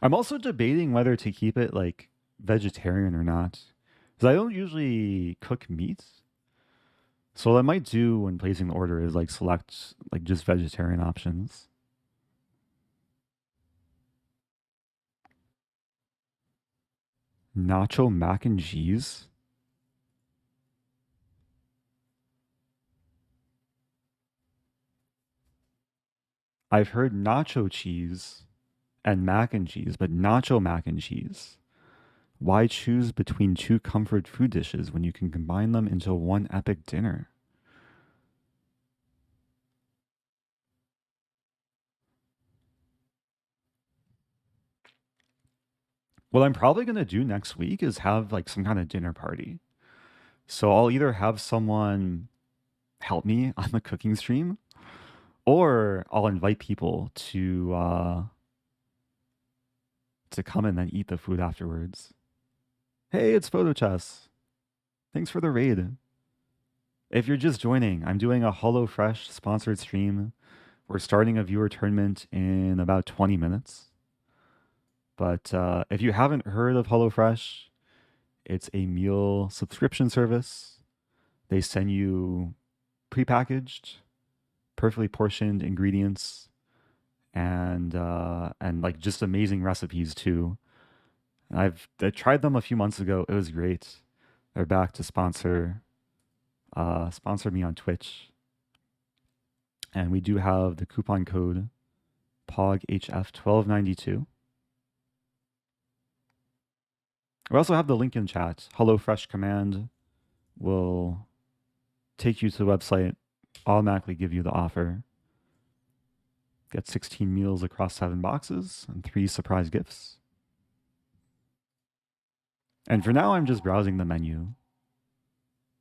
I'm also debating whether to keep it like vegetarian or not. Because I don't usually cook meat. So what I might do when placing the order is like select like just vegetarian options. Nacho mac and cheese. I've heard nacho cheese and mac and cheese, but nacho mac and cheese. Why choose between two comfort food dishes when you can combine them into one epic dinner? What I'm probably going to do next week is have like some kind of dinner party. So I'll either have someone help me on the cooking stream or I'll invite people to come and then eat the food afterwards. Hey, it's Photo Chess. Thanks for the raid. If you're just joining, I'm doing a HelloFresh sponsored stream We're starting a viewer tournament in about 20 minutes. But if you haven't heard of HelloFresh, it's a meal subscription service. They send you prepackaged, perfectly portioned ingredients and like just amazing recipes too. I tried them a few months ago. It was great. They're back to sponsor me on Twitch. And we do have the coupon code POGHF1292. We also have the link in chat. HelloFresh command will take you to the website, automatically give you the offer. Get 16 meals across 7 boxes and 3 surprise gifts. And for now, I'm just browsing the menu.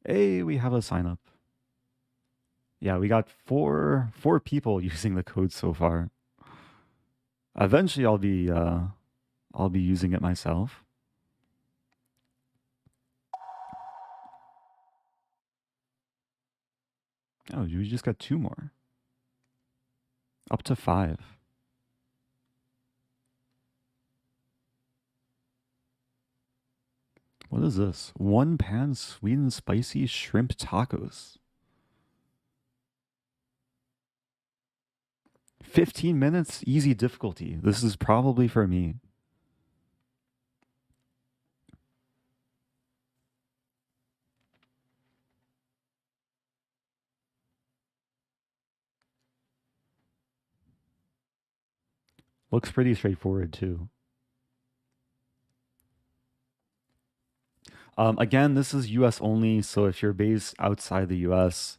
Hey, we have a sign up. Yeah, we got four people using the code so far. Eventually, I'll be using it myself. Oh, we just got 2 more. Up to 5. What is this? 1 pan sweet and spicy shrimp tacos. 15 minutes, easy difficulty. This is probably for me. Looks pretty straightforward too. Again, this is US only, so if you're based outside the US,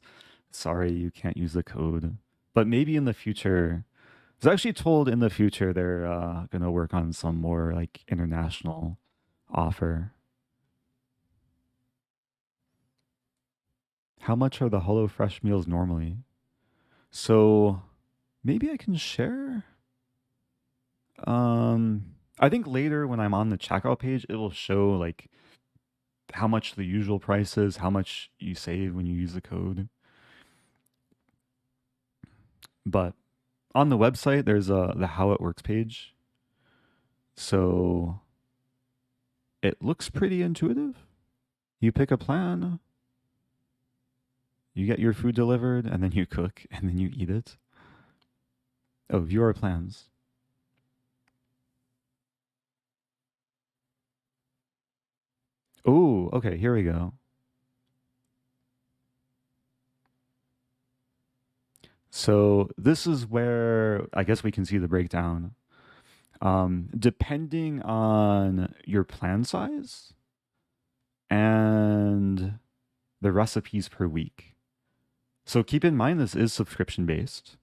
sorry, you can't use the code. But maybe in the future, I was actually told in the future they're gonna work on some more like international offer. How much are the HelloFresh meals normally? So maybe I can share. I think later when I'm on the checkout page, it will show like how much the usual price is, how much you save when you use the code. But on the website, there's the how it works page. So it looks pretty intuitive. You pick a plan, you get your food delivered, and then you cook, and then you eat it. Oh, view our plans. Oh, okay, here we go. So this is where I guess we can see the breakdown. Depending on your plan size and the recipes per week. So keep in mind this is subscription based.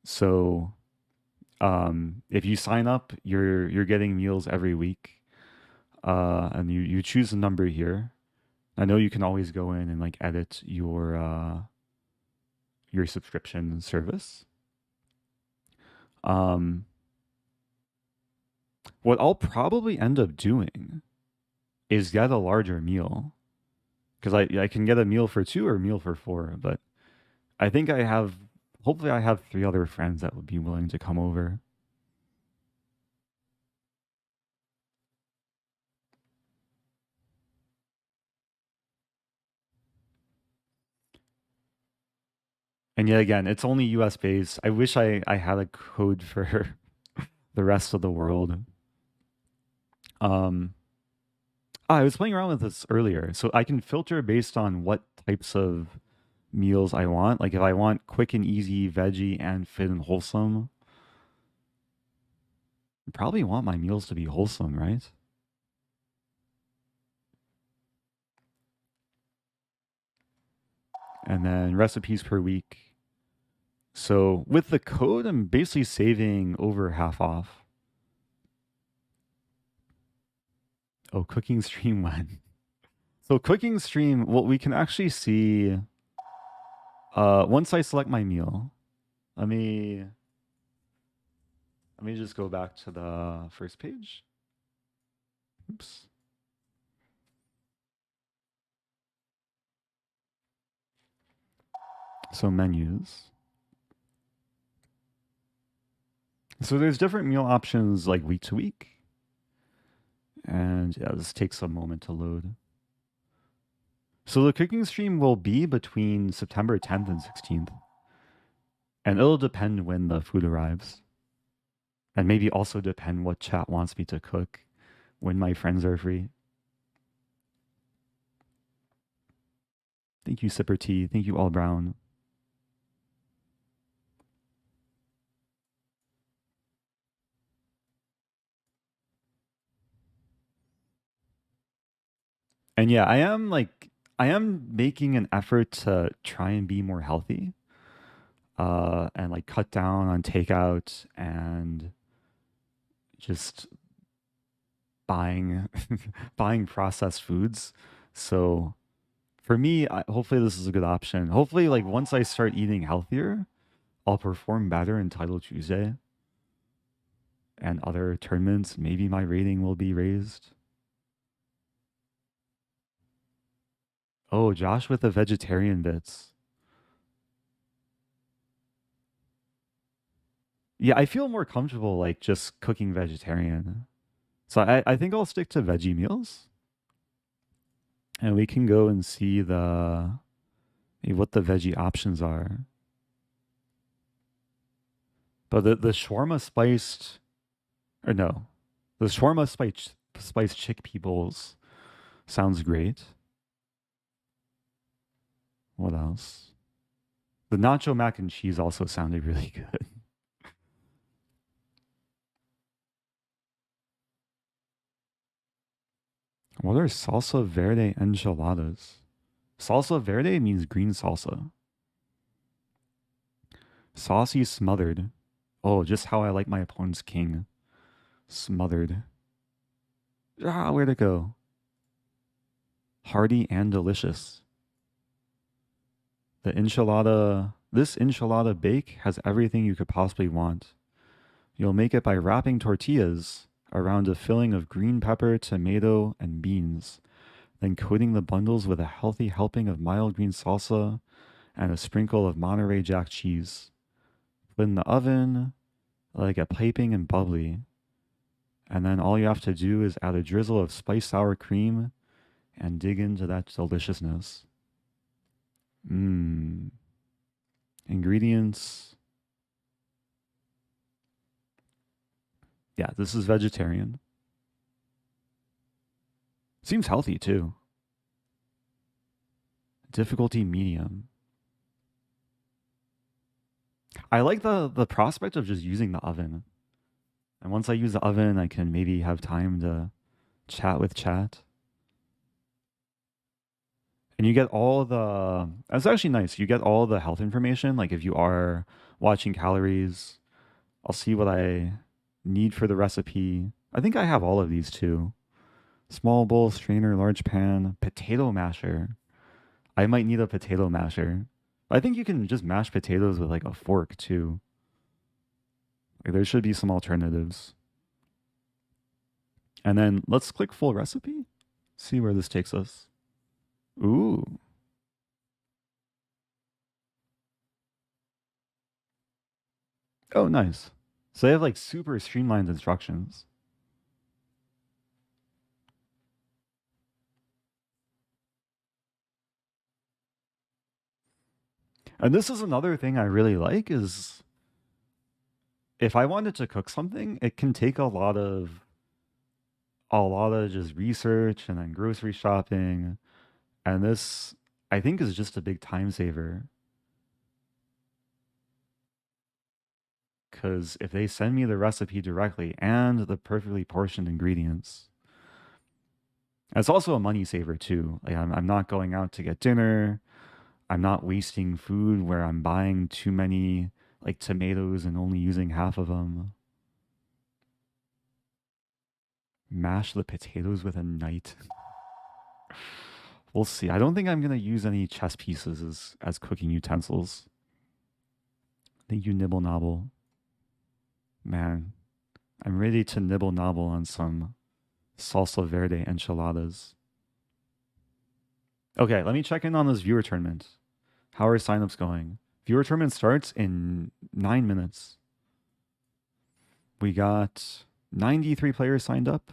So if you sign up, you're getting meals every week, and you choose a number here. I know you can always go in and like edit your subscription service. Um, what I'll probably end up doing is get a larger meal because I can get a meal for 2 or a meal for 4, but I think hopefully I have 3 other friends that would be willing to come over. And yet again, it's only US based. I wish I had a code for the rest of the world. Um, I was playing around with this earlier. So I can filter based on what types of meals I want. Like if I want quick and easy, veggie, and fit and wholesome, I probably want my meals to be wholesome, right? And then recipes per week. So with the code, I'm basically saving over half off. Oh, cooking stream when? So cooking stream, well, we can actually see once I select my meal. Let me just go back to the first page. Oops. So menus. So there's different meal options like week to week. And yeah, this takes a moment to load. So the cooking stream will be between September 10th and 16th. And it'll depend when the food arrives. And maybe also depend what chat wants me to cook when my friends are free. Thank you, Sipper T. Thank you, All Brown. And yeah, I am making an effort to try and be more healthy. And like cut down on takeout and just buying buying processed foods. So for me, hopefully this is a good option. Hopefully, like once I start eating healthier, I'll perform better in Title Tuesday and other tournaments. Maybe my rating will be raised. Oh, Josh with the vegetarian bits. Yeah, I feel more comfortable like just cooking vegetarian. So I think I'll stick to veggie meals. And we can go and see what the veggie options are. But the shawarma spiced or no, the shawarma spiced chickpea bowls sounds great. What else? The nacho mac and cheese also sounded really good. What are salsa verde enchiladas? Salsa verde means green salsa. Saucy smothered. Oh, just how I like my opponent's king. Smothered. Ah, where'd it go? Hearty and delicious. This enchilada bake has everything you could possibly want. You'll make it by wrapping tortillas around a filling of green pepper, tomato, and beans, then coating the bundles with a healthy helping of mild green salsa and a sprinkle of Monterey Jack cheese. Put in the oven, let it get piping and bubbly. And then all you have to do is add a drizzle of spiced sour cream and dig into that deliciousness. Mmm. Ingredients. Yeah, this is vegetarian. Seems healthy too. Difficulty medium. I like the prospect of just using the oven. And once I use the oven, I can maybe have time to chat with chat. And you get all the that's actually nice. You get all the health information. Like if you are watching calories, I'll see what I need for the recipe. I think I have all of these too. Small bowl, strainer, large pan, potato masher. I might need a potato masher. I think you can just mash potatoes with like a fork too. Like there should be some alternatives. And then let's click full recipe. See where this takes us. Ooh. Oh, nice. So they have like super streamlined instructions. And this is another thing I really like is if I wanted to cook something, it can take a lot of just research and then grocery shopping. And this I think is just a big time saver. Because if they send me the recipe directly and the perfectly portioned ingredients, it's also a money saver too. Like I'm not going out to get dinner. I'm not wasting food where I'm buying too many like tomatoes and only using half of them. Mash the potatoes with a knight. We'll see. I don't think I'm gonna use any chess pieces as cooking utensils. Thank you, Nibble Nobble. Man, I'm ready to nibble nobble on some salsa verde enchiladas. Okay, let me check in on this viewer tournament. How are signups going? Viewer tournament starts in 9 minutes. We got 93 players signed up.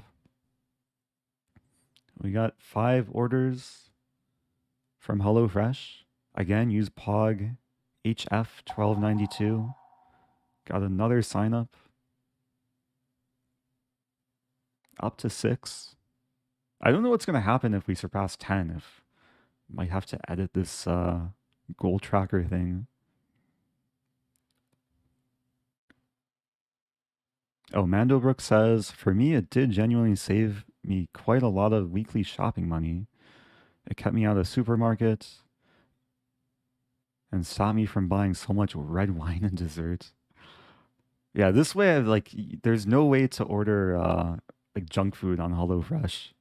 We got 5 orders from HelloFresh. Again, use POG HF1292. Got another sign up to 6. I don't know what's going to happen if we surpass 10. If might have to edit this goal tracker thing. Oh, Mandobrook says, for me, it did genuinely save me quite a lot of weekly shopping money. It kept me out of supermarkets and stopped me from buying so much red wine and desserts. Yeah, this way, like, there's no way to order like junk food on HelloFresh.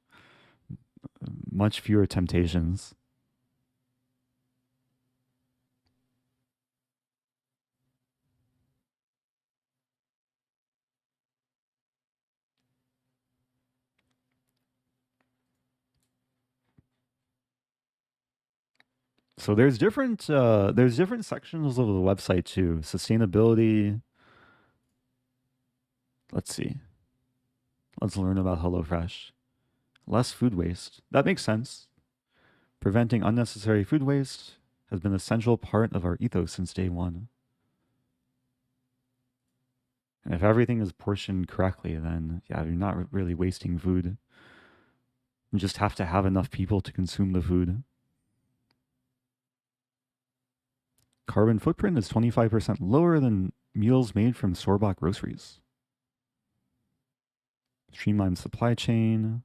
Much fewer temptations. So there's different sections of the website too. Sustainability. Let's see. Let's learn about HelloFresh. Less food waste. That makes sense. Preventing unnecessary food waste has been an essential part of our ethos since day one. And if everything is portioned correctly, then yeah, you're not really wasting food. You just have to have enough people to consume the food. Carbon footprint is 25% lower than meals made from store-bought groceries. Streamlined supply chain.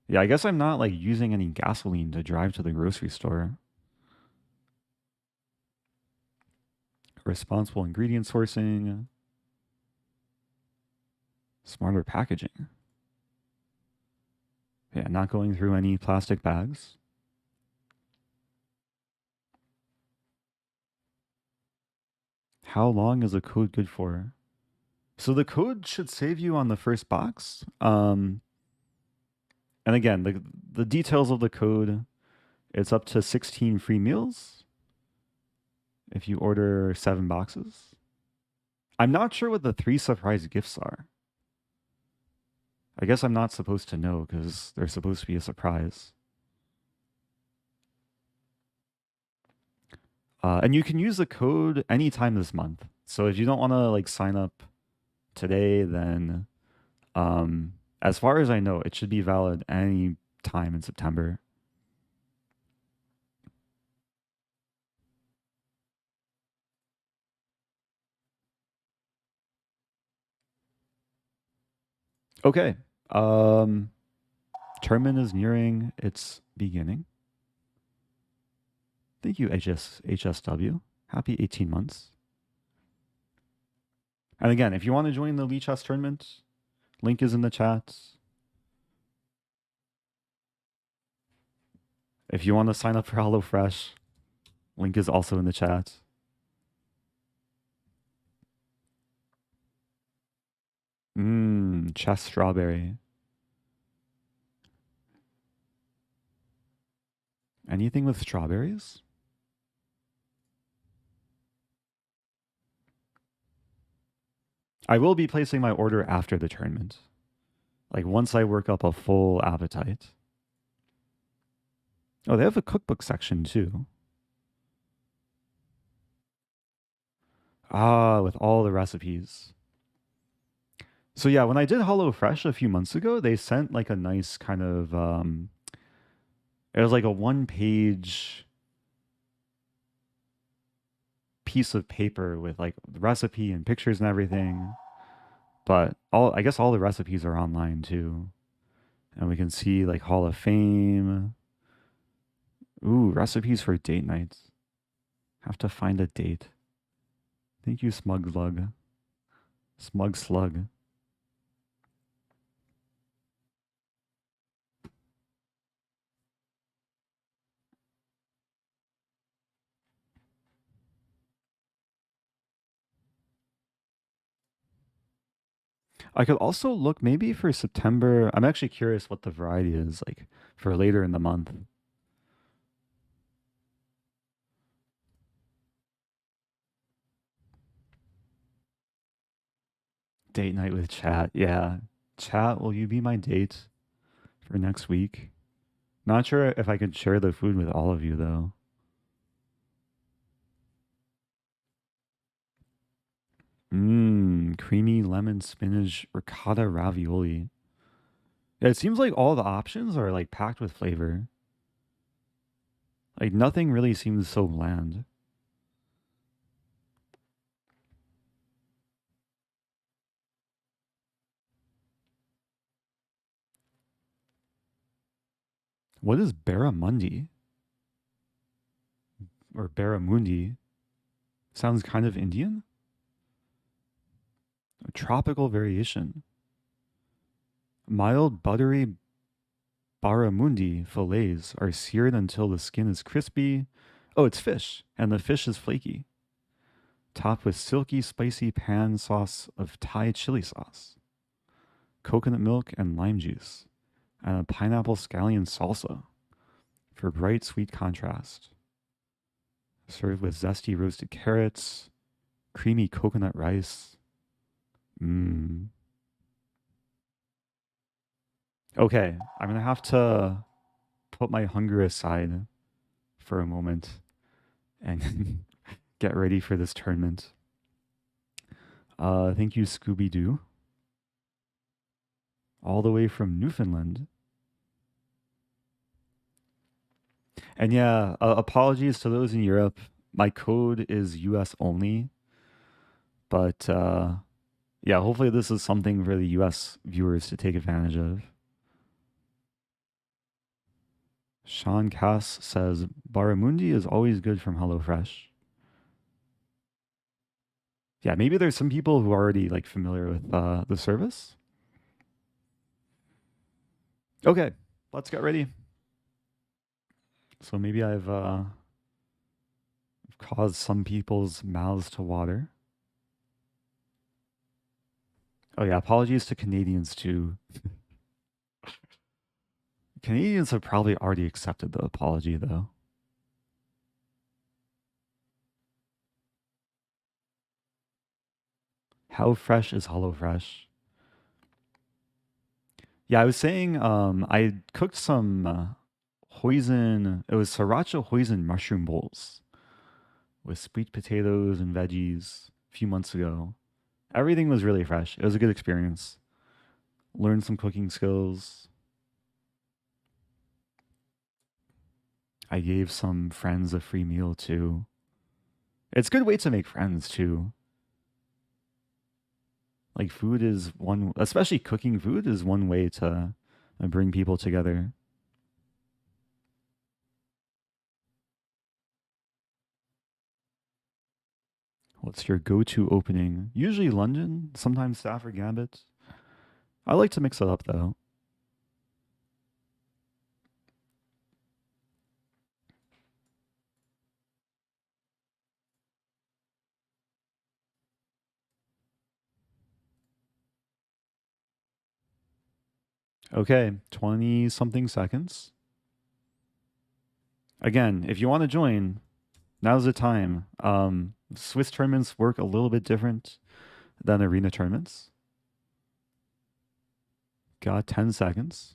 Yeah, I guess I'm not like using any gasoline to drive to the grocery store. Responsible ingredient sourcing. Smarter packaging. Yeah, not going through any plastic bags. How long is a code good for? So the code should save you on the first box. And again, the details of the code, it's up to 16 free meals if you order 7 boxes. I'm not sure what the 3 surprise gifts are. I guess I'm not supposed to know because they're supposed to be a surprise. And you can use the code anytime this month. So if you don't want to like sign up today, then as far as I know, it should be valid any time in September. Okay. Tournament is nearing its beginning. Thank you, HSW. Happy 18 months. And again, if you want to join the Lichess tournament, link is in the chat. If you want to sign up for HelloFresh, link is also in the chat. Chess strawberry. Anything with strawberries? I will be placing my order after the tournament. Like once I work up a full appetite. Oh, they have a cookbook section too. Ah, with all the recipes. So yeah, when I did HelloFresh a few months ago, they sent like a nice kind of it was like a 1-page piece of paper with like the recipe and pictures and everything. But I guess all the recipes are online too. And we can see like Hall of Fame. Ooh, recipes for date nights. Have to find a date. Thank you, Smug Slug. Smug Slug. I could also look maybe for September. I'm actually curious what the variety is like for later in the month. Date night with chat. Yeah. Chat, will you be my date for next week? Not sure if I could share the food with all of you though. Mmm, creamy lemon spinach ricotta ravioli. Yeah, it seems like all the options are like packed with flavor. Like nothing really seems so bland. What is barramundi or barramundi? Sounds kind of Indian. A tropical variation. Mild buttery barramundi fillets are seared until the skin is crispy. Oh, it's fish, and the fish is flaky. Topped with silky, spicy pan sauce of Thai chili sauce, coconut milk and lime juice, and a pineapple scallion salsa for bright, sweet contrast. Served with zesty roasted carrots, creamy coconut rice. Mmm. Okay, I'm gonna have to put my hunger aside for a moment and get ready for this tournament. Thank you, Scooby Doo, all the way from Newfoundland. And yeah, apologies to those in Europe. My code is US only, but yeah, hopefully this is something for the US viewers to take advantage of. Sean Cass says Barramundi is always good from HelloFresh. Yeah, maybe there's some people who are already like familiar with the service. Okay, let's get ready. So maybe I've caused some people's mouths to water. Oh yeah, apologies to Canadians too. Canadians have probably already accepted the apology though. How fresh is HelloFresh? Yeah, I was saying I cooked some hoisin. It was sriracha hoisin mushroom bowls with sweet potatoes and veggies a few months ago. Everything was really fresh. It was a good experience. Learned some cooking skills. I gave some friends a free meal too. It's a good way to make friends too. Like food is one, especially cooking food is one way to bring people together. What's your go-to opening? Usually London, sometimes Stafford Gambit. I like to mix it up though. Okay, 20 something seconds. Again, if you want to join, now's the time. Swiss tournaments work a little bit different than arena tournaments. Got 10 seconds.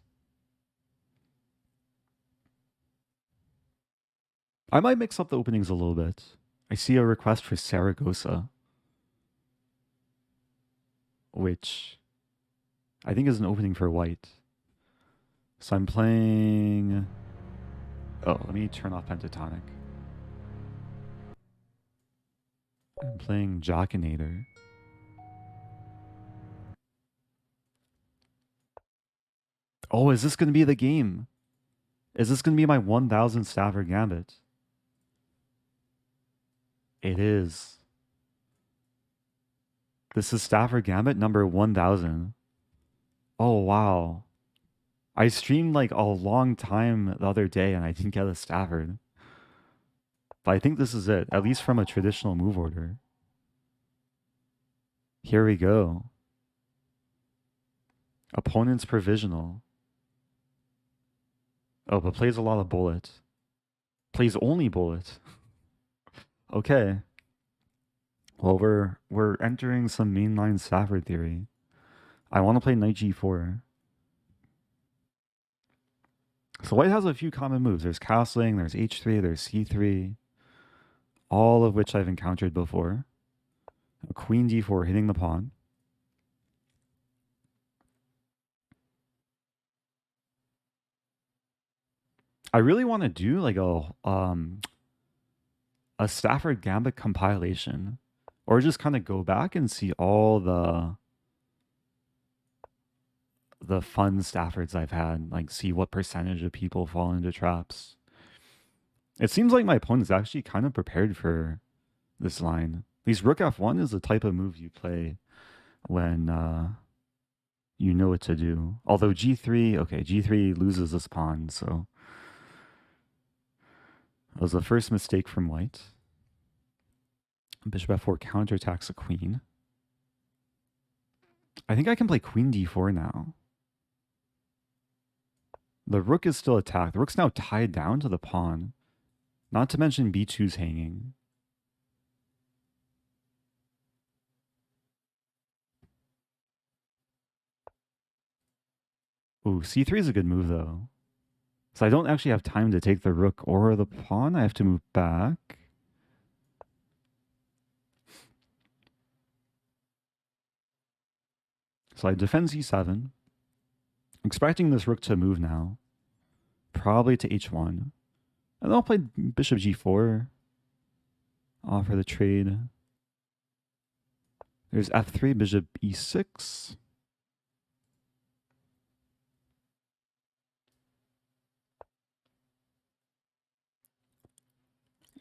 I might mix up the openings a little bit. I see a request for Saragossa, which I think is an opening for white. So I'm playing. Oh, let me turn off Pentatonic. I'm playing Jockinator. Oh, is this going to be the game? Is this going to be my 1000 Stafford Gambit? It is. This is Stafford Gambit number 1000. Oh, wow. I streamed like a long time the other day and I didn't get a Stafford. But I think this is it, at least from a traditional move order. Here we go. Opponent's provisional. Oh, but plays a lot of bullet. Plays only bullet. Okay. Well, we're entering some mainline Stafford theory. I want to play knight g4. So white has a few common moves. There's castling, there's h3, there's c3, all of which I've encountered before. Queen d4 hitting the pawn. I really want to do like a Stafford Gambit compilation, or just kind of go back and see all the fun Staffords I've had, like see what percentage of people fall into traps. It seems like my opponent's actually kind of prepared for this line. At least Rook F1 is the type of move you play when you know what to do. Although G3, okay, G3 loses this pawn, so that was the first mistake from white. Bishop F4 counterattacks the queen. I think I can play Queen D4 now. The rook is still attacked. The rook's now tied down to the pawn. Not to mention B2's hanging. Ooh, C3 is a good move though. So I don't actually have time to take the rook or the pawn. I have to move back. So I defend C7. Expecting this rook to move now. Probably to H1. And then I'll play Bishop G4. Offer the trade. There's F3, Bishop E6.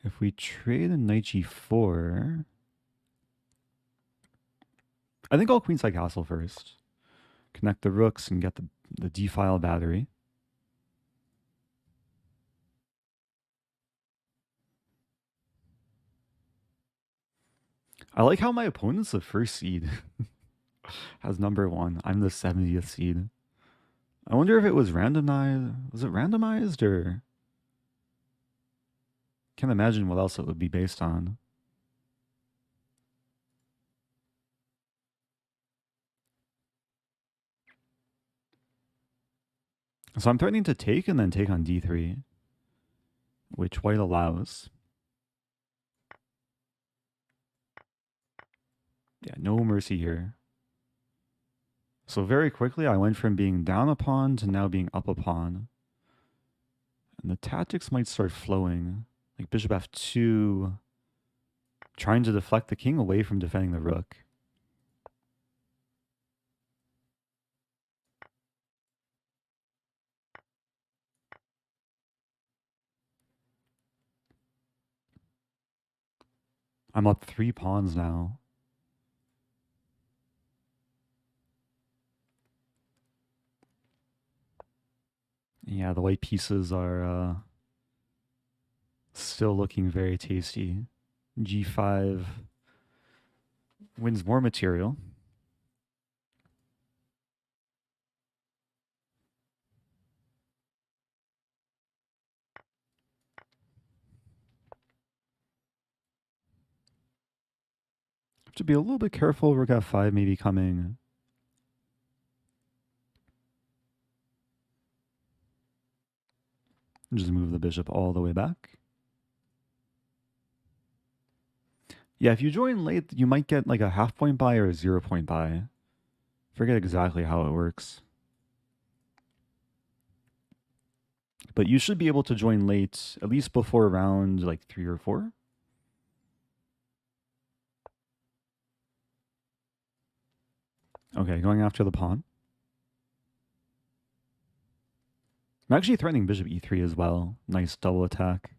If we trade a knight G4, I think I'll queenside castle first. Connect the rooks and get the D-file battery. I like how my opponent's the first seed. Has number 1. I'm the 70th seed. I wonder if it was randomized. Was it randomized or... Can't imagine what else it would be based on. So I'm threatening to take and then take on D3, which white allows. Yeah, no mercy here. So very quickly, I went from being down a pawn to now being up a pawn. And the tactics might start flowing. Like Bishop F2, trying to deflect the king away from defending the rook. I'm up 3 pawns now. Yeah, the white pieces are still looking very tasty. G5 wins more material. Have to be a little bit careful. Rook F5 maybe coming. Just move the bishop all the way back. Yeah, if you join late, you might get like a half point buy or a 0 point buy. Forget exactly how it works. But you should be able to join late, at least before round like 3 or 4. Okay, going after the pawn. I'm actually threatening bishop e3 as well. Nice double attack.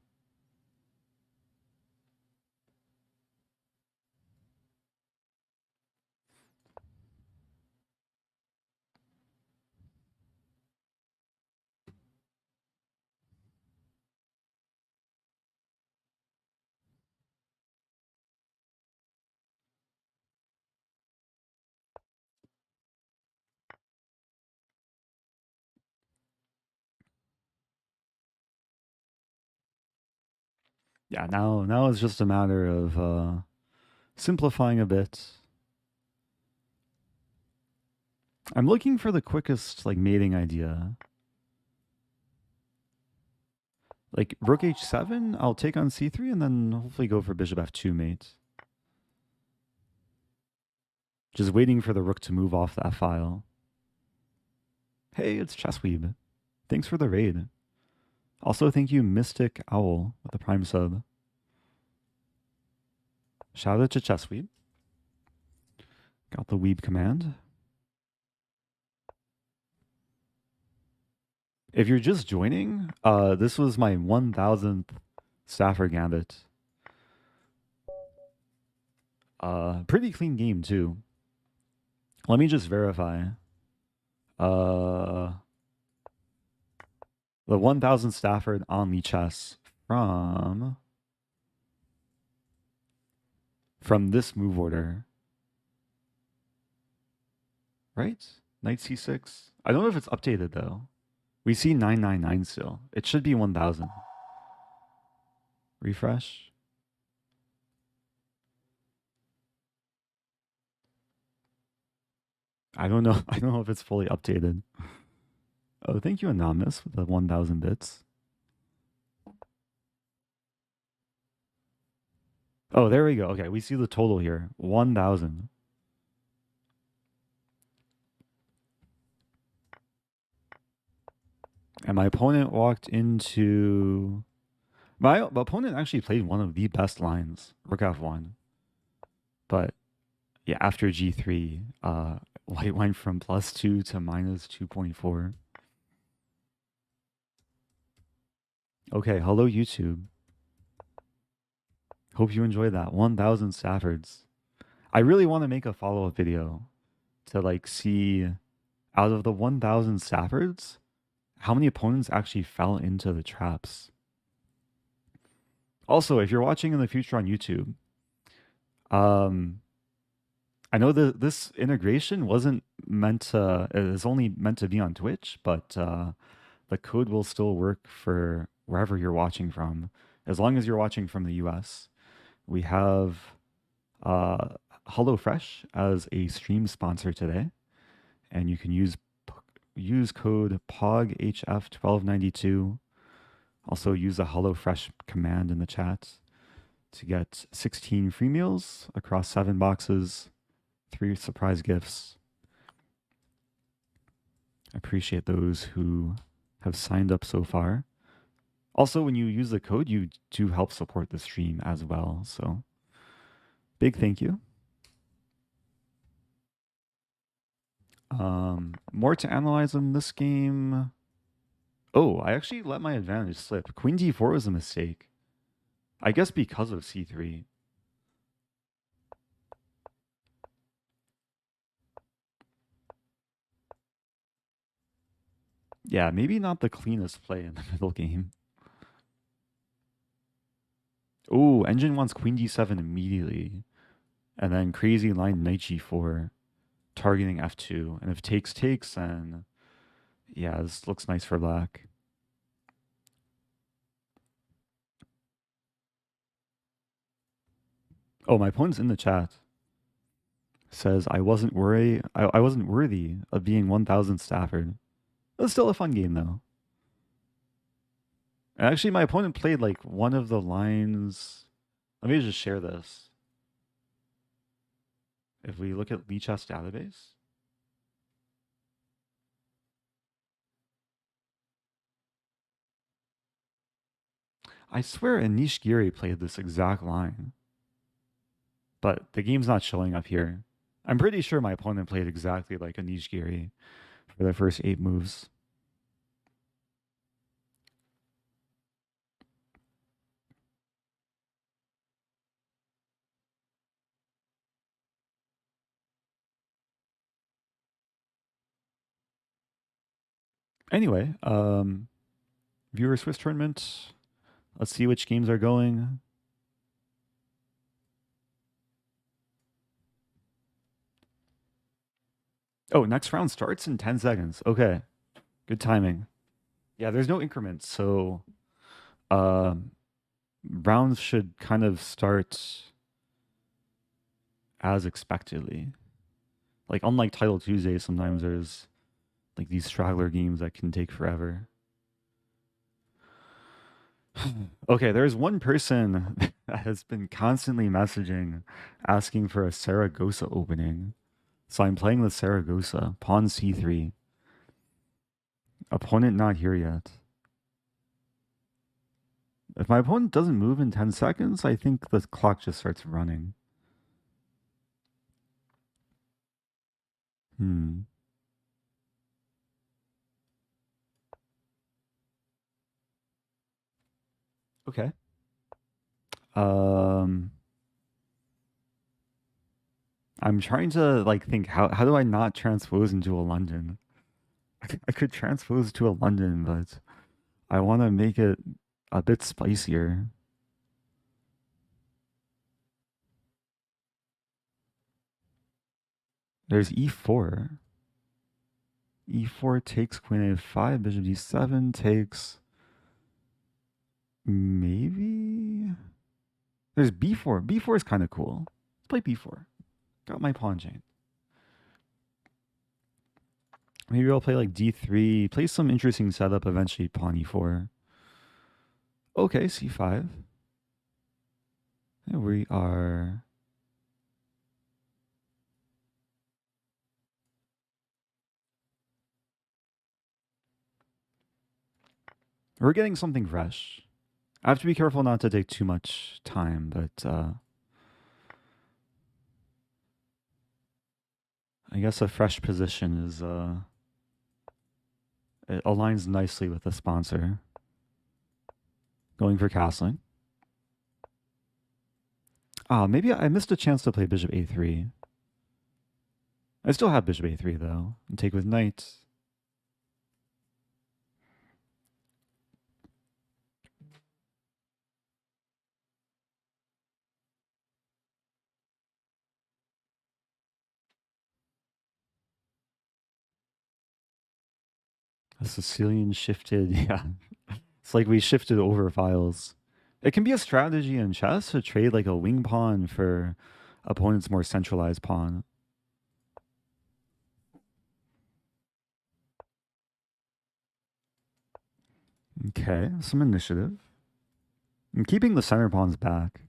Yeah, now it's just a matter of simplifying a bit. I'm looking for the quickest like mating idea. Like rook h7, I'll take on c3 and then hopefully go for bishop f2 mate. Just waiting for the rook to move off that file. Hey, it's Chessweeb. Thanks for the raid. Also, thank you, Mystic Owl, with the Prime sub. Shout out to Chessweeb. Got the Weeb command. If you're just joining, this was my 1000th Stafford Gambit. Pretty clean game, too. Let me just verify. The 1000 Stafford on Lichess from this move order. Right? Knight c6. I don't know if it's updated, though. We see 999 still. It should be 1000. Refresh. I don't know. I don't know if it's fully updated. Oh, thank you, Anonymous, with the 1000 bits. Oh, there we go. Okay, we see the total here. 1000. And my opponent walked into... My opponent actually played one of the best lines, rook f1. But yeah, after g3, white went from +2 to -2.4. Okay, hello YouTube. Hope you enjoyed that. 1000 Staffords. I really want to make a follow-up video to like see out of the 1000 Staffords, how many opponents actually fell into the traps. Also, if you're watching in the future on YouTube, I know that this integration wasn't meant to, it's only meant to be on Twitch, but the code will still work for wherever you're watching from, as long as you're watching from the US. We have HelloFresh as a stream sponsor today, and you can use code POGHF1292. Also use the HelloFresh command in the chat to get 16 free meals across 7 boxes, 3 surprise gifts. I appreciate those who have signed up so far. Also, when you use the code, you do help support the stream as well. So, big thank you. More to analyze in this game. Oh, I actually let my advantage slip. Queen d4 was a mistake. I guess because of c3. Yeah, maybe not the cleanest play in the middle game. Oh, engine wants queen d7 immediately. And then crazy line knight g4, targeting f2. And if takes, then yeah, this looks nice for black. Oh, my opponent's in the chat. Says I wasn't worthy of being 1000 Stafford. It's still a fun game though. And actually, my opponent played like one of the lines. Let me just share this. If we look at Lichess database, I swear Anish Giri played this exact line. But the game's not showing up here. I'm pretty sure my opponent played exactly like Anish Giri for the first 8 moves. Anyway, viewer Swiss tournament. Let's see which games are going. Oh, next round starts in 10 seconds. Okay. Good timing. Yeah, there's no increments, so rounds should kind of start as expectedly. Like unlike Title Tuesday, sometimes there's like these straggler games that can take forever. Okay, there's one person that has been constantly messaging asking for a Saragossa opening. So I'm playing the Saragossa, pawn c3. Opponent not here yet. If my opponent doesn't move in 10 seconds, I think the clock just starts running. Hmm. Okay. Um, I'm trying to like think how do I not transpose into a London? I could transpose to a London, but I want to make it a bit spicier. There's e4. E4 takes queen a5, bishop d7 takes maybe. There's b4. B4 is kind of cool. Let's play b4. Got my pawn chain. Maybe I'll play like d3. Play some interesting setup. Eventually pawn e4. Okay, c5. And we are. We're getting something fresh. I have to be careful not to take too much time, but I guess a fresh position is it aligns nicely with the sponsor. Going for castling. Ah, maybe I missed a chance to play bishop a3. I still have bishop a3 though. And take with knight. A Sicilian shifted, yeah. It's like we shifted over files. It can be a strategy in chess to trade like a wing pawn for opponent's more centralized pawn. Okay, some initiative. I'm keeping the center pawns back.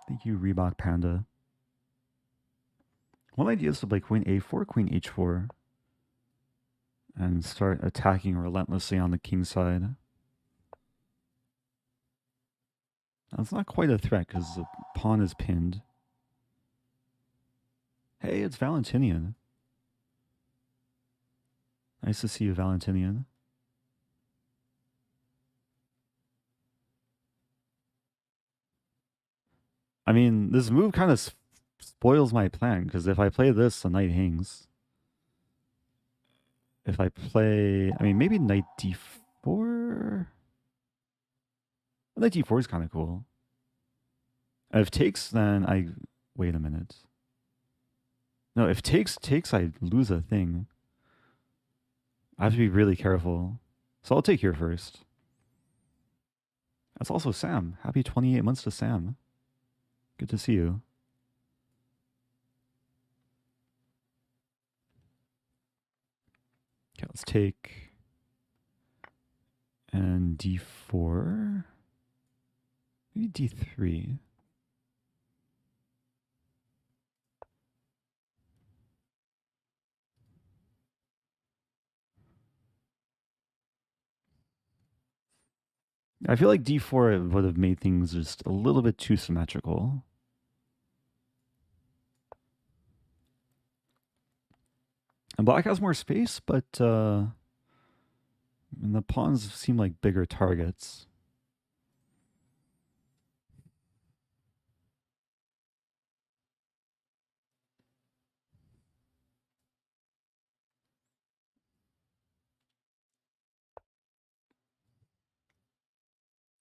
Thank you, Reebok Panda. One idea is to play queen a4, queen h4, and start attacking relentlessly on the king side. That's not quite a threat because the pawn is pinned. Hey, it's Valentinian. Nice to see you, Valentinian. I mean, this move kind of spoils my plan because if I play this, the knight hangs. If I play, I mean, maybe knight d4. Knight d4 is kind of cool. If takes, then I wait a minute. No, if takes, I lose a thing. I have to be really careful. So I'll take here first. That's also Sam. Happy 28 months to Sam. Good to see you. Okay, let's take and d4. Maybe d3. I feel like d4 would have made things just a little bit too symmetrical. And black has more space, but and the pawns seem like bigger targets.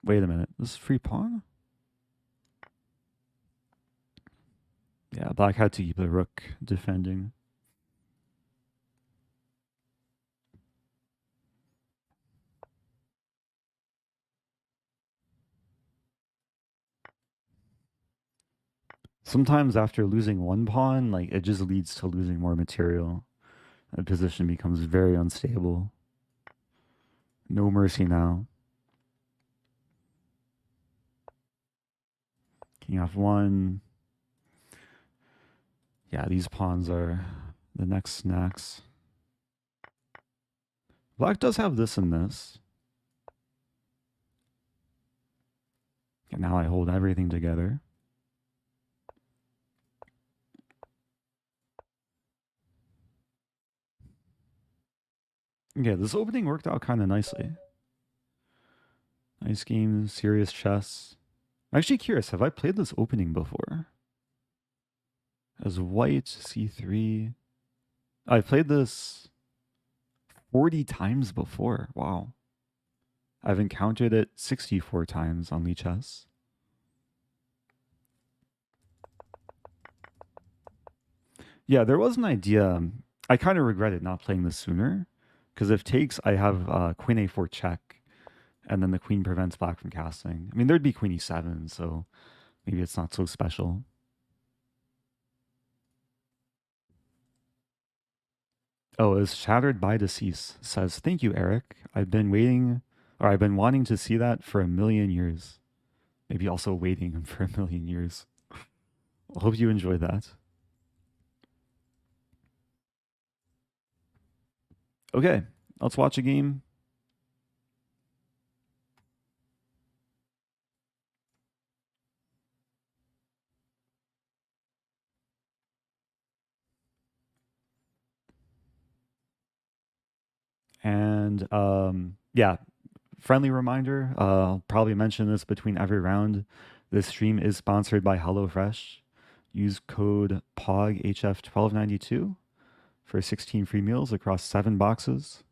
Wait a minute. This is free pawn? Yeah, black had to keep the rook defending. sometimes after losing one pawn, like it just leads to losing more material. The position becomes very unstable. No mercy now. King f1. Yeah, these pawns are the next snacks. Black does have this and this. And now I hold everything together. Okay, this opening worked out kind of nicely. Nice game, serious chess. I'm actually curious, have I played this opening before? As white, c3. I've played this 40 times before. Wow. I've encountered it 64 times on Lichess. Yeah, there was an idea. I kind of regretted not playing this sooner. Because if takes, I have queen a4 check. And then the queen prevents black from casting. I mean, there'd be queen e7, so maybe it's not so special. Oh, is shattered by decease. Says, thank you, Eric. I've been waiting, or I've been wanting to see that for a million years. Maybe also waiting for a million years. I hope you enjoyed that. Okay, let's watch a game. And yeah, friendly reminder, I'll probably mention this between every round. This stream is sponsored by HelloFresh. Use code POGHF1292 for 16 free meals across 7 boxes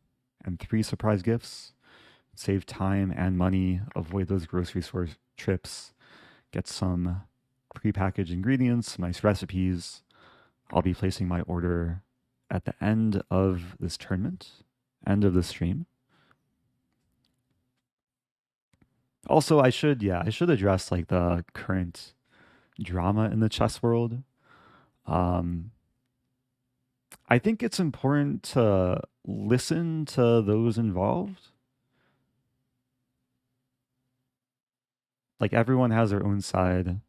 and 3 surprise gifts. Save time and money, avoid those grocery store trips, get some prepackaged ingredients, nice recipes. I'll be placing my order at the end of this tournament, end of the stream. Also, I should address like the current drama in the chess world. Um, I think it's important to listen to those involved. Like everyone has their own side.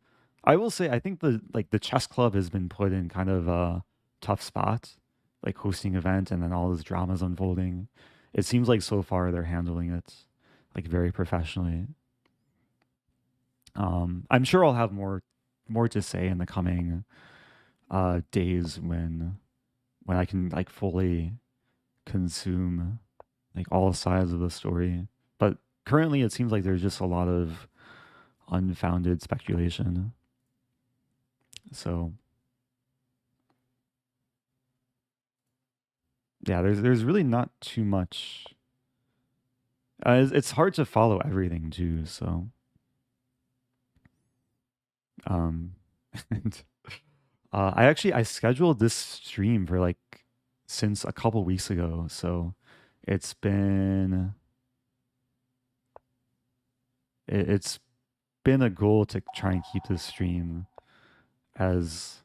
I will say I think the chess club has been put in kind of a tough spot, like hosting event and then all this drama's unfolding. It seems like so far they're handling it like very professionally. I'm sure I'll have more to say in the coming days when I can like fully consume like all sides of the story. But currently, it seems like there's just a lot of unfounded speculation. So yeah, there's really not too much. It's hard to follow everything too. So um, and I scheduled this stream for like since a couple weeks ago. So it's been it's been a goal to try and keep this stream as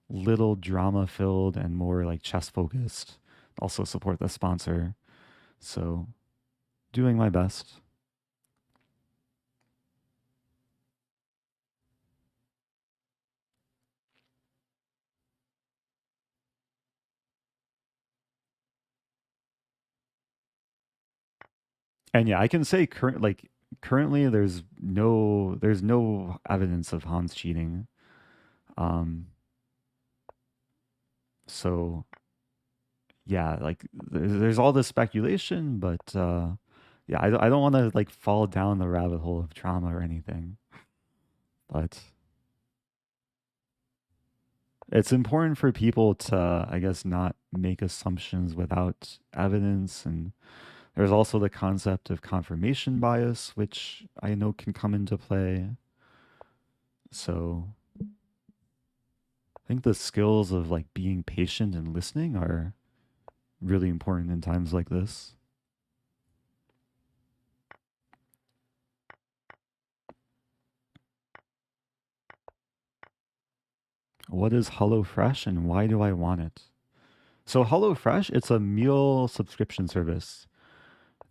little drama filled and more like chess focused. Also support the sponsor. So doing my best. And yeah, I can say currently there's no evidence of Hans cheating. Um so yeah, like there's all this speculation, but yeah, I don't want to like fall down the rabbit hole of drama or anything. But it's important for people to, I guess, not make assumptions without evidence. And there's also the concept of confirmation bias, which I know can come into play. So I think the skills of like being patient and listening are really important in times like this. What is HelloFresh and why do I want it? So HelloFresh, it's a meal subscription service.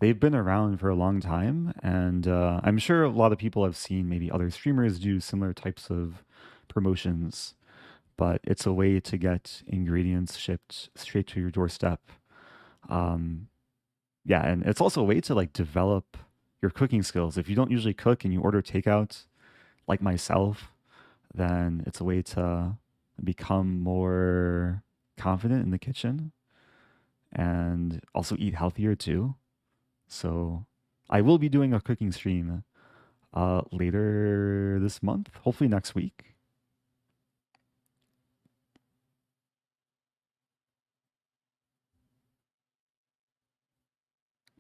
They've been around for a long time, and I'm sure a lot of people have seen maybe other streamers do similar types of promotions, but it's a way to get ingredients shipped straight to your doorstep. Um, yeah, and it's also a way to like develop your cooking skills. If you don't usually cook and you order takeout, like myself, then it's a way to become more confident in the kitchen and also eat healthier too. So I will be doing a cooking stream later this month, hopefully next week.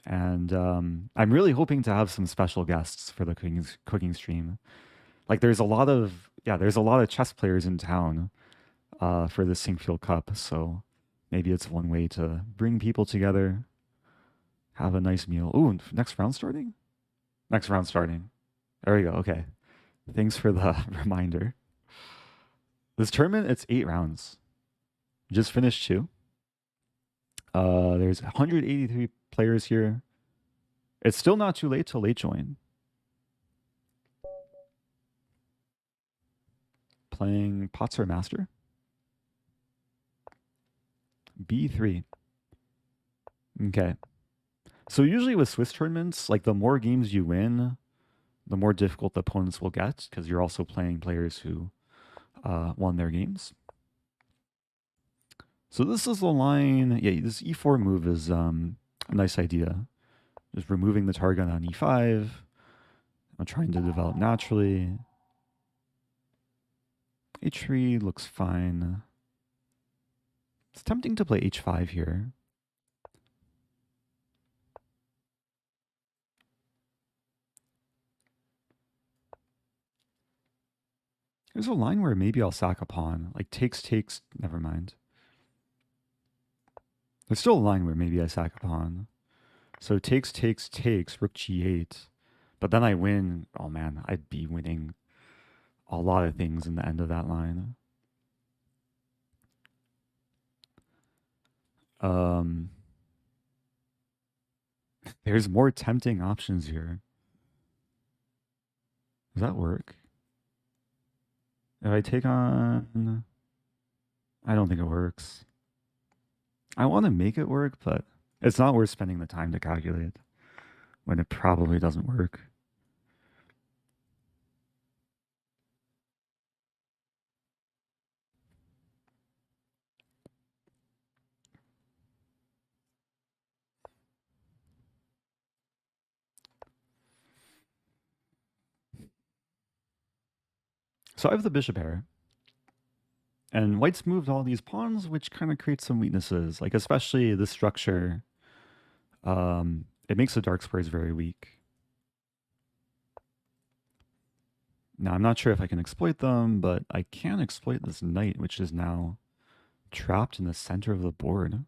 And I'm really hoping to have some special guests for the cooking stream. Like there's a lot of chess players in town for the Sinkfield Cup, so maybe it's one way to bring people together, have a nice meal. Ooh, next round starting? Next round starting. There we go. Okay. Thanks for the reminder. This tournament, it's 8 rounds. Just finished two. There's 183 players here. It's still not too late to late join. Playing Potser Master. B3. Okay. So usually with Swiss tournaments, like the more games you win, the more difficult the opponents will get because you're also playing players who won their games. So this is the line. Yeah, this E4 move is a nice idea. Just removing the target on E5. I'm trying to develop naturally. H3 looks fine. It's tempting to play H5 here. There's a line where maybe I'll sack a pawn. Like takes, never mind. There's still a line where maybe I sack a pawn. So takes, rook G8. But then I win. Oh man, I'd be winning a lot of things in the end of that line. There's more tempting options here. Does that work? If I take on... I don't think it works. I want to make it work, but it's not worth spending the time to calculate when it probably doesn't work. So I have the bishop pair. And white's moved all these pawns, which kind of creates some weaknesses. Like especially this structure. It makes the dark squares very weak. Now, I'm not sure if I can exploit them, but I can exploit this knight, which is now trapped in the center of the board.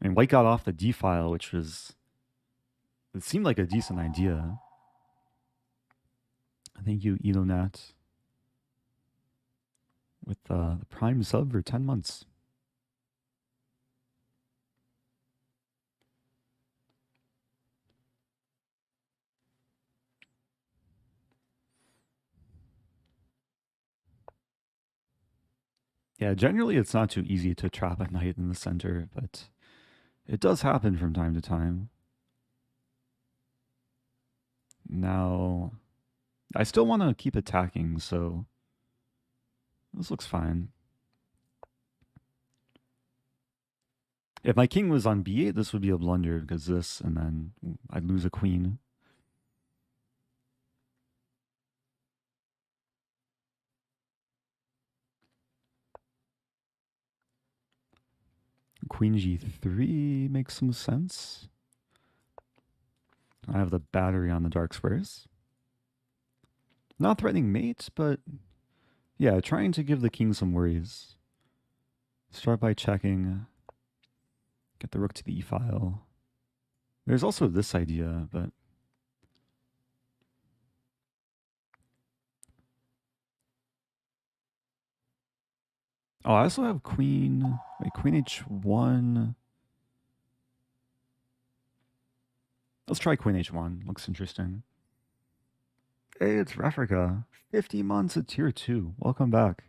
I mean, white got off the d file, which was... It seemed like a decent idea. Thank you, Edonat, with the Prime sub for 10 months. Yeah, generally it's not too easy to trap a knight in the center, but it does happen from time to time. Now, I still want to keep attacking, so this looks fine. If my king was on b8, this would be a blunder because this, and then I'd lose a queen. Queen g3 makes some sense. I have the battery on the dark squares. Not threatening mate, but yeah, trying to give the king some worries. Start by checking. Get the rook to the e file. There's also this idea, but Oh, I also have queen. Wait, queen h1. Let's try queen h1. Looks interesting. Hey, it's Rafrica. 50 months at tier 2. Welcome back.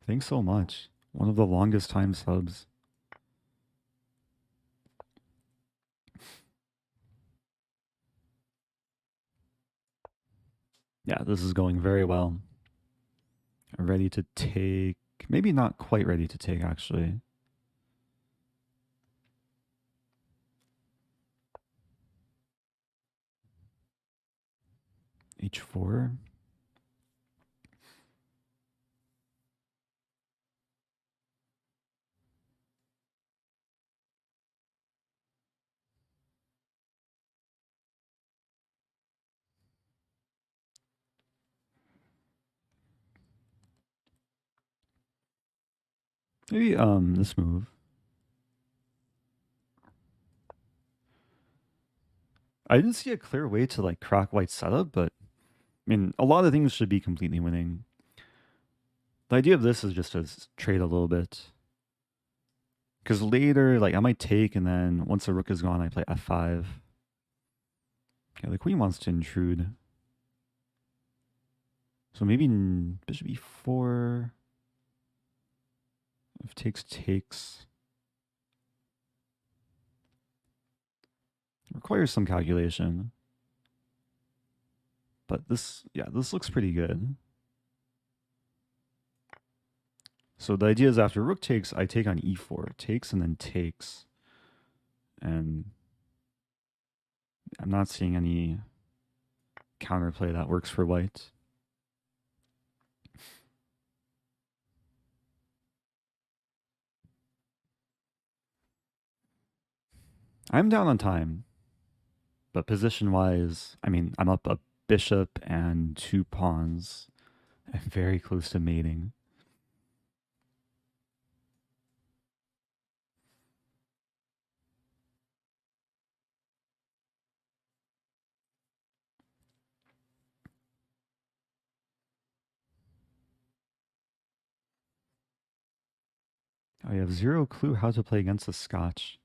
Thanks so much. One of the longest time subs. Yeah, this is going very well. Ready to take. Maybe not quite ready to take, actually. h4. Maybe this move. I didn't see a clear way to like crack white setup, but I mean, a lot of things should be completely winning. The idea of this is just to trade a little bit. Because later, like, I might take, and then once the rook is gone, I play f5. Okay, the queen wants to intrude. So maybe bishop e4. If takes, takes. Requires some calculation. But this, yeah, this looks pretty good. So the idea is after rook takes, I take on e4. Takes and then takes. And I'm not seeing any counterplay that works for white. I'm down on time. But position-wise, I mean, I'm up a bishop and 2 pawns. I'm very close to mating. I have zero clue how to play against the Scotch.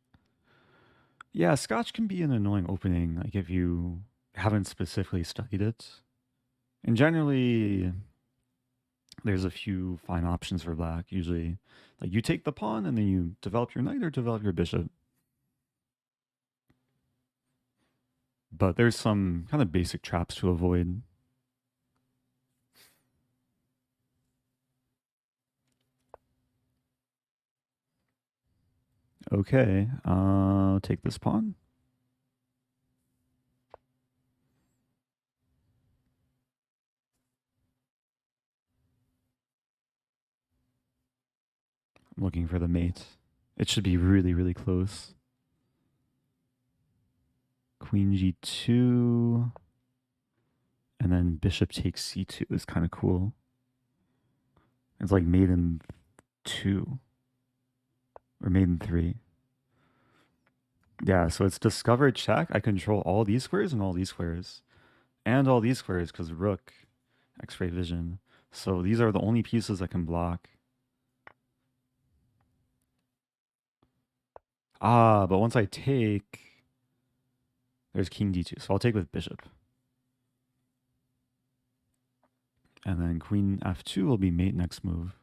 Yeah, Scotch can be an annoying opening, like if you haven't specifically studied it. And generally, there's a few fine options for black. Usually, like you take the pawn and then you develop your knight or develop your bishop. But there's some kind of basic traps to avoid. Okay, take this pawn. I'm looking for the mate. It should be really, really close. Queen g2. And then bishop takes c2 is kind of cool. It's like mate in 2. Or mate in 3. Yeah, so it's discovered check. I control all these squares and all these squares. And all these squares because rook, x-ray vision. So these are the only pieces that can block. Ah, but once I take, there's king d2. So I'll take with bishop. And then queen f2 will be mate next move.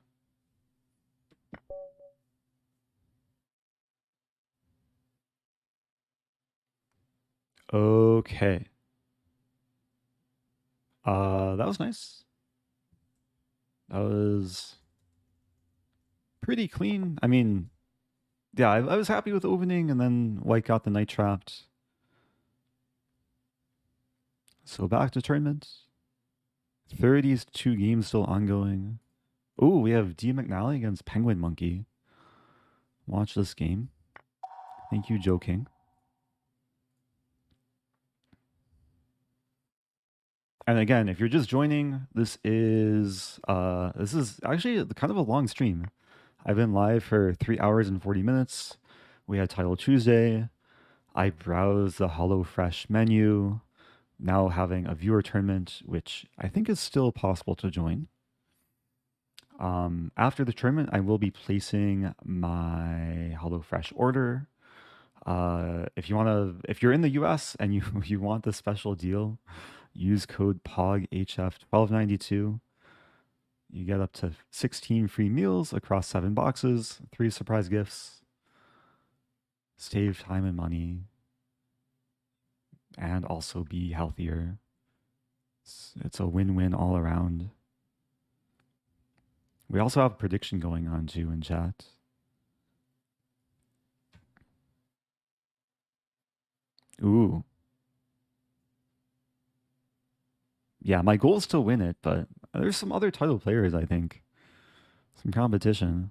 Okay. That was nice. That was pretty clean. I mean, yeah, I was happy with the opening, and then white got the knight trapped. So back to tournament. 32 games still ongoing. Oh, we have D. McNally against Penguin Monkey. Watch this game. Thank you, Joe King. And again, if you're just joining, this is actually kind of a long stream. I've been live for 3 hours and 40 minutes. We had Title Tuesday. I browsed the HelloFresh menu, now having a viewer tournament, which I think is still possible to join. After the tournament, I will be placing my HelloFresh order. If you're in the US and you you want the special deal, use code POGHF1292. You get up to 16 free meals across 7 boxes, 3 surprise gifts, save time and money, and also be healthier. It's a win-win all around. We also have prediction going on too in chat. Ooh. Yeah, my goal is to win it, but there's some other title players, I think. Some competition.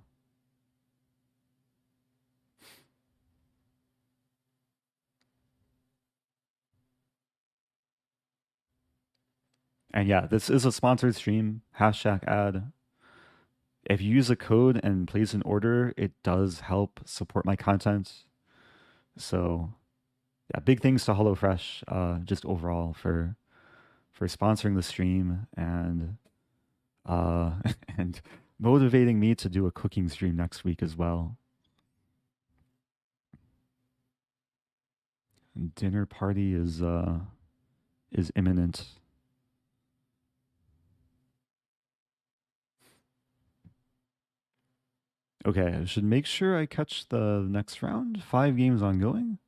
And yeah, this is a sponsored stream. Hashtag ad. If you use a code and place an order, it does help support my content. So yeah, big thanks to HelloFresh, just overall for sponsoring the stream and and motivating me to do a cooking stream next week as well. And dinner party is imminent. Okay, I should make sure I catch the next round. 5 games ongoing.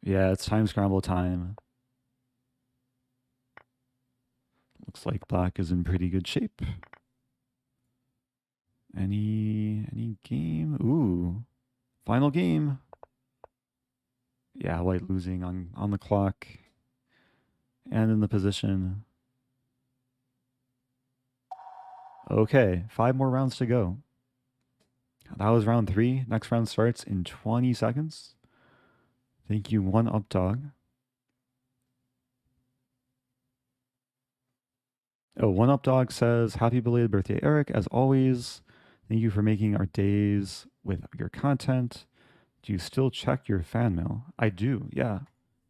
Yeah, it's time scramble time. Looks like black is in pretty good shape. Any game? Ooh. Final game. Yeah, white losing on the clock and in the position. Okay, 5 more rounds to go. That was round 3. Next round starts in 20 seconds. Thank you, one up dog. Oh, one up dog says, happy belated birthday, Eric. As always, thank you for making our days with your content. Do you still check your fan mail? I do, yeah.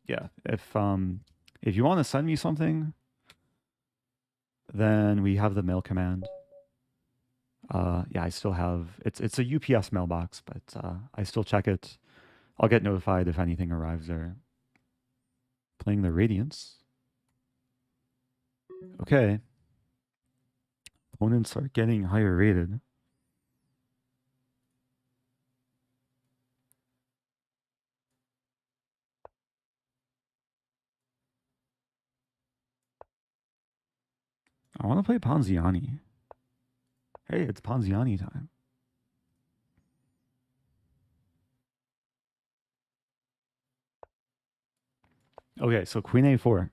Yeah. If you want to send me something, then we have the mail command. Yeah, I still have it's a UPS mailbox, but I still check it. I'll get notified if anything arrives there. Playing the Radiance. Okay. Opponents are getting higher rated. I want to play Ponziani. Hey, it's Ponziani time. Okay, so Queen A4.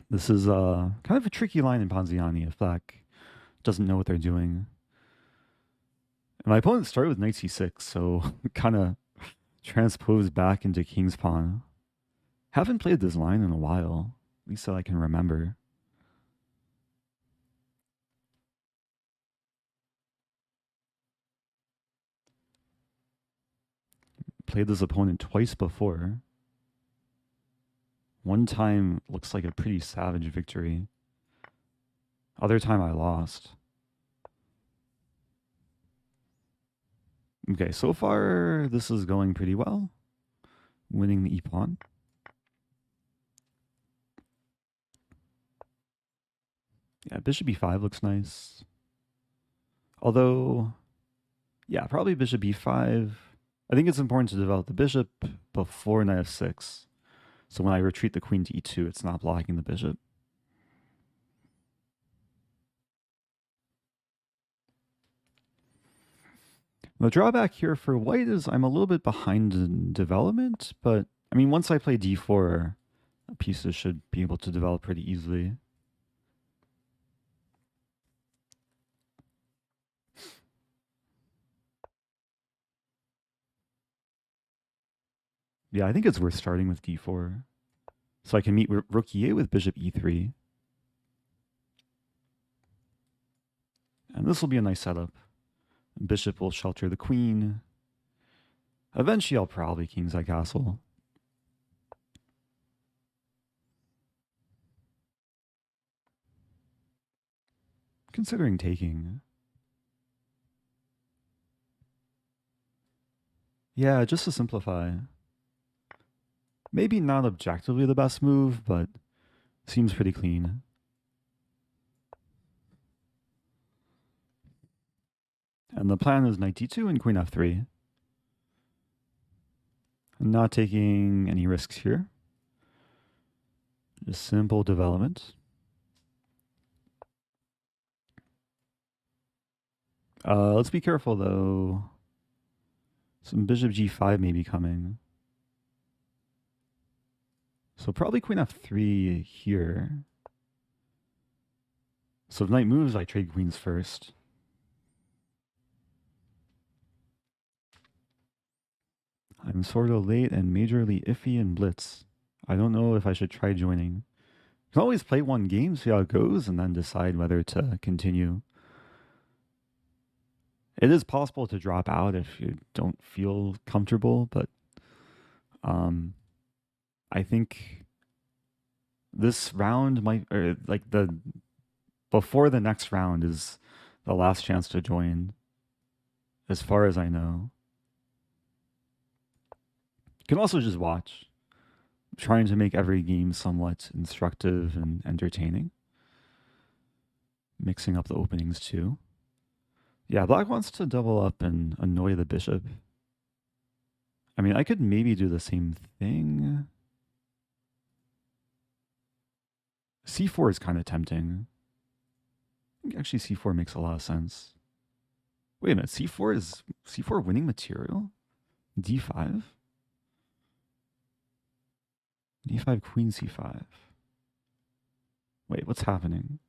This is kind of a tricky line in Ponziani if black doesn't know what they're doing. And my opponent started with knight c6, so kind of transposed back into king's pawn. Haven't played this line in a while, at least that I can remember. Played this opponent twice before. One time looks like a pretty savage victory. Other time I lost. Okay, so far this is going pretty well. Winning the e-pawn. Yeah, bishop e5 looks nice. Although, yeah, probably bishop e5. I think it's important to develop the bishop before knight f6. So when I retreat the queen to e2, it's not blocking the bishop. The drawback here for white is I'm a little bit behind in development, but I mean, once I play d4, pieces should be able to develop pretty easily. Yeah, I think it's worth starting with d4. So I can meet rook e8 with bishop e3. And this will be a nice setup. Bishop will shelter the queen. Eventually I'll probably kingside castle. Considering taking. Yeah, just to simplify. Maybe not objectively the best move, but seems pretty clean. And the plan is knight d2 and queen f3. I'm not taking any risks here. Just simple development. Let's be careful though. Some bishop g5 may be coming. So probably queen f3 here. So if knight moves, I trade queens first. I'm sort of late and majorly iffy in blitz. I don't know if I should try joining. You can always play one game, see how it goes, and then decide whether to continue. It is possible to drop out if you don't feel comfortable, but I think this round might, or like before the next round is the last chance to join, as far as I know. You can also just watch, trying to make every game somewhat instructive and entertaining. Mixing up the openings too. Yeah, black wants to double up and annoy the bishop. I mean, I could maybe do the same thing. C4 is kind of tempting. I think actually C4 makes a lot of sense. Wait a minute, C4 winning material? D5? D5 queen C5. Wait, what's happening?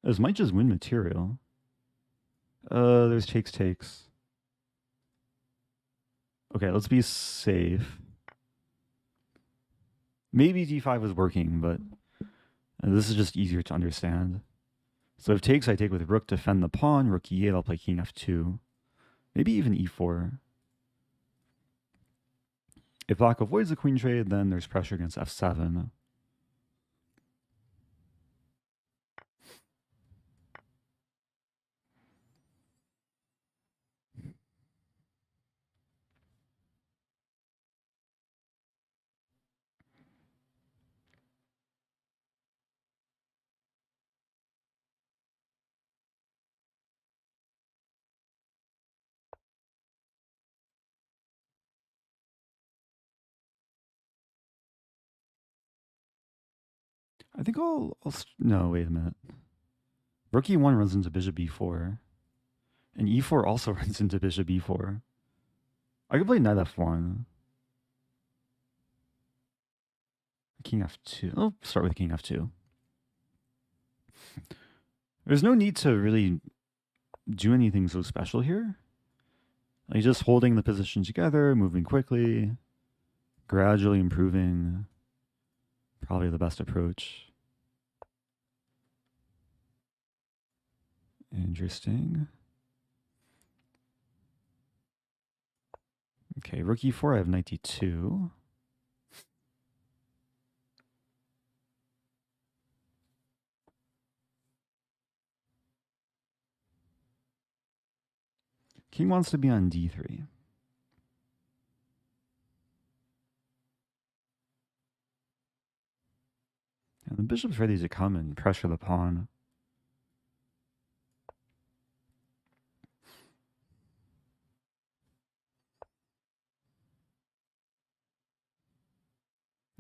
This might just win material. There's takes. Okay, let's be safe. Maybe d5 is working, but this is just easier to understand. So if takes, I take with rook, defend the pawn, rook e8, I'll play king f2. Maybe even e4. If black avoids the queen trade, then there's pressure against f7. I think no, wait a minute. Rook e1 runs into bishop b4. And e4 also runs into bishop b4. I could play knight f1. King f2. I'll start with king f2. There's no need to really do anything so special here. Like just holding the position together, moving quickly, gradually improving. Probably the best approach. Interesting. Okay, rook e4, I have knight d2. King wants to be on d3. And the bishop's ready to come and pressure the pawn.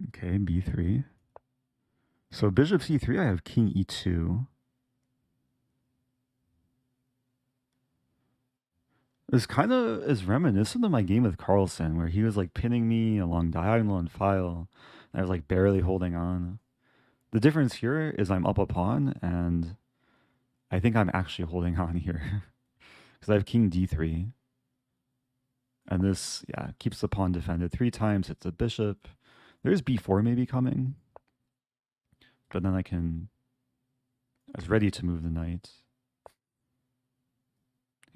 Okay, b3. So bishop c3, I have king e2. This kind of is reminiscent of my game with Carlsen, where he was like pinning me along diagonal and file, and I was like barely holding on. The difference here is I'm up a pawn, and I think I'm actually holding on here. Because I have king d3. And this, yeah, keeps the pawn defended 3 times, hits the bishop. There's b4 maybe coming. But then I was ready to move the knight.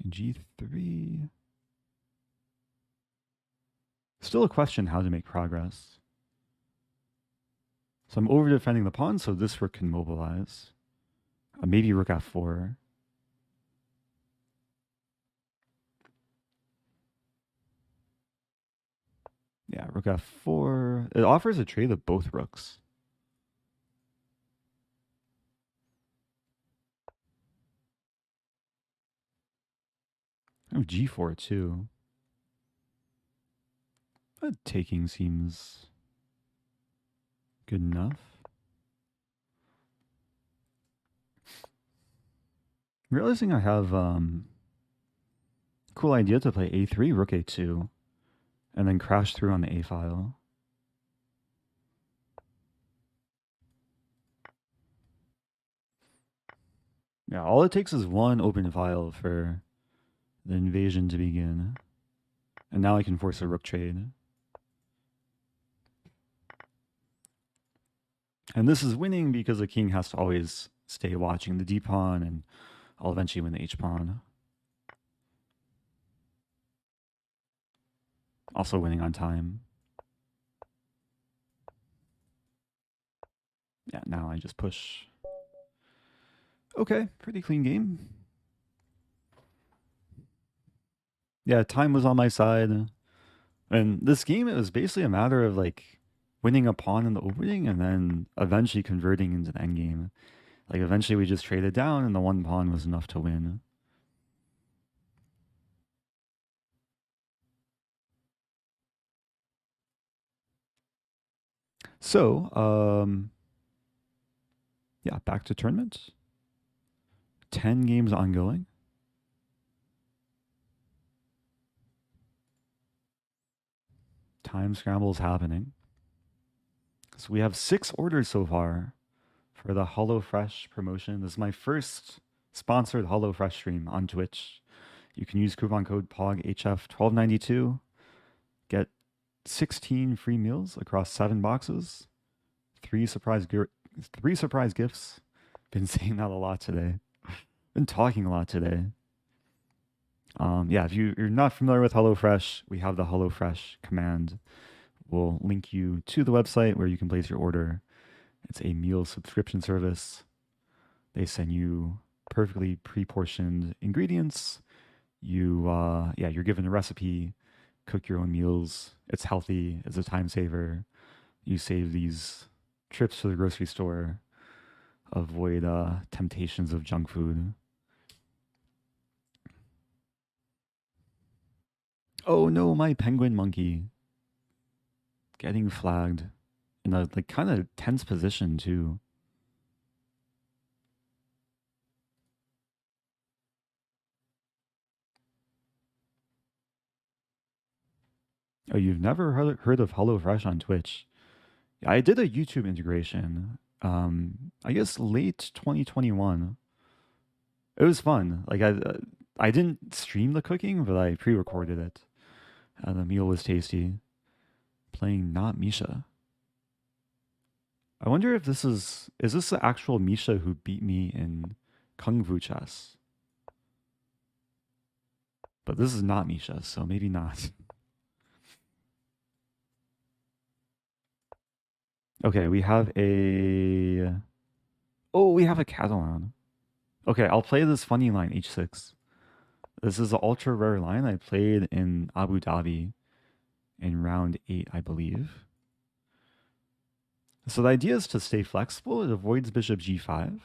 And g3. Still a question how to make progress. So I'm over defending the pawn, so this rook can mobilize. Maybe rook f4. Yeah, rook f4. It offers a trade of both rooks. Oh, g4 too. But taking seems good enough. Realizing I have cool idea to play a3, rook a2, and then crash through on the a file. Yeah, all it takes is one open file for the invasion to begin. And now I can force a rook trade. And this is winning because the king has to always stay watching the d-pawn, and I'll eventually win the h-pawn. Also winning on time. Yeah, now I just push. Okay, pretty clean game. Yeah, time was on my side. And this game, it was basically a matter of like winning a pawn in the opening and then eventually converting into the endgame. Like eventually we just traded down and the one pawn was enough to win. So, yeah, back to tournament. 10 games ongoing. Time scrambles happening. So we have 6 orders so far for the HelloFresh promotion. This is my first sponsored HelloFresh stream on Twitch. You can use coupon code POGHF1292. Get 16 free meals across 7 boxes. 3 surprise gifts. Been saying that a lot today. Been talking a lot today. Yeah, if you're not familiar with HelloFresh, we have the HelloFresh command. We'll link you to the website where you can place your order. It's a meal subscription service. They send you perfectly pre-portioned ingredients. You're given a recipe, cook your own meals. It's healthy. It's a time saver. You save these trips to the grocery store. Avoid temptations of junk food. Oh no, my penguin monkey getting flagged in a like kind of tense position too. Oh, you've never heard of HelloFresh on Twitch? Yeah, I did a YouTube integration. I guess late 2021. It was fun. Like I didn't stream the cooking, but I pre-recorded it. The meal was tasty. Playing not Misha. I wonder if this is this the actual Misha who beat me in Kung Fu chess? But this is not Misha, so maybe not. Okay, we have a we have a Catalan. Okay, I'll play this funny line h6. This is an ultra rare line I played in Abu Dhabi in round 8, I believe. So the idea is to stay flexible. It avoids bishop g5.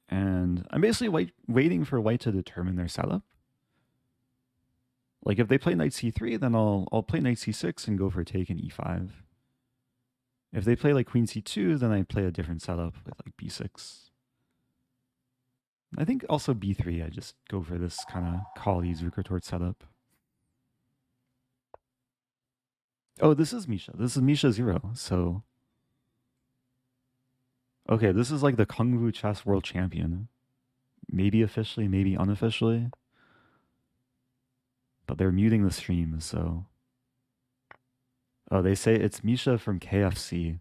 And I'm basically waiting for white to determine their setup. Like if they play knight c3, then I'll play knight c6 and go for take in e5. If they play like queen c2, then I play a different setup with like b6. I think also b3, I just go for this kind of Kali Zukertort setup. Oh, this is Misha. This is Misha 0. So, okay, this is like the Kung Fu Chess World Champion. Maybe officially, maybe unofficially. But they're muting the stream, so. Oh, they say it's Misha from KFC.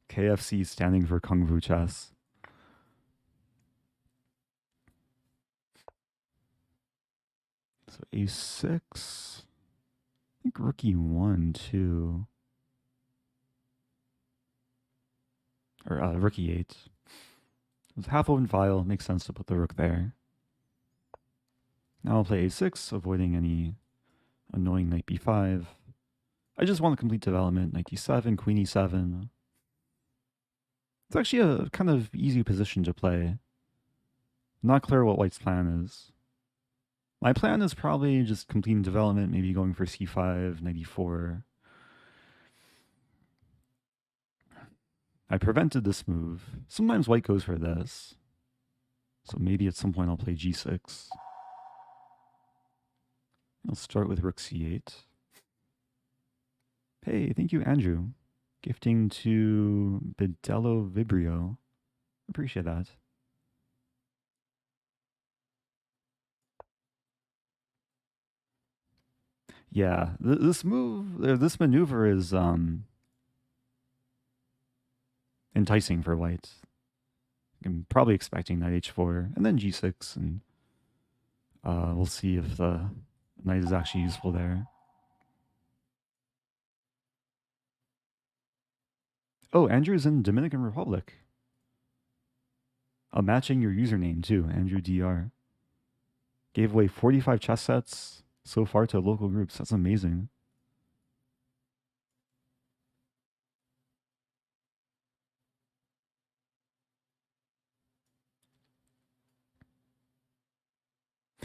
KFC standing for Kung Fu Chess. So a6. I think rook e1 too. Or rook e8. It was half open file. Makes sense to put the rook there. Now I'll play a6, avoiding any annoying knight b5. I just want a complete development. Knight d7, queen e7. It's actually a kind of easy position to play. Not clear what white's plan is. My plan is probably just completing development, maybe going for c5, knight e4. I prevented this move. Sometimes white goes for this. So maybe at some point I'll play g6. I'll start with rook c8. Hey, thank you, Andrew. Gifting to Bidello Vibrio. Appreciate that. Yeah, this maneuver is enticing for white. I'm probably expecting knight h4 and then g6, and we'll see if the knight is actually useful there. Oh, Andrew's in Dominican Republic. Matching your username too, Andrew DR. Gave away 45 chess sets so far to local groups. That's amazing.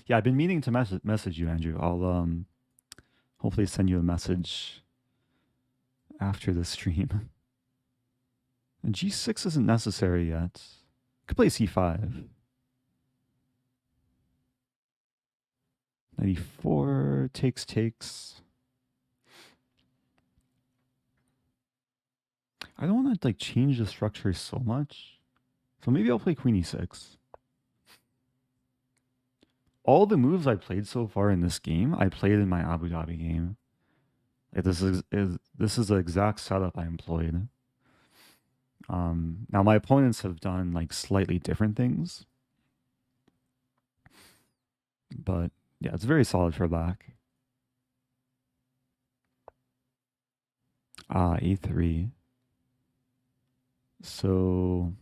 Yeah, I've been meaning to message you, Andrew. I'll hopefully send you a message after the stream. And g6 isn't necessary yet. Could play c5. Knight e4 takes. I don't want to like change the structure so much. So maybe I'll play queen e6. All the moves I played so far in this game, I played in my Abu Dhabi game. Like this is the exact setup I employed. Now my opponents have done like slightly different things, but yeah, it's very solid for black. A3. So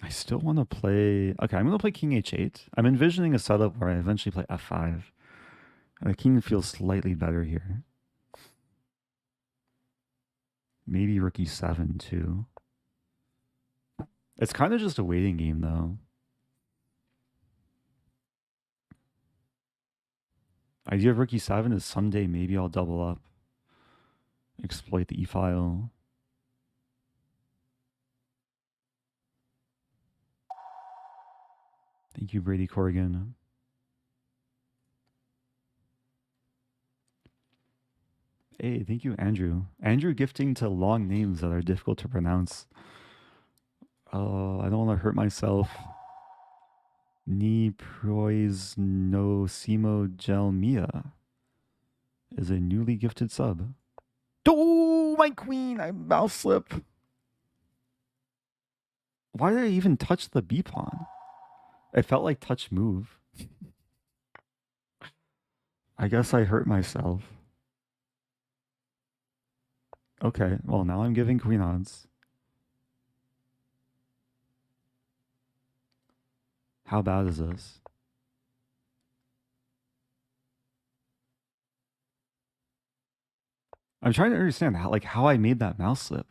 I still want to play. Okay, I'm going to play king h8. I'm envisioning a setup where I eventually play f5. And the king feels slightly better here. Maybe rook e7 too. It's kind of just a waiting game though. Idea of rook e7 is someday maybe I'll double up. Exploit the e-file. Thank you, Brady Corrigan. Hey, thank you, Andrew. Andrew gifting to long names that are difficult to pronounce. Oh, I don't want to hurt myself. Ni Prois no Simo Gelmia is a newly gifted sub. Oh, my queen! I mouse slip. Why did I even touch the B pawn? It felt like touch move. I guess I hurt myself. Okay, well now I'm giving queen odds. How bad is this? I'm trying to understand how I made that mouse slip.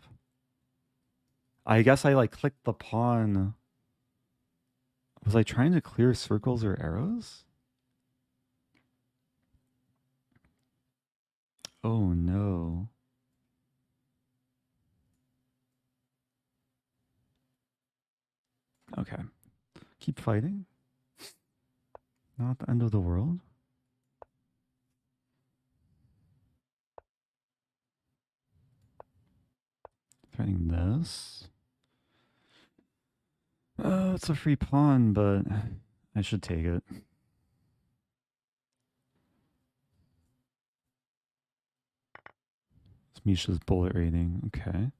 I guess I like clicked the pawn. Was I trying to clear circles or arrows? Oh no. Okay. Keep fighting. Not the end of the world. Threatening this. It's a free pawn, but I should take it. It's Misha's bullet rating. Okay.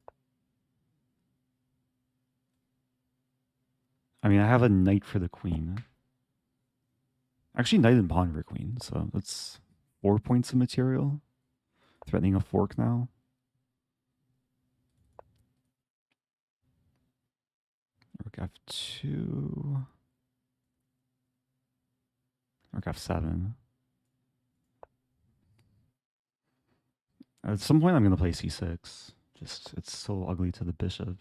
I mean, I have a knight for the queen. Actually, knight and pawn for queen, so that's 4 points of material. Threatening a fork now. f2. Rook f7. At some point, I'm going to play c6. Just, it's so ugly to the bishop.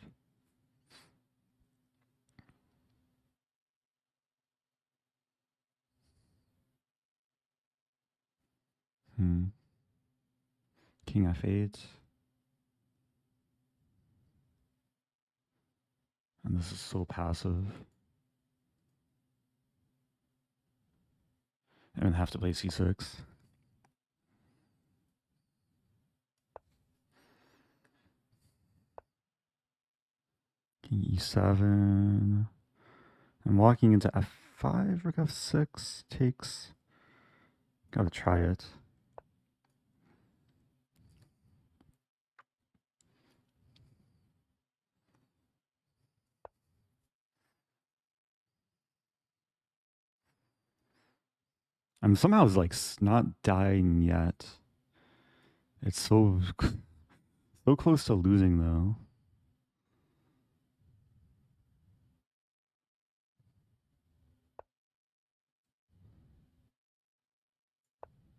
King f8. And this is so passive. I'm going to have to play c6. King e7. I'm walking into f5, rook f6 takes. Gotta try it. I'm somehow like not dying yet. It's so so close to losing though.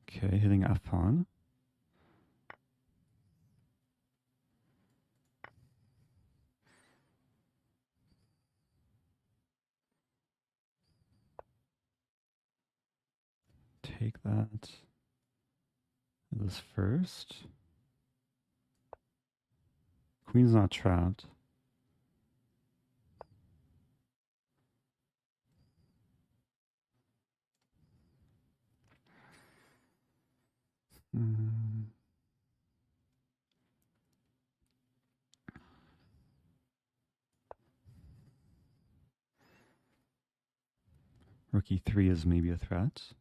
Okay, hitting f pawn. Take that. This first. Queen's not trapped. Rook e3 is maybe a threat.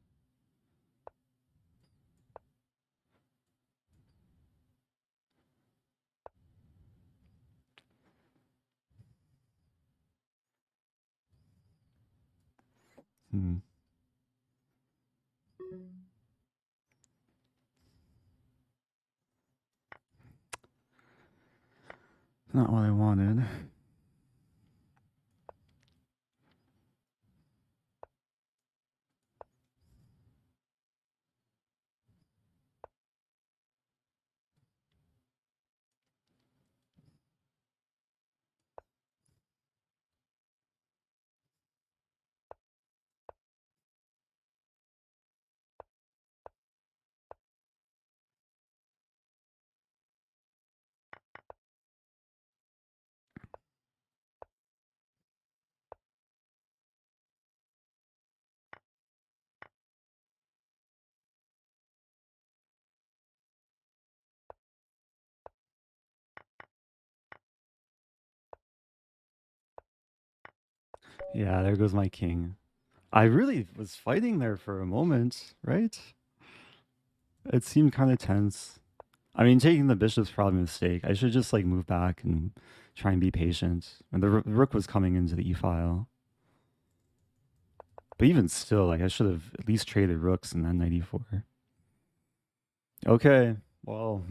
Not what I wanted. Yeah, there goes my king. I really was fighting there for a moment, right? It seemed kind of tense. I mean, taking the bishop's probably a mistake. I should just like move back and try and be patient. And the rook was coming into the e file. But even still, like I should have at least traded rooks and then knight e4. Okay, well,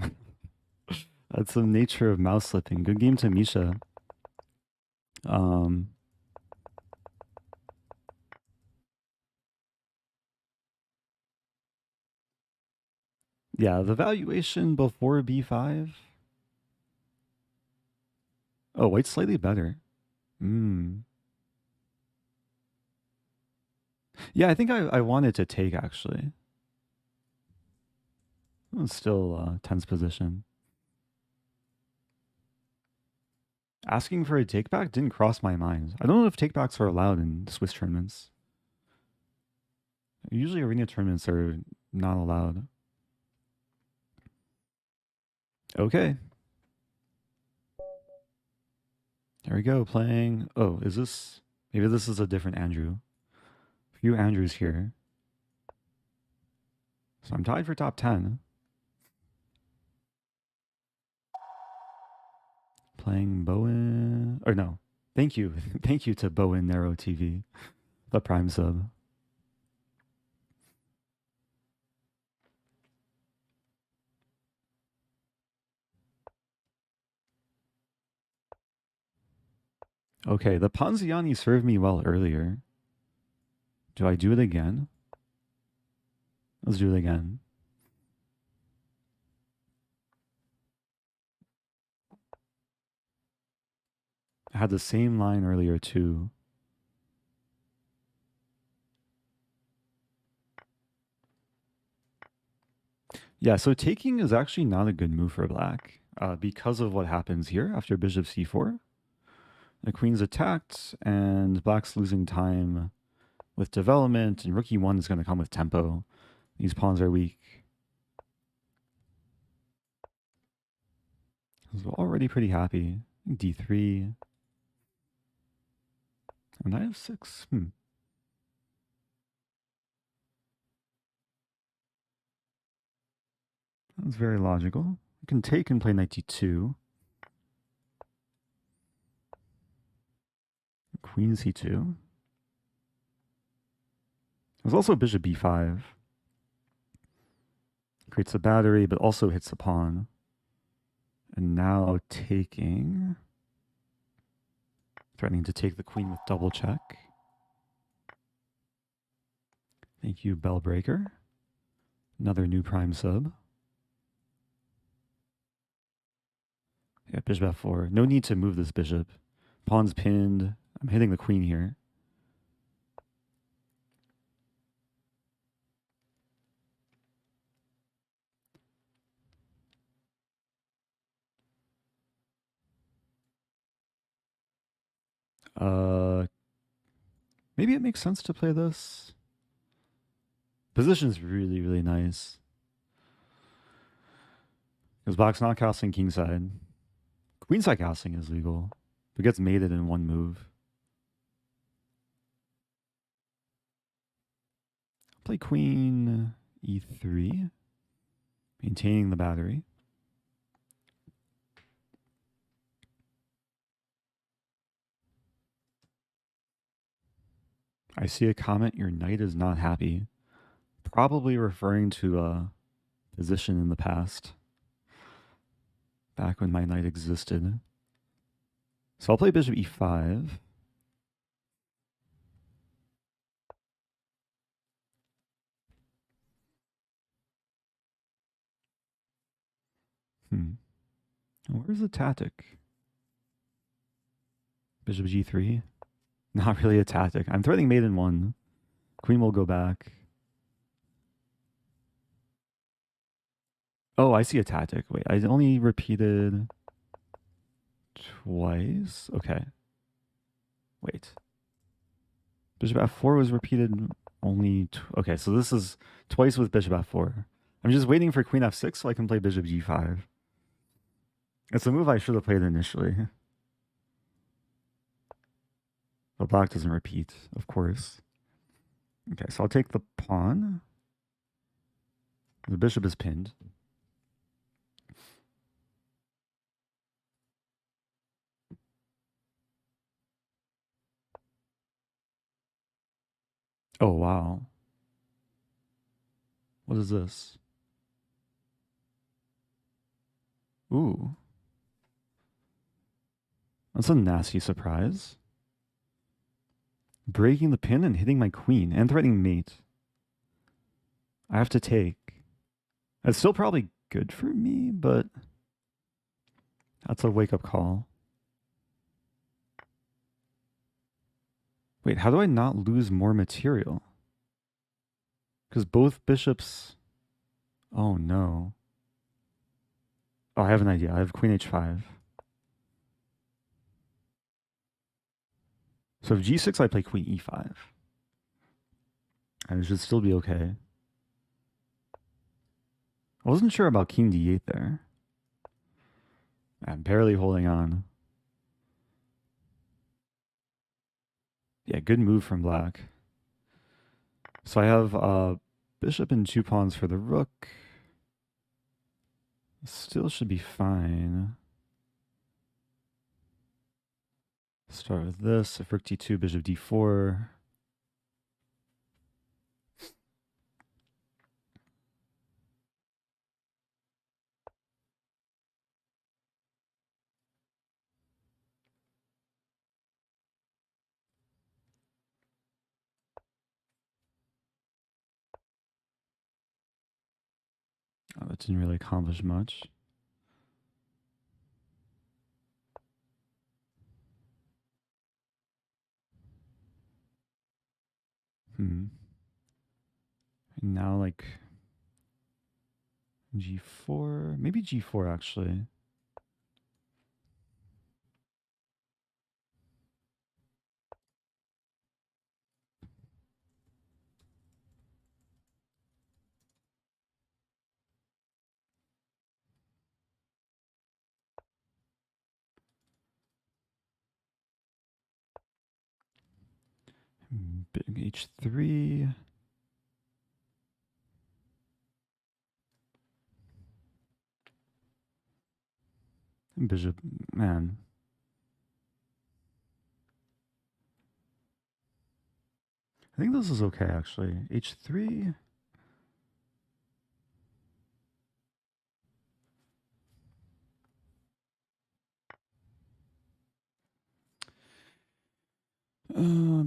that's the nature of mouse slipping. Good game to Misha. Um, yeah, the valuation before b5. Oh, white's slightly better. Yeah, I think I wanted to take actually. It was still a tense position. Asking for a takeback didn't cross my mind. I don't know if takebacks are allowed in Swiss tournaments. Usually arena tournaments are not allowed. Okay. There we go, playing. Oh, is this... Maybe this is a different Andrew. A few Andrews here. So I'm tied for top 10. Playing Bowen... Or no. Thank you. Thank you to Bowen Narrow TV. The Prime sub. Okay, the Ponziani served me well earlier. Do I do it again? Let's do it again. I had the same line earlier too. Yeah, so taking is actually not a good move for black because of what happens here after bishop c4. The queen's attacked, and black's losing time with development, and rook e1 is going to come with tempo. These pawns are weak. I was already pretty happy. d3. And I have 6. That's very logical. I can take and play knight d2. Queen c2. There's also bishop b5. Creates a battery, but also hits the pawn. And now taking. Threatening to take the queen with double check. Thank you, Bellbreaker. Another new prime sub. Yeah, bishop f4. No need to move this bishop. Pawn's pinned. I'm hitting the queen here. Maybe it makes sense to play this. Position's really, really nice. Because black's not castling kingside. Queenside casting is legal, but gets mated in one move. Play queen e3, maintaining the battery. I see a comment, your knight is not happy. Probably referring to a position in the past. Back when my knight existed. So I'll play bishop e5. Where's the tactic? Bishop g3. Not really a tactic. I'm threatening mate in 1. Queen will go back. Oh, I see a tactic. Wait, I only repeated twice. Okay. Wait. Bishop f4 was repeated only. Okay, so this is twice with bishop f4. I'm just waiting for queen f6 so I can play bishop g5. It's a move I should have played initially. But black doesn't repeat, of course. Okay, so I'll take the pawn. The bishop is pinned. Oh, wow. What is this? Ooh. That's a nasty surprise. Breaking the pin and hitting my queen and threatening mate. I have to take. It's still probably good for me, but that's a wake-up call. Wait, how do I not lose more material? Because both bishops... Oh, no. Oh, I have an idea. I have queen h5. So if g6, I play queen e5. And it should still be okay. I wasn't sure about king d8 there. I'm barely holding on. Yeah, good move from black. So I have bishop and 2 pawns for the rook. Still should be fine. Start with this. If rook d2, bishop d4. Oh, that didn't really accomplish much. And now like g4, maybe g4 actually. Big h3. Bishop, man. I think this is okay actually. h3.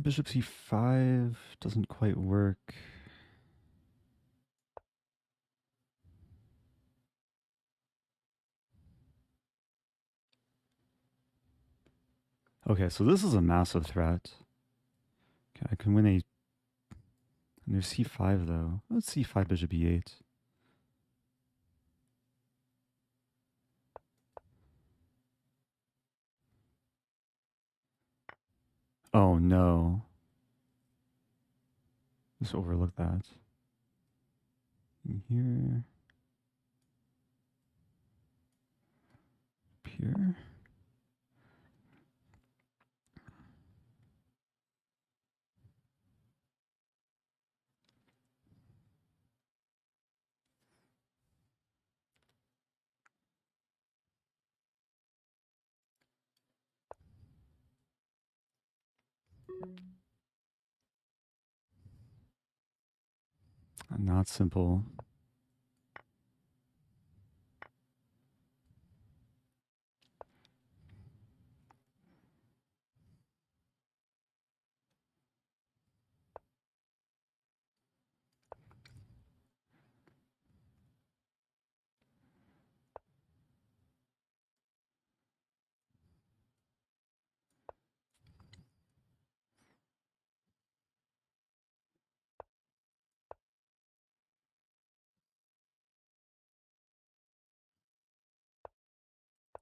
Bishop c5 doesn't quite work. Okay, so this is a massive threat. Okay, I can win a. And there's c5 though. Let's c5 bishop e8. Oh no. Just overlook that. Here. Up here. Not simple.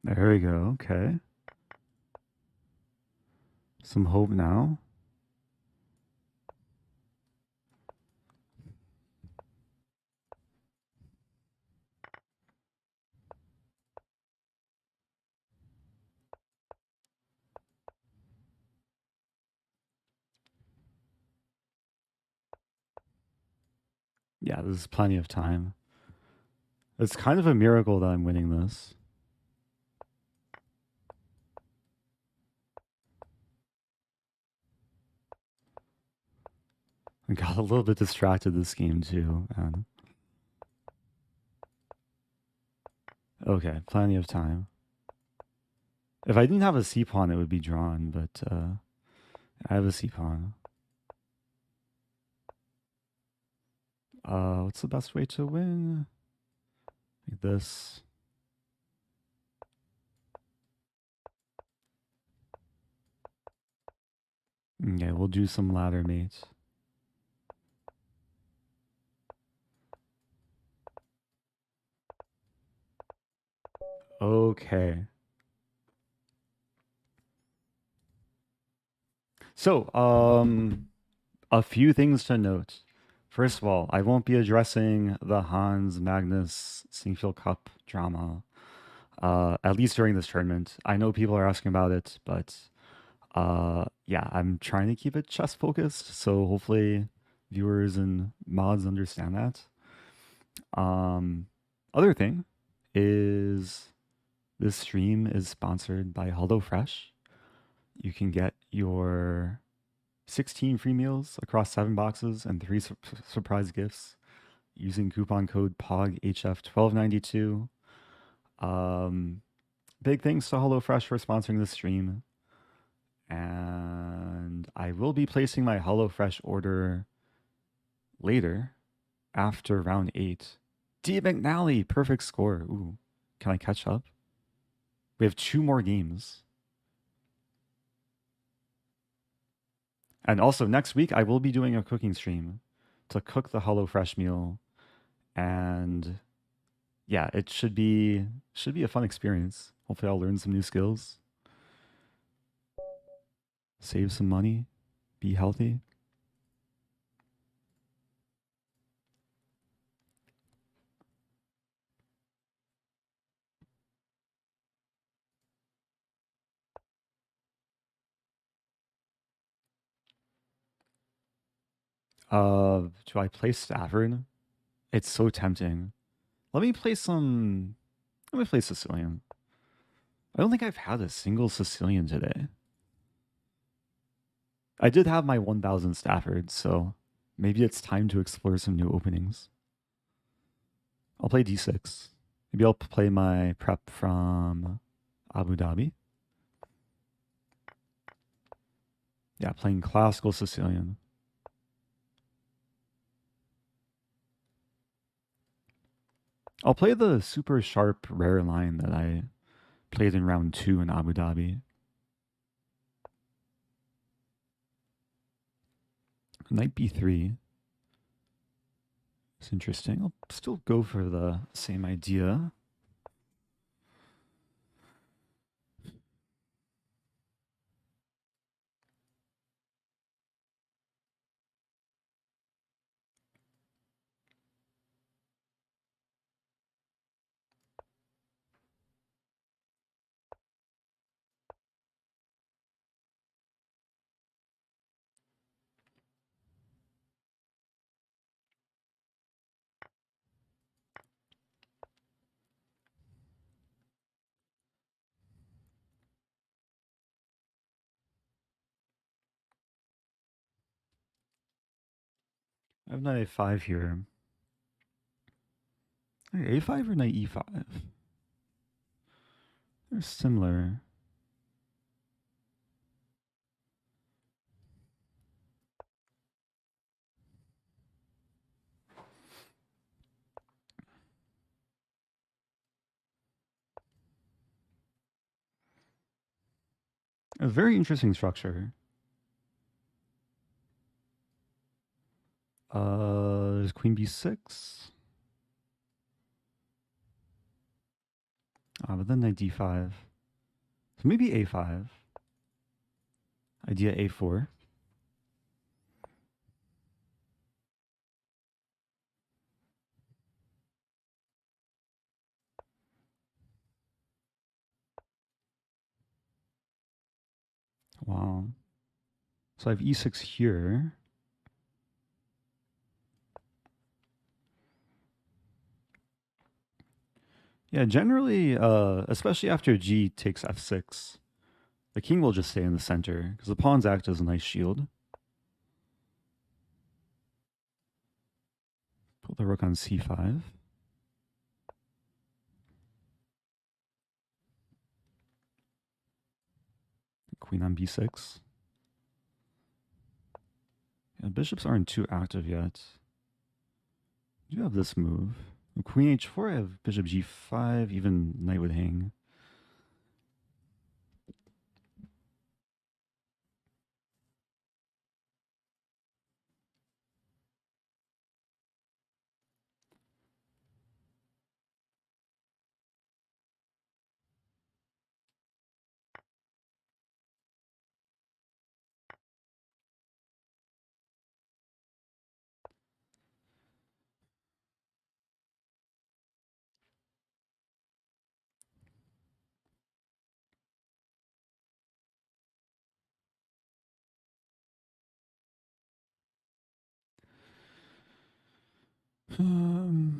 There we go. Okay. Some hope now. Yeah, this is plenty of time. It's kind of a miracle that I'm winning this. I got a little bit distracted this game too, man. Okay, plenty of time. If I didn't have a c pawn, it would be drawn, but I have a c pawn. What's the best way to win? Like this. Okay, we'll do some ladder mates. Okay. So, a few things to note. First of all, I won't be addressing the Hans Magnus Singfield Cup drama, at least during this tournament. I know people are asking about it, but yeah, I'm trying to keep it chess focused, so hopefully viewers and mods understand that. Other thing is this stream is sponsored by HelloFresh. You can get your 16 free meals across 7 boxes and 3 surprise gifts using coupon code POGHF1292. Big thanks to HelloFresh for sponsoring this stream. And I will be placing my HelloFresh order later after round 8. D. McNally, perfect score. Ooh, can I catch up? We have 2 more games. And also next week I will be doing a cooking stream to cook the HelloFresh meal, and yeah, it should be a fun experience. Hopefully I'll learn some new skills, save some money, be healthy. Do I play Stafford? It's so tempting. Let me play some. Let me play Sicilian. I don't think I've had a single Sicilian today. I did have my 1000 Stafford, so maybe it's time to explore some new openings. I'll play d6. Maybe I'll play my prep from Abu Dhabi. Yeah, playing classical Sicilian. I'll play the super sharp rare line that I played in round 2 in Abu Dhabi. Knight b3. It's interesting. I'll still go for the same idea. I have knight a5 here. A5 or knight e5? They're similar. A very interesting structure. There's queen b6. But then knight d5. So maybe a5. Idea a4. Wow. So I have e6 here. Yeah, generally, especially after g takes f6, the king will just stay in the center because the pawns act as a nice shield. Put the rook on c5. Queen on b6. Yeah, bishops aren't too active yet. I do have this move. Queen h4, I have bishop g5, even knight would hang.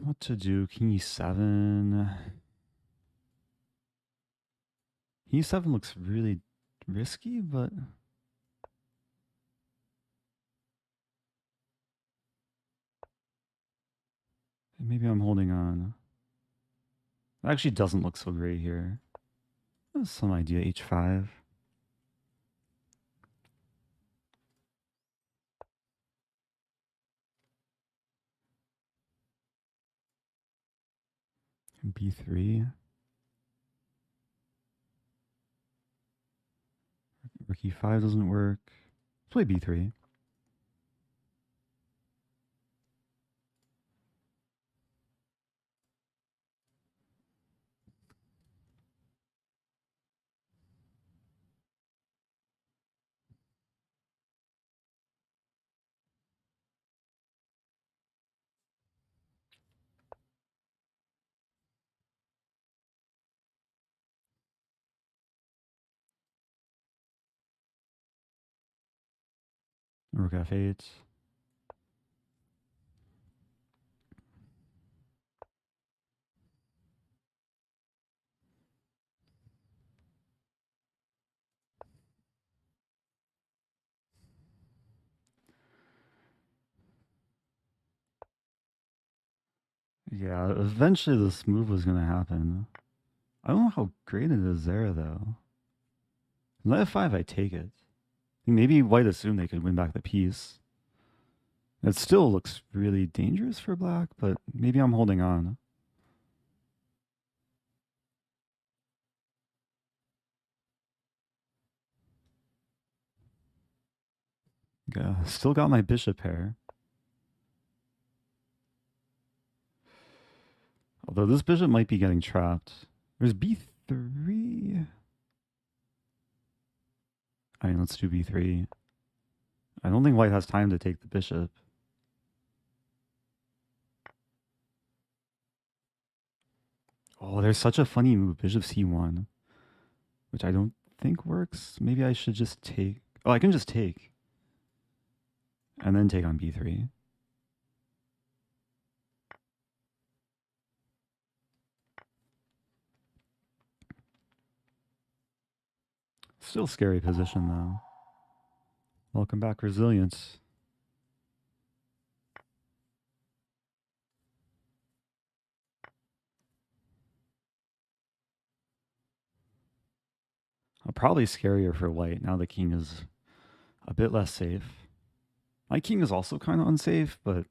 What to do? King e7. King e7 looks really risky, but maybe I'm holding on. It actually doesn't look so great here. That's some idea, h5. B3. Rook E5 doesn't work. Let's play B3. Rook F8. Yeah, eventually this move was gonna happen. I don't know how great it is there though. Knight F5, I take it. I think maybe white assumed they could win back the piece. It still looks really dangerous for black, but maybe I'm holding on. Yeah, still got my bishop pair. Although this bishop might be getting trapped. There's B3. I mean, let's do B3. I don't think white has time to take the bishop. Oh, there's such a funny move, bishop C1, which I don't think works. Maybe I should just take. Oh, I can just take. And then take on B3. Still scary position though. Welcome back, Resilience. Probably scarier for white. Now the king is a bit less safe. My king is also kind of unsafe, but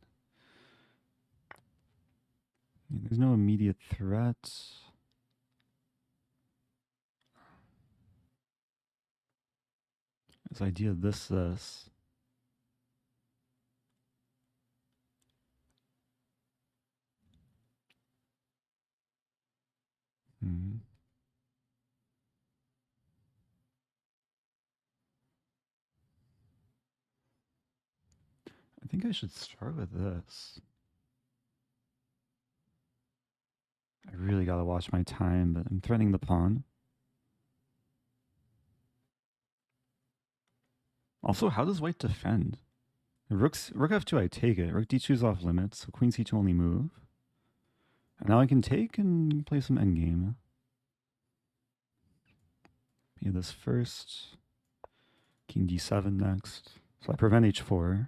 there's no immediate threat. This idea of this. Hmm. I think I should start with this. I really gotta watch my time, but I'm threatening the pawn. Also, how does white defend? Rook f2, I take it. Rook d2 is off limits, so queen c2 only move. And now I can take and play some endgame. Be this first. King d7 next. So I prevent h4.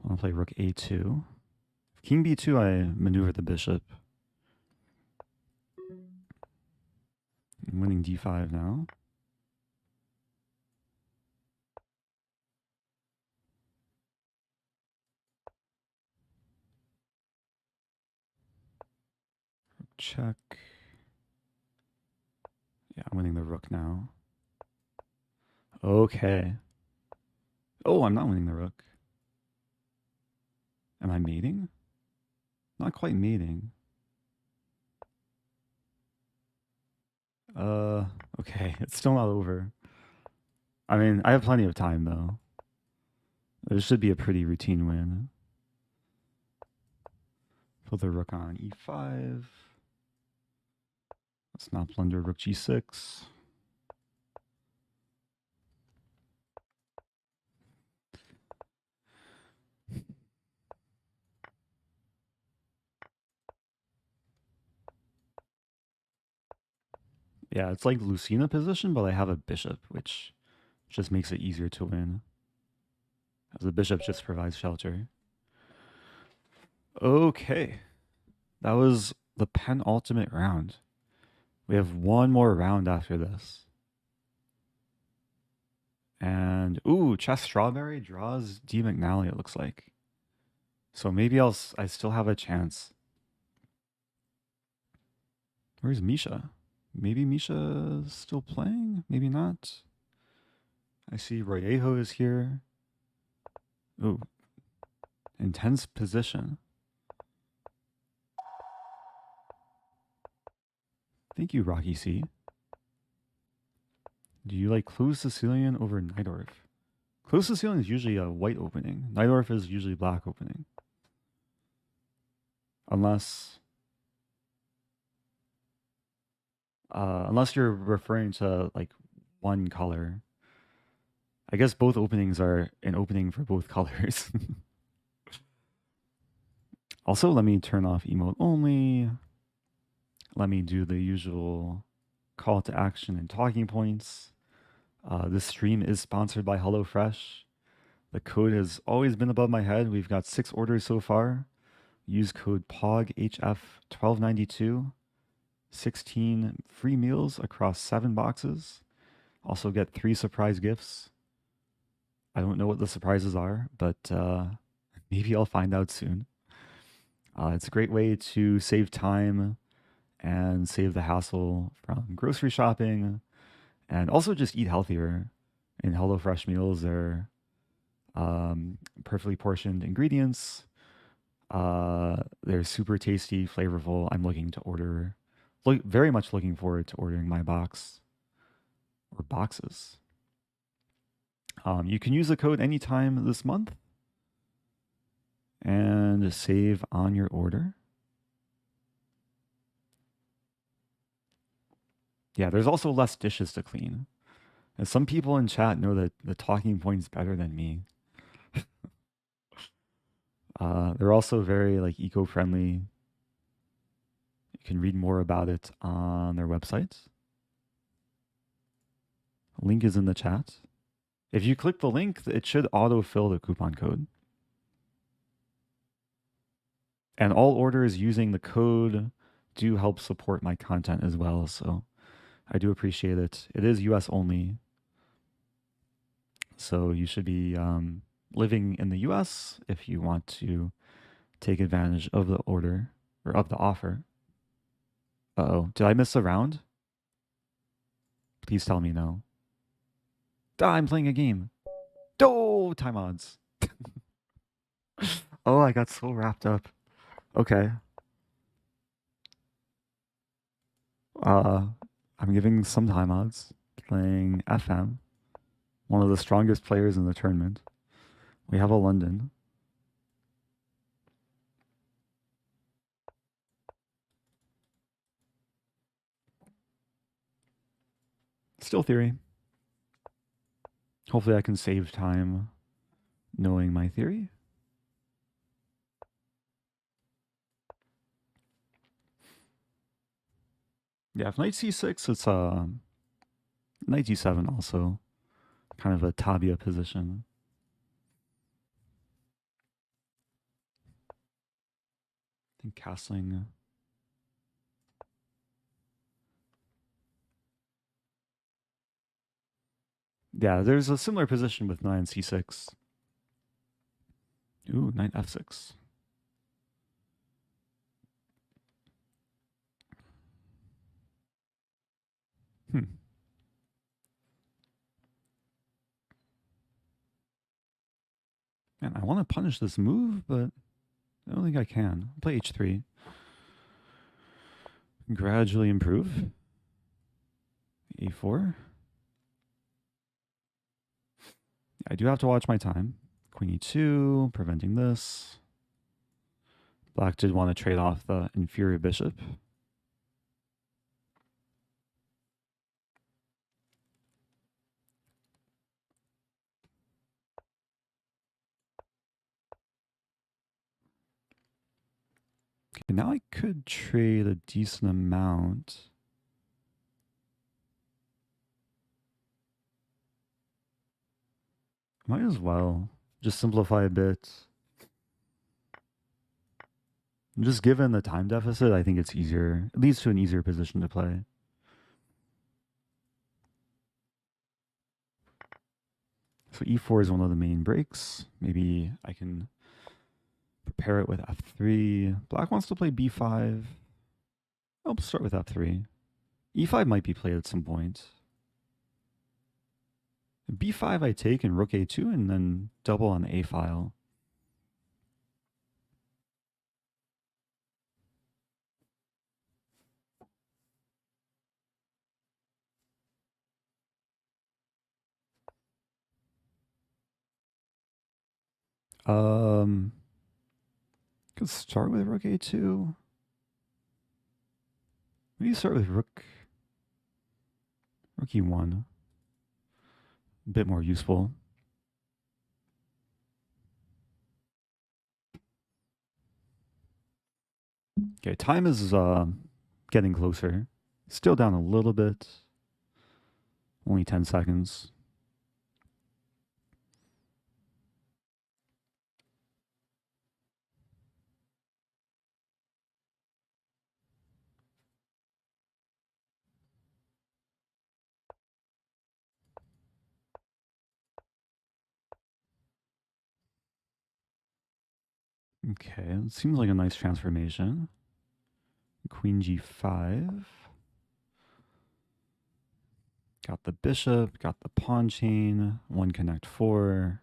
I want to play rook a2. King b2, I maneuver the bishop. I'm winning d5 now. Check. Yeah, I'm winning the rook now. Okay. Oh, I'm not winning the rook. Am I mating? Not quite mating. Okay. It's still not over. I mean, I have plenty of time, though. This should be a pretty routine win. Put the rook on e5. Let's not blunder rook g6. Yeah, it's like Lucina position, but I have a bishop, which just makes it easier to win. As the bishop just provides shelter. Okay. That was the penultimate round. We have one more round after this. And, ooh, Chess Strawberry draws D. McNally, it looks like. So maybe I still have a chance. Where's Misha? Maybe Misha's still playing? Maybe not. I see Royejo is here. Ooh, intense position. Thank you, Rocky C. Do you like Close Sicilian over Nidorf? Close Sicilian is usually a white opening. Nidorf is usually black opening. Unless unless you're referring to like one color. I guess both openings are an opening for both colors. Also, let me turn off emote only. Let me do the usual call to action and talking points. This stream is sponsored by HelloFresh. The code has always been above my head. We've got 6 orders so far. Use code POGHF1292. 16 free meals across 7 boxes. Also get 3 surprise gifts. I don't know what the surprises are, but maybe I'll find out soon. It's a great way to save time and save the hassle from grocery shopping and also just eat healthier. In HelloFresh meals, they're perfectly portioned ingredients. They're super tasty, flavorful. I'm looking to order, very much looking forward to ordering my box or boxes. You can use the code anytime this month and save on your order. Yeah, there's also less dishes to clean. And some people in chat know that the talking point's better than me. They're also very like eco-friendly. You can read more about it on their website. Link is in the chat. If you click the link, it should autofill the coupon code. And all orders using the code do help support my content as well, so I do appreciate it. It is US only, so you should be living in the US if you want to take advantage of the order or of the offer. Uh-oh, did I miss a round? Please tell me no. Ah, I'm playing a game. Oh, time odds. Oh, I got so wrapped up. Okay. Uh, I'm giving some time odds. Playing FM, one of the strongest players in the tournament. We have a London. Still theory. Hopefully I can save time knowing my theory. Yeah, if knight c6, it's knight d7 also. Kind of a tabia position. I think castling. Yeah, there's a similar position with knight c6. Ooh, knight f6. Hmm. Man, I want to punish this move, but I don't think I can. I'll play h3. Gradually improve. a4. I do have to watch my time. Queen e2, preventing this. Black did want to trade off the inferior bishop. Okay, now I could trade a decent amount. Might as well. Just simplify a bit. Just given the time deficit, I think it's easier. It leads to an easier position to play. So e4 is one of the main breaks. Maybe I can Prepare it with f3. Black wants to play b5. I'll start with f3. e5 might be played at some point. b5 I take and rook a2 and then double on the a file. Could start with rook a2. Maybe start with rook e1. A bit more useful. Okay, time is getting closer. Still down a little bit. Only 10 seconds. Okay, it seems like a nice transformation. Queen g5. Got the bishop, got the pawn chain, one connect 4.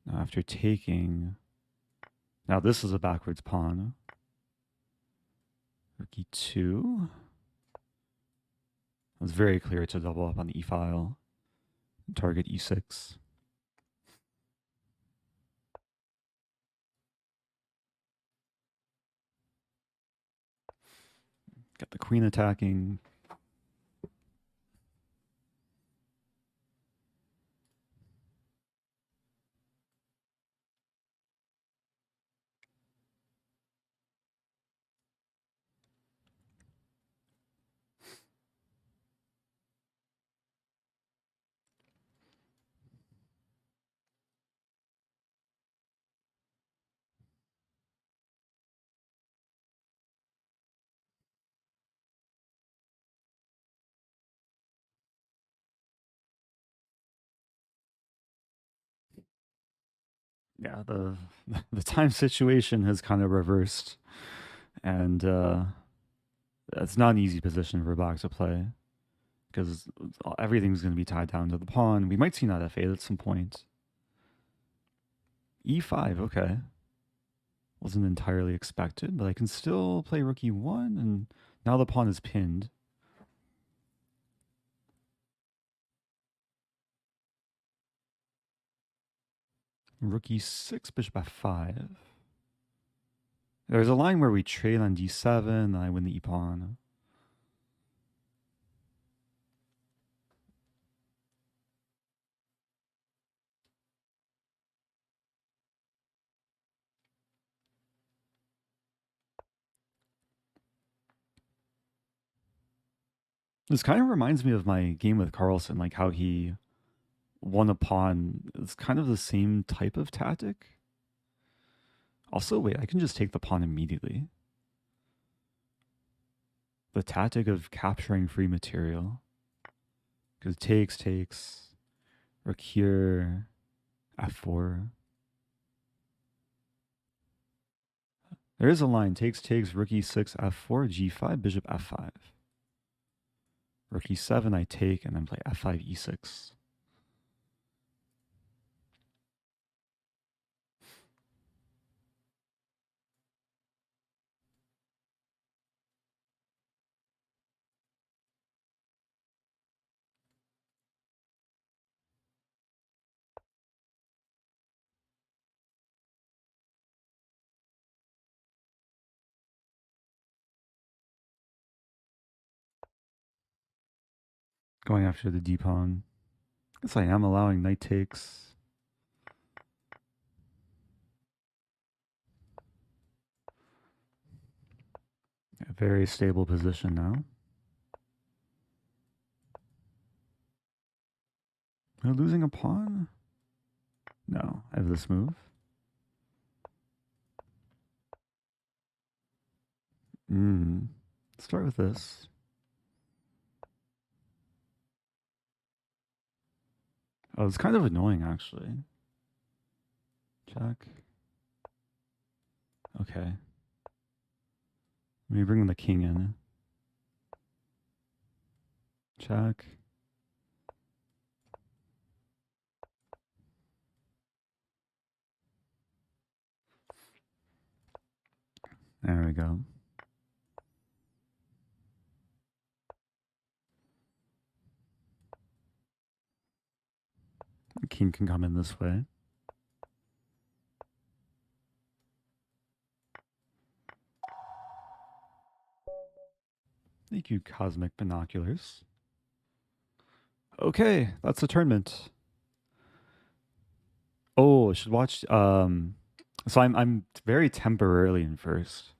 Now after taking, now this is a backwards pawn. Rook e2. It's very clear to double up on the e file. Target e6. Got the queen attacking. Yeah, the time situation has kind of reversed, and it's not an easy position for black to play because everything's going to be tied down to the pawn. We might see knight f8 at some point. e5, okay. Wasn't entirely expected, but I can still play rook e1, and now the pawn is pinned. Rook e6, bishop f5. There's a line where we trade on d7, and I win the e-pawn. This kind of reminds me of my game with Carlsen, like how he won a pawn. It's kind of the same type of tactic. Also, wait, I can just take the pawn immediately. The tactic of capturing free material. Because takes, rook here, f4. There is a line, takes, rook e6, f4, g5, bishop f5. Rook e7 I take, and then play f5, e6. Going after the d-pawn. I guess I am allowing knight takes. A very stable position now. Am I losing a pawn? No, I have this move. Start with this. Oh, it's kind of annoying, actually. Check. Okay. Let me bring the king in. Check. There we go. The king can come in this way. Thank you, Cosmic Binoculars. Okay, that's the tournament. Oh, I should watch. So I'm very temporarily in first,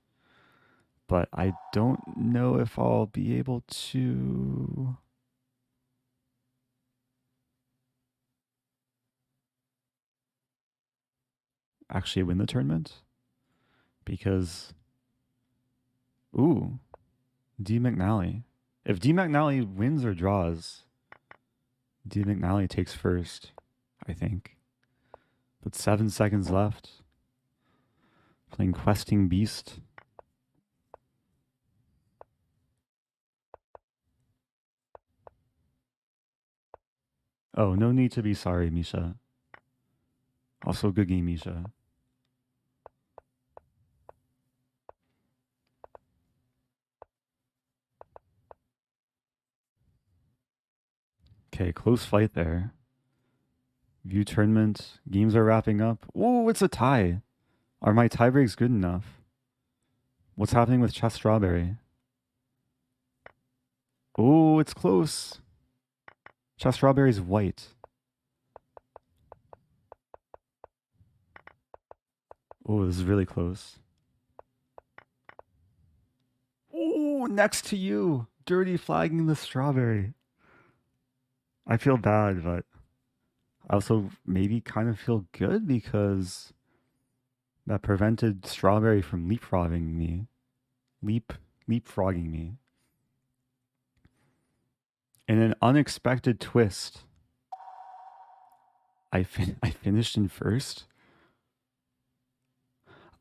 but I don't know if I'll be able to actually win the tournament because, ooh, D McNally. If D McNally wins or draws, D McNally takes first, I think. But 7 seconds left. Playing Questing Beast. Oh, no need to be sorry, Misha. Also, good game, Misha. Okay, close fight there. View tournament. Games are wrapping up. Ooh, it's a tie. Are my tie breaks good enough? What's happening with Chess Strawberry? Oh, it's close. Chess Strawberry's white. Oh, this is really close. Oh, next to you. Dirty flagging the strawberry. I feel bad, but I also maybe kind of feel good because that prevented strawberry from leapfrogging me. Leapfrogging me. In an unexpected twist, I finished in first.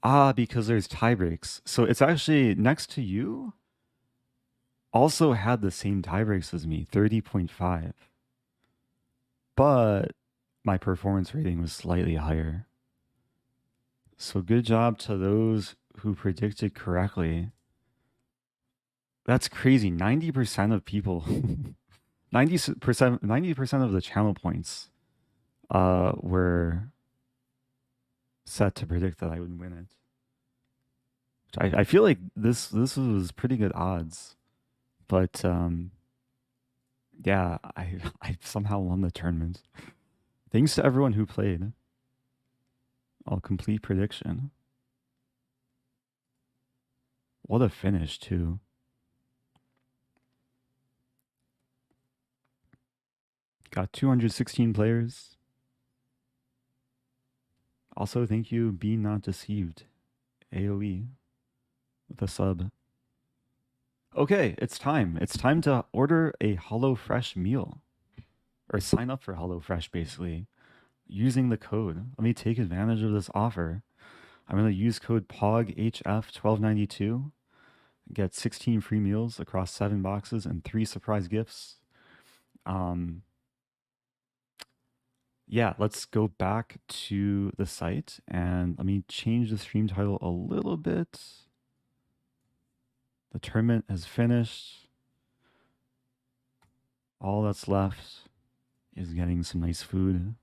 Ah, because there's tie breaks. So it's actually next to you also had the same tie breaks as me, 30.5. But my performance rating was slightly higher. So good job to those who predicted correctly. That's crazy. 90% of people 90% of the channel points were set to predict that I would win it. I feel like this was pretty good odds. But yeah, I somehow won the tournament. Thanks to everyone who played. I'll complete prediction. What a finish too. Got 216 players. Also, thank you, Be Not Deceived, AoE, with a sub. Okay, it's time. It's time to order a HelloFresh meal. Or sign up for HelloFresh, basically, using the code. Let me take advantage of this offer. I'm going to use code POGHF1292. Get 16 free meals across 7 boxes and 3 surprise gifts. Yeah, let's go back to the site and let me change the stream title a little bit. The tournament has finished. All that's left is getting some nice food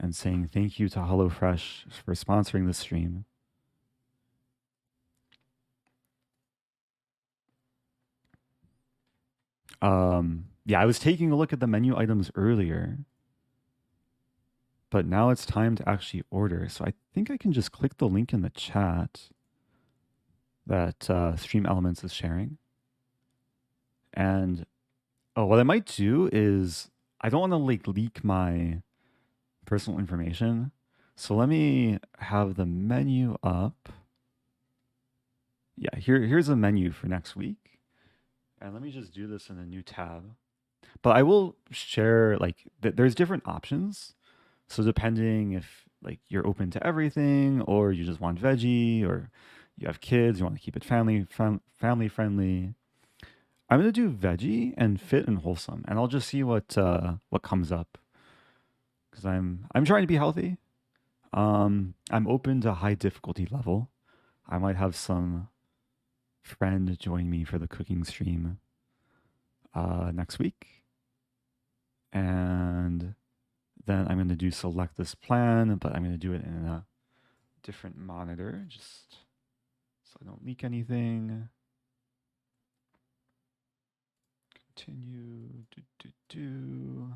and saying thank you to HelloFresh for sponsoring this stream. Yeah, I was taking a look at the menu items earlier, but now it's time to actually order. So I think I can just click the link in the chat that Stream Elements is sharing. And oh, what I might do is I don't want to like leak my personal information. So let me have the menu up. Yeah, here's a menu for next week. And let me just do this in a new tab. But I will share like there's different options. So depending if like you're open to everything, or you just want veggie, or you have kids, you want to keep it family friendly. I'm gonna do veggie and fit and wholesome, and I'll just see what comes up because I'm trying to be healthy. I'm open to high difficulty level. I might have some friend join me for the cooking stream next week, and then I'm gonna do select this plan, but I'm gonna do it in a different monitor just so I don't leak anything. Continue. Do.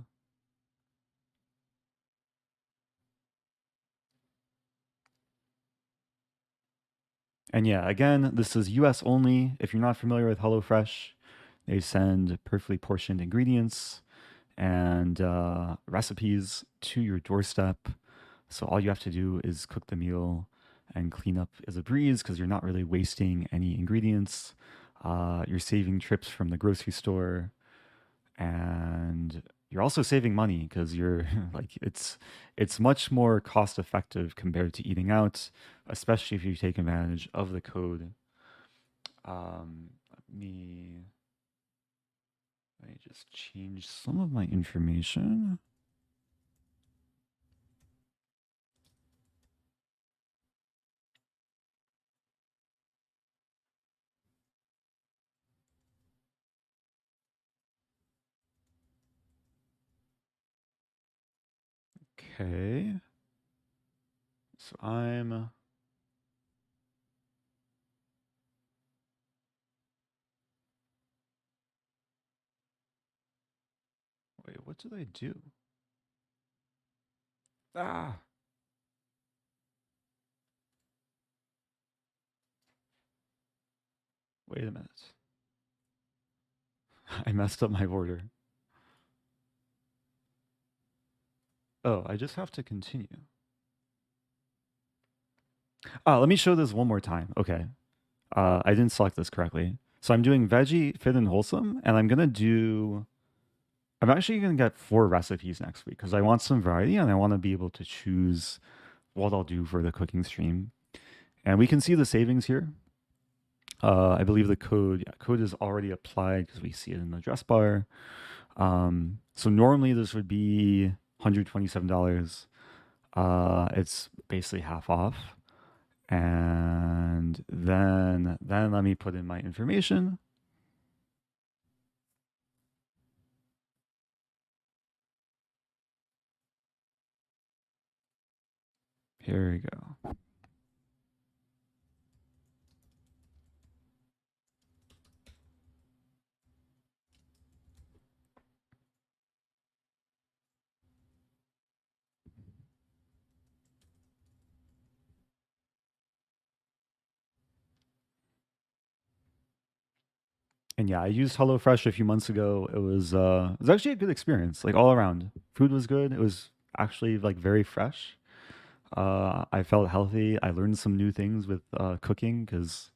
And yeah, again, this is US only. If you're not familiar with HelloFresh, they send perfectly portioned ingredients and recipes to your doorstep. So all you have to do is cook the meal and clean up as a breeze because you're not really wasting any ingredients. You're saving trips from the grocery store, and you're also saving money because you're like it's much more cost effective compared to eating out, especially if you take advantage of the code. Let me just change some of my information. Okay, so wait, what did I do? Ah, wait a minute. I messed up my order. Oh, I just have to continue. Let me show this one more time. Okay. I didn't select this correctly. So I'm doing veggie, fit, and wholesome, and I'm actually gonna get 4 recipes next week because I want some variety and I want to be able to choose what I'll do for the cooking stream. And we can see the savings here. I believe the code is already applied because we see it in the address bar. So normally this would be $127. It's basically half off. And then let me put in my information. Here we go. And yeah, I used HelloFresh a few months ago. It was actually a good experience, like all around. Food was good. It was actually like very fresh. I felt healthy. I learned some new things with cooking because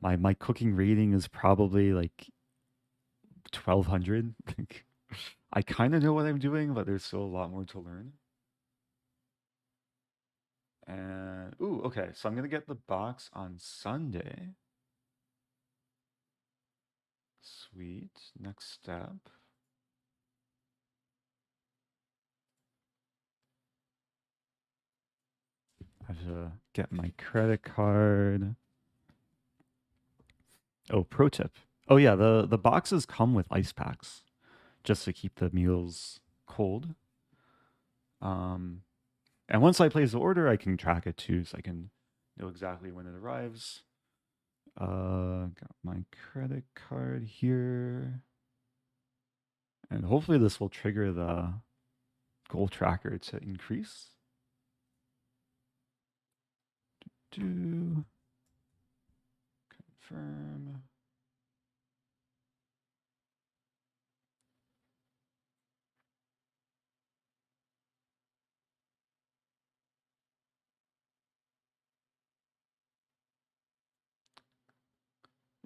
my cooking rating is probably like 1200. I kind of know what I'm doing, but there's still a lot more to learn. And ooh, okay, so I'm gonna get the box on Sunday. Sweet. Next step. I have to get my credit card. Oh, pro tip. Oh yeah, the boxes come with ice packs just to keep the meals cold. Um, and once I place the order, I can track it too, so I can know exactly when it arrives. Got my credit card here, and hopefully this will trigger the goal tracker to increase. Do confirm.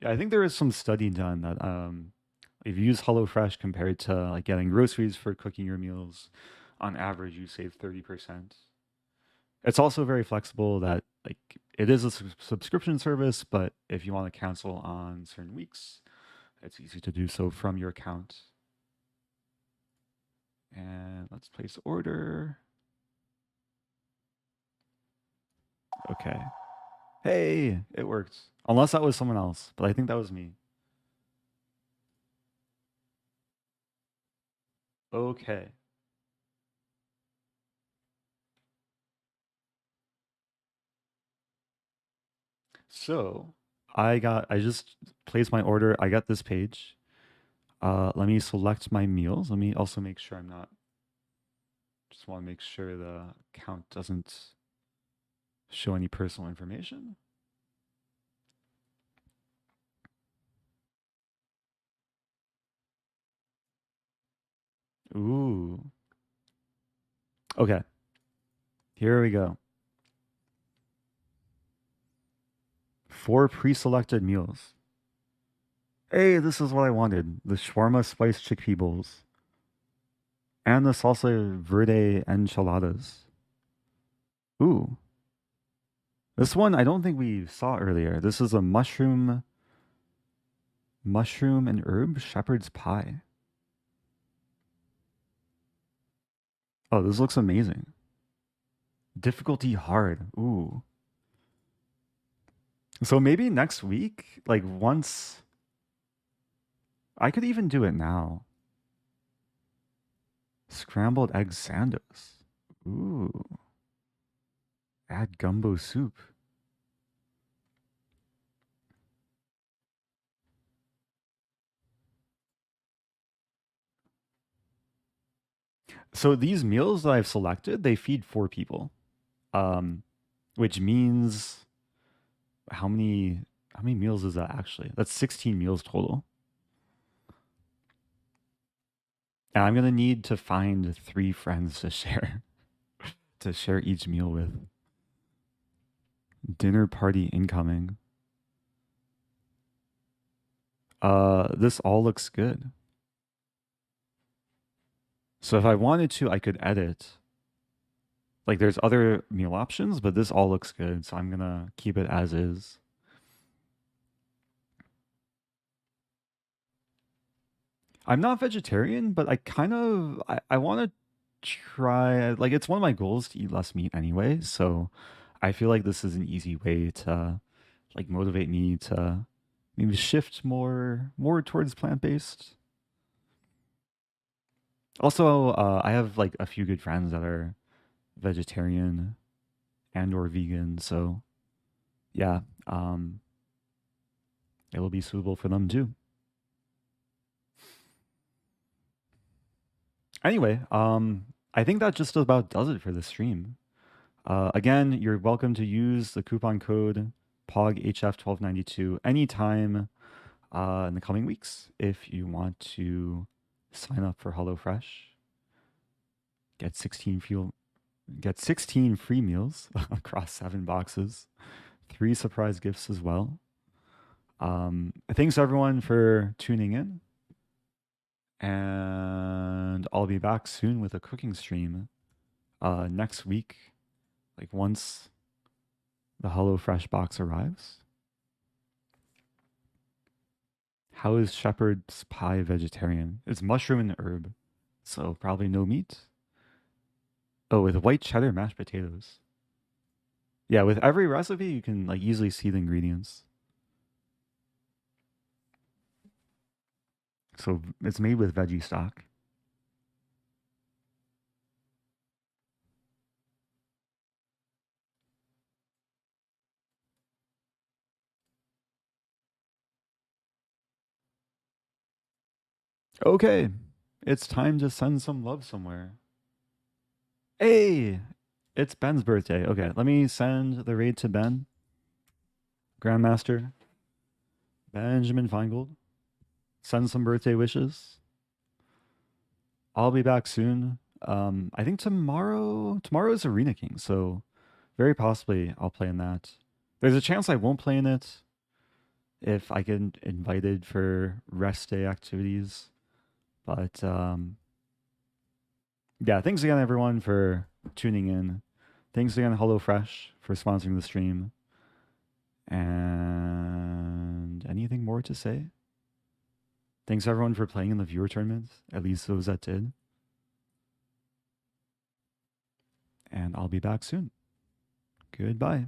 Yeah, I think there is some study done that if you use HelloFresh compared to like getting groceries for cooking your meals, on average you save 30%. It's also very flexible that like it is a subscription service, but if you want to cancel on certain weeks, it's easy to do so from your account. And let's place order. Okay. Hey, it worked. Unless that was someone else, but I think that was me. Okay. So I just placed my order. I got this page. Let me select my meals. Let me also make sure I'm not, just want to make sure the count doesn't show any personal information. Ooh. Okay. Here we go. 4 pre-selected meals. Hey, this is what I wanted. The shawarma spiced chickpea bowls. And the salsa verde enchiladas. Ooh. This one I don't think we saw earlier. This is a mushroom and herb shepherd's pie. Oh, this looks amazing. Difficulty hard. Ooh. So maybe next week, like once I could even do it now. Scrambled egg sandos. Ooh. Add gumbo soup. So these meals that I've selected, they feed 4 people. Um, which means how many meals is that actually? That's 16 meals total. And I'm gonna need to find 3 friends to share to share each meal with. Dinner party incoming. This all looks good. So if I wanted to, I could edit. Like there's other meal options, but this all looks good, so I'm gonna keep it as is. I'm not vegetarian, but I want to try, like it's one of my goals to eat less meat anyway, so I feel like this is an easy way to like motivate me to maybe shift more towards plant-based. Also, I have like a few good friends that are vegetarian and or vegan, so yeah, it'll be suitable for them too. Anyway, I think that just about does it for this stream. Again, you're welcome to use the coupon code POGHF1292 anytime in the coming weeks if you want to sign up for HelloFresh. Get 16 fuel, get 16 free meals across 7 boxes, 3 surprise gifts as well. Thanks everyone for tuning in, and I'll be back soon with a cooking stream next week, like once the HelloFresh box arrives. How is shepherd's pie vegetarian? It's mushroom and herb, so probably no meat. Oh, with white cheddar mashed potatoes. Yeah, with every recipe you can like easily see the ingredients. So it's made with veggie stock. Okay, it's time to send some love somewhere. Hey, it's Ben's birthday. Okay, let me send the raid to Ben, Grandmaster Benjamin Feingold. Send some birthday wishes. I'll be back soon. I think tomorrow is Arena King, so very possibly I'll play in that. There's a chance I won't play in it if I get invited for rest day activities. But yeah, thanks again everyone for tuning in. Thanks again, HelloFresh, for sponsoring the stream. And anything more to say? Thanks everyone for playing in the viewer tournament, at least those that did. And I'll be back soon. Goodbye.